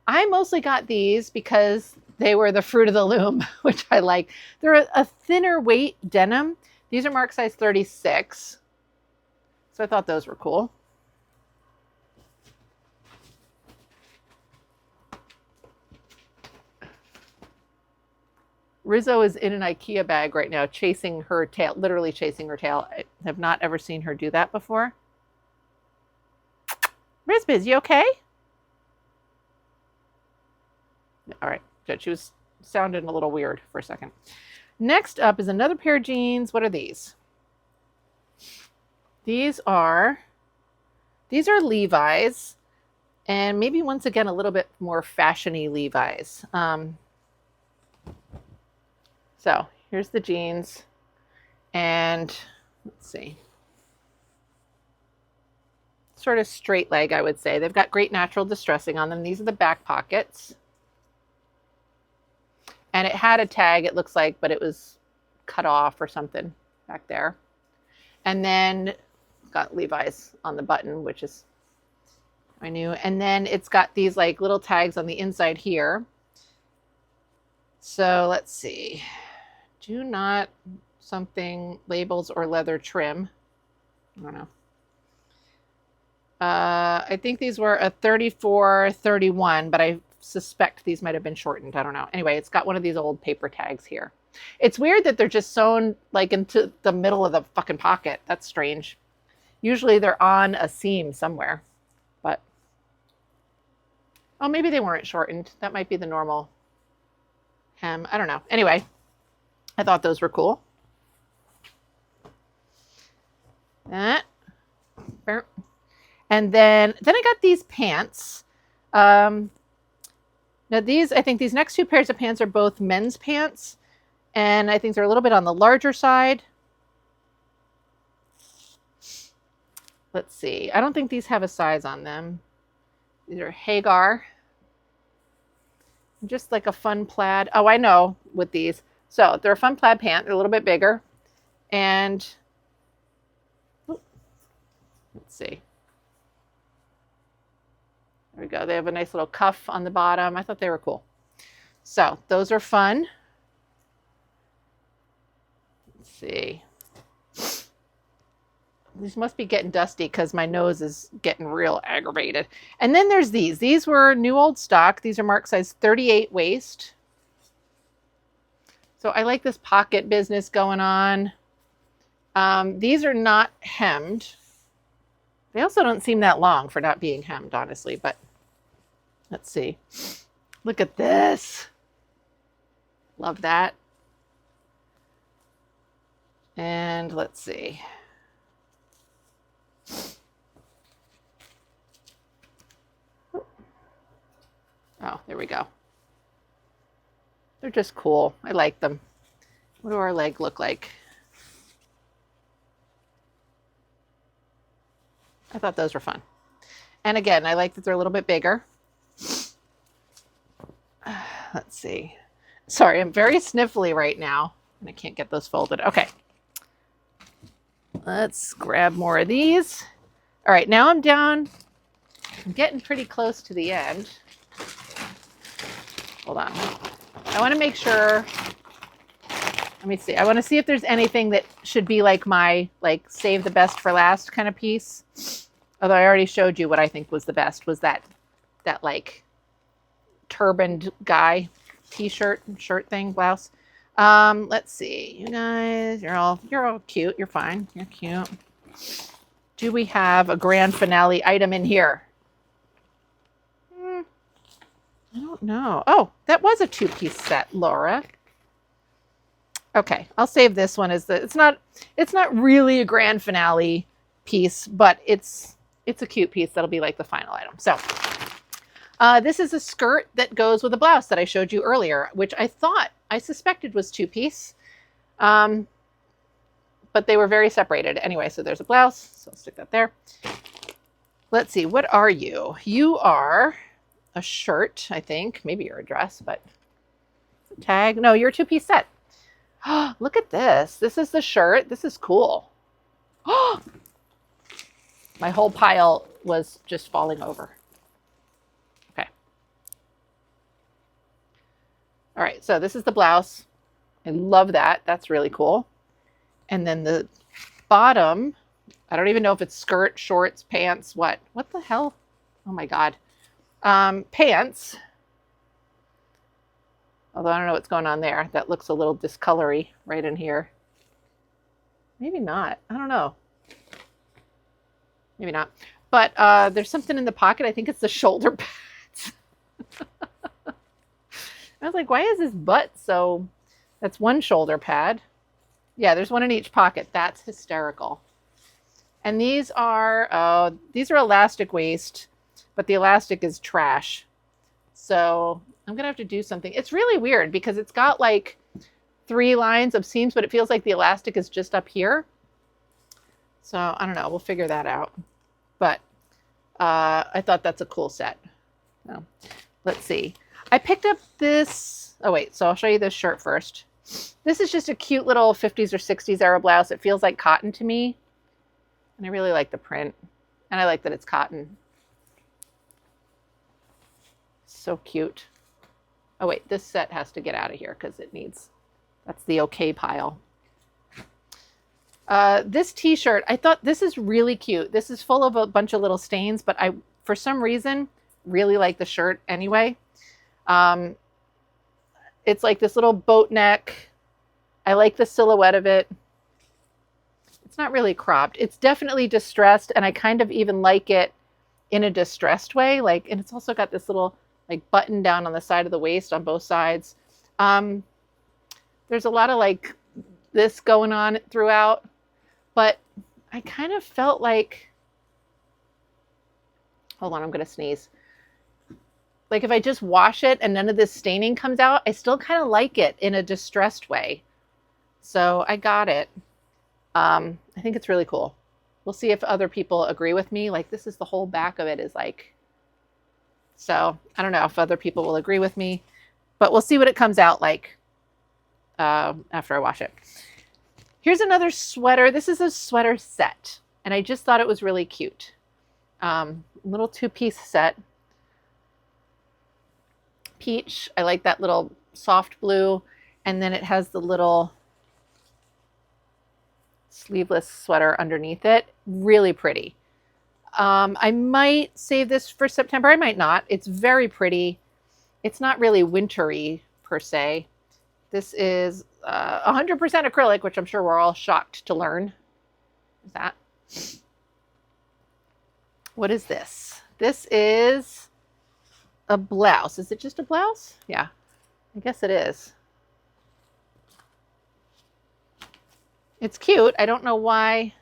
Speaker 1: I mostly got these because they were the fruit of the loom, which I like. They're a thinner weight denim. These are marked size 36. So I thought those were cool. Rizzo is in an IKEA bag right now, chasing her tail, literally chasing her tail. I have not ever seen her do that before. Rizbiz, you okay? All right, good. She was sounding a little weird for a second. Next up is another pair of jeans. What are these? These are Levi's, and maybe once again a little bit more fashion-y Levi's. So here's the jeans, and let's see, sort of straight leg, I would say. They've got great natural distressing on them. These are the back pockets, and it had a tag, it looks like, but it was cut off or something back there. And then got Levi's on the button, which is I knew. And then it's got these like little tags on the inside here. So let's see. Do not something labels or leather trim. I don't know. I think these were a 34, 31, but I suspect these might have been shortened. I don't know. Anyway, it's got one of these old paper tags here. It's weird that they're just sewn like into the middle of the fucking pocket. That's strange. Usually they're on a seam somewhere, but oh, maybe they weren't shortened. That might be the normal hem. I don't know. Anyway, I thought those were cool. That. And then I got these pants. Now these, I think these next two pairs of pants are both men's pants, and I think they're a little bit on the larger side. Let's see. I don't think these have a size on them. These are Hagar. Just like a fun plaid. Oh, I know with these. So they're a fun plaid pant. They're a little bit bigger. And let's see. There we go. They have a nice little cuff on the bottom. I thought they were cool. So those are fun. Let's see. These must be getting dusty because my nose is getting real aggravated. And then there's these. These were new old stock. These are mark size 38 waist. So I like this pocket business going on. These are not hemmed. They also don't seem that long for not being hemmed, honestly. But let's see. Look at this. Love that. And let's see. Oh, there we go. They're just cool. I like them. What do our legs look like? I thought those were fun. And again, I like that they're a little bit bigger. Let's see. Sorry, I'm very sniffly right now, and I can't get those folded. Okay. Let's grab more of these. All right, now I'm down. I'm getting pretty close to the end. Hold on. I want to make sure. Let me see. I want to see if there's anything that should be like my, like, save the best for last kind of piece. Although I already showed you what I think was the best, was that like turbaned guy t-shirt, shirt thing, blouse. Let's see. You guys, you're all cute. You're fine. You're cute. Do we have a grand finale item in here? I don't know. Oh, that was a two-piece set, Laura. Okay, I'll save this one as it's not really a grand finale piece, but it's a cute piece that'll be like the final item. So this is a skirt that goes with a blouse that I showed you earlier, which I suspected was two-piece, but they were very separated. Anyway, so there's a blouse, so I'll stick that there. Let's see, what are you? You are a shirt, I think. Maybe you're a dress, but tag. No, you're a two-piece set. Look at this. This is the shirt. This is cool. My whole pile was just falling over. Okay. All right, so this is the blouse. I love that. That's really cool. And then the bottom, I don't even know if it's skirt, shorts, pants, what the hell? Oh my God. Pants. Although I don't know what's going on there. That looks a little discolory right in here. Maybe not. I don't know. Maybe not. But there's something in the pocket. I think it's the shoulder pads. I was like, why is this butt so... That's one shoulder pad. Yeah, there's one in each pocket. That's hysterical. And these are elastic waist, but the elastic is trash. So I'm going to have to do something. It's really weird because it's got like 3 lines of seams, but it feels like the elastic is just up here. So I don't know. We'll figure that out. But I thought that's a cool set. So, let's see. I picked up this. Oh, wait. So I'll show you this shirt first. This is just a cute little 50s or 60s era blouse. It feels like cotton to me. And I really like the print. And I like that it's cotton. So cute. Oh, wait. This set has to get out of here because it needs... That's the okay pile. This t-shirt, I thought this is really cute. This is full of a bunch of little stains, but I, for some reason, really like the shirt anyway. It's like this little boat neck, I like the silhouette of it. It's not really cropped. It's definitely distressed, and I kind of even like it in a distressed way. Like, and it's also got this little like button down on the side of the waist on both sides. There's a lot of like this going on throughout, but I kind of felt like, hold on, I'm going to sneeze. Like if I just wash it and none of this staining comes out, I still kind of like it in a distressed way. So I got it. I think it's really cool. We'll see if other people agree with me. Like this is the whole back of it is like, so I don't know if other people will agree with me, but we'll see what it comes out like after I wash it. Here's another sweater. This is a sweater set, and I just thought it was really cute. Little two-piece set. Peach. I like that little soft blue, and then it has the little sleeveless sweater underneath it. Really pretty. I might save this for September. I might not. It's very pretty. It's not really wintry per se. This is 100% acrylic, which I'm sure we're all shocked to learn. Is that? What is this? This is a blouse. Is it just a blouse? Yeah, I guess it is. It's cute. I don't know why.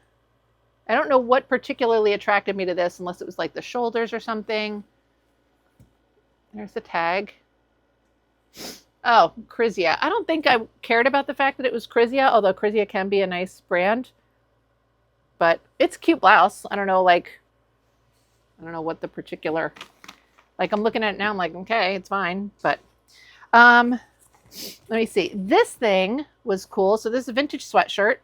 Speaker 1: I don't know what particularly attracted me to this, unless it was like the shoulders or something. There's the tag. Oh, Crizia. I don't think I cared about the fact that it was Crizia, although Crizia can be a nice brand. But it's a cute blouse. I don't know, like, I don't know what the particular, like I'm looking at it now, I'm like, okay, it's fine. But let me see. This thing was cool. So this is a vintage sweatshirt.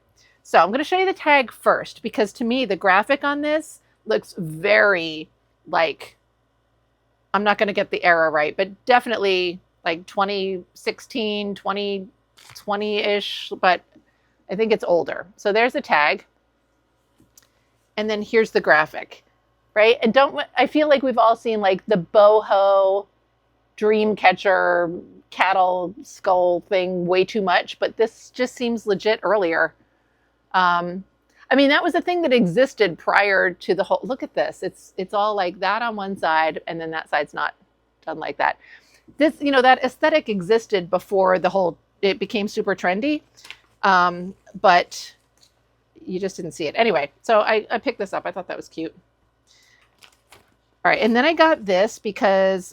Speaker 1: So I'm going to show you the tag first, because to me, the graphic on this looks very like, I'm not going to get the era right, but definitely like 2016, 2020-ish, but I think it's older. So there's the tag. And then here's the graphic, right? And I feel like we've all seen like the boho dream catcher cattle skull thing way too much, but this just seems legit earlier. I mean, that was a thing that existed prior to the whole, look at this. It's all like that on one side, and then that side's not done like that. This, you know, that aesthetic existed before it became super trendy. But you just didn't see it. Anyway, so I picked this up. I thought that was cute. All right, and then I got this because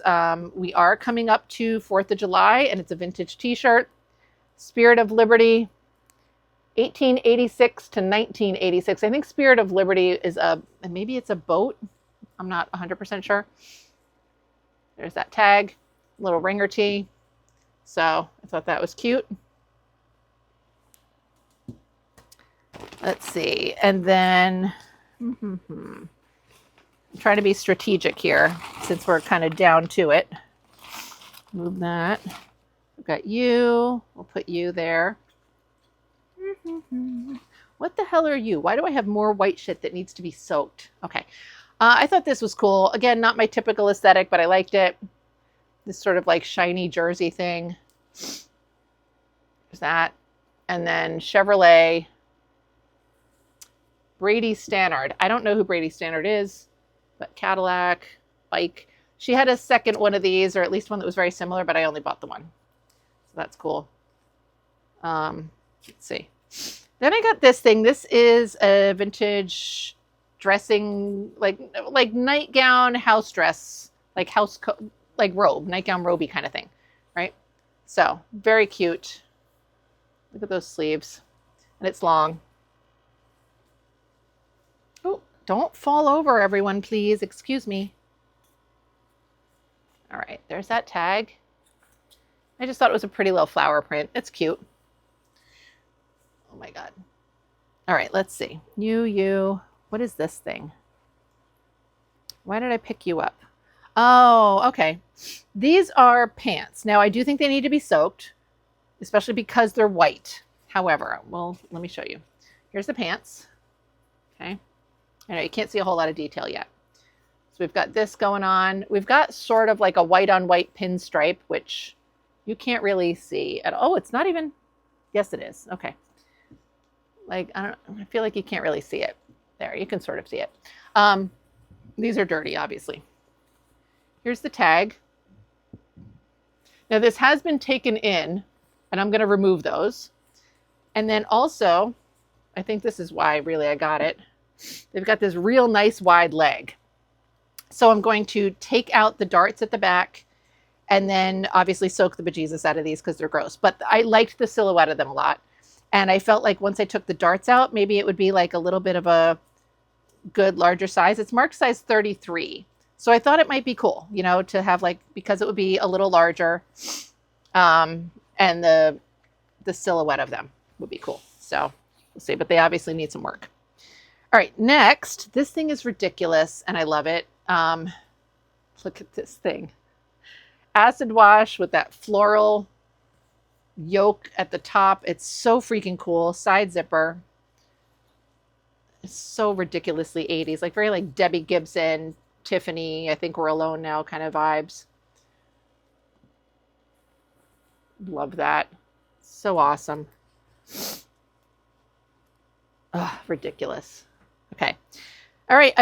Speaker 1: we are coming up to 4th of July, and it's a vintage t-shirt. Spirit of Liberty, 1886 to 1986. I think Spirit of Liberty is maybe it's a boat. I'm not 100% sure. There's that tag, little ringer tee. So I thought that was cute. Let's see. And then I'm trying to be strategic here since we're kind of down to it. Move that. We've got you. We'll put you there. What the hell are you? Why do I have more white shit that needs to be soaked? Okay. I thought this was cool. Again, not my typical aesthetic, but I liked it. This sort of like shiny jersey thing. There's that. And then Chevrolet. Brady Stannard. I don't know who Brady Stannard is, but Cadillac, bike. She had a second one of these, or at least one that was very similar, but I only bought the one. So that's cool. Let's see. Then I got this thing. This is a vintage dressing, like nightgown, house dress, like like robe, nightgown robe-y kind of thing, right? So very cute. Look at those sleeves, and it's long. Oh, don't fall over, everyone, please. Excuse me. All right, there's that tag. I just thought it was a pretty little flower print. It's cute. Oh my God. All right, let's see. You. What is this thing? Why did I pick you up? Oh, okay. These are pants. Now, I do think they need to be soaked, especially because they're white. However, well, let me show you. Here's the pants. Okay. I know you can't see a whole lot of detail yet. So we've got this going on. We've got sort of like a white on white pinstripe, which you can't really see at all. Oh, it's not even, Yes, it is. Okay. Like, I feel like you can't really see it. There, you can sort of see it. These are dirty, obviously. Here's the tag. Now this has been taken in, and I'm going to remove those. And then also, I think this is why really I got it. They've got this real nice wide leg. So I'm going to take out the darts at the back and then obviously soak the bejesus out of these because they're gross. But I liked the silhouette of them a lot. And I felt like once I took the darts out, maybe it would be like a little bit of a good larger size. It's marked size 33. So I thought it might be cool, you know, to have like, because it would be a little larger. And the silhouette of them would be cool. So we'll see, but they obviously need some work. All right, next, this thing is ridiculous and I love it. Look at this thing. Acid wash with that floral yoke at the top. It's so freaking cool. Side zipper. It's so ridiculously 80s, like very like Debbie Gibson, Tiffany, I Think We're Alone Now kind of vibes. Love that. So awesome. Oh, ridiculous. Okay. All right.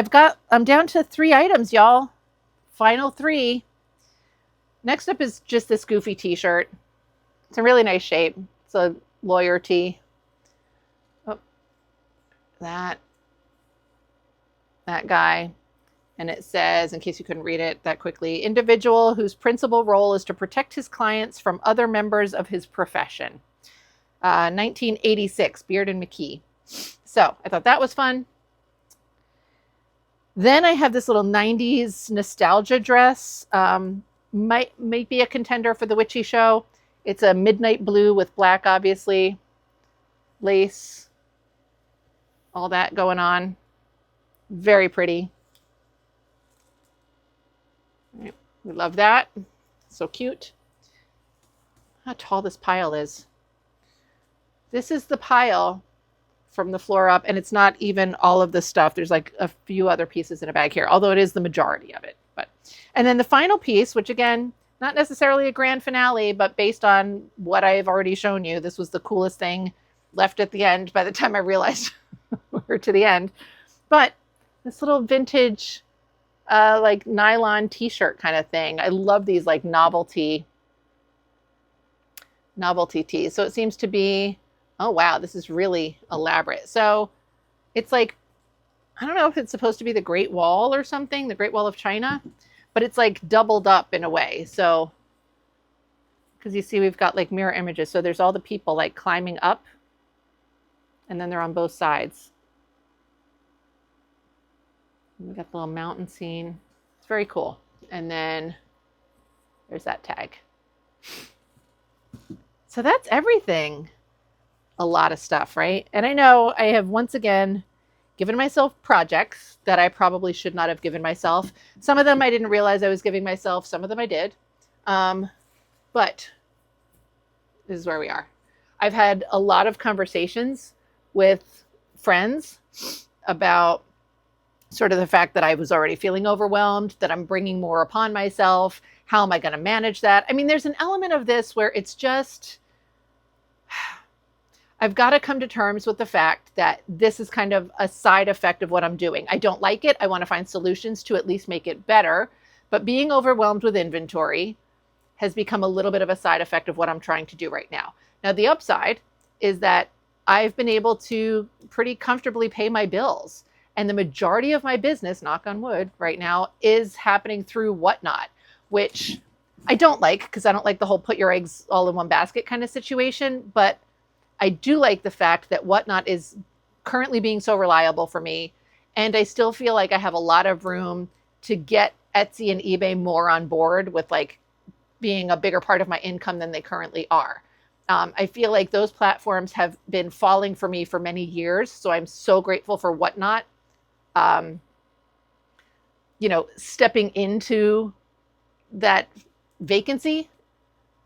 Speaker 1: I'm down to 3 items, y'all. Final 3. Next up is just this goofy t-shirt. It's a really nice shape. It's a lawyer tee. Oh, that guy. And it says, in case you couldn't read it that quickly, individual whose principal role is to protect his clients from other members of his profession. 1986, Beard and McKee. So I thought that was fun. Then I have this little 90s nostalgia dress. Might be a contender for the Witchy Show. It's a midnight blue with black, obviously. Lace. All that going on. Very pretty. Right. We love that. So cute. How tall this pile is. This is the pile from the floor up, and it's not even all of the stuff. There's like a few other pieces in a bag here, although it is the majority of it. And then the final piece, which again, not necessarily a grand finale, but based on what I've already shown you, this was the coolest thing left at the end by the time I realized we're to the end. But this little vintage like nylon t-shirt kind of thing. I love these like novelty tees. So it seems to be, oh wow, this is really elaborate. So it's like, I don't know if it's supposed to be the Great Wall or something, the Great Wall of China, but it's like doubled up in a way. So, because you see we've got like mirror images. So there's all the people like climbing up and then they're on both sides. We got the little mountain scene. It's very cool. And then there's that tag. So that's everything. A lot of stuff, right? And I know I have once again given myself projects that I probably should not have given myself. Some of them I didn't realize I was giving myself. Some of them I did. But this is where we are. I've had a lot of conversations with friends about sort of the fact that I was already feeling overwhelmed, that I'm bringing more upon myself. How am I going to manage that? I mean, there's an element of this where it's just, I've got to come to terms with the fact that this is kind of a side effect of what I'm doing. I don't like it. I want to find solutions to at least make it better. But being overwhelmed with inventory has become a little bit of a side effect of what I'm trying to do right now. Now, the upside is that I've been able to pretty comfortably pay my bills. And the majority of my business, knock on wood, right now is happening through Whatnot, which I don't like because I don't like the whole put your eggs all in one basket kind of situation. But I do like the fact that Whatnot is currently being so reliable for me. And I still feel like I have a lot of room to get Etsy and eBay more on board with like being a bigger part of my income than they currently are. I feel like those platforms have been falling for me for many years. So I'm so grateful for Whatnot, stepping into that vacancy.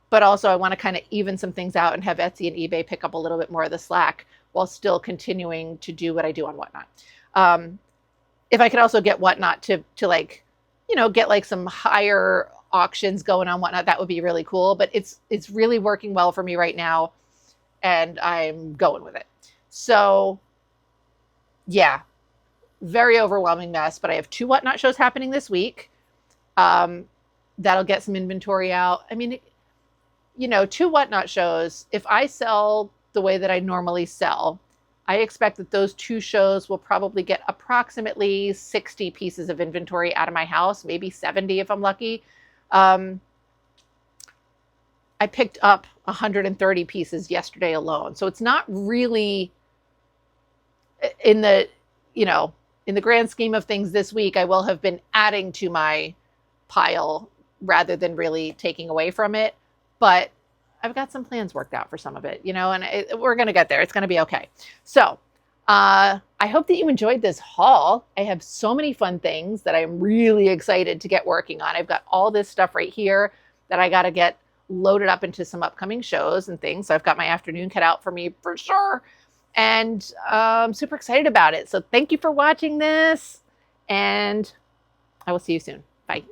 Speaker 1: But also I want to kind of even some things out and have Etsy and eBay pick up a little bit more of the slack while still continuing to do what I do on Whatnot. If I could also get Whatnot to like, get like some higher auctions going on Whatnot, that would be really cool. But it's really working well for me right now. and I'm going with it. So yeah, very overwhelming mess, but I have 2 Whatnot shows happening this week. That'll get some inventory out. I mean, 2 Whatnot shows, if I sell the way that I normally sell, I expect that those 2 shows will probably get approximately 60 pieces of inventory out of my house, maybe 70 if I'm lucky. I picked up 130 pieces yesterday alone. So it's not really in the, in the grand scheme of things this week, I will have been adding to my pile rather than really taking away from it. But I've got some plans worked out for some of it, and we're going to get there. It's going to be okay. So I hope that you enjoyed this haul. I have so many fun things that I'm really excited to get working on. I've got all this stuff right here that I got to get loaded up into some upcoming shows and things. So I've got my afternoon cut out for me for sure. And I'm super excited about it. So thank you for watching this, and I will see you soon. Bye.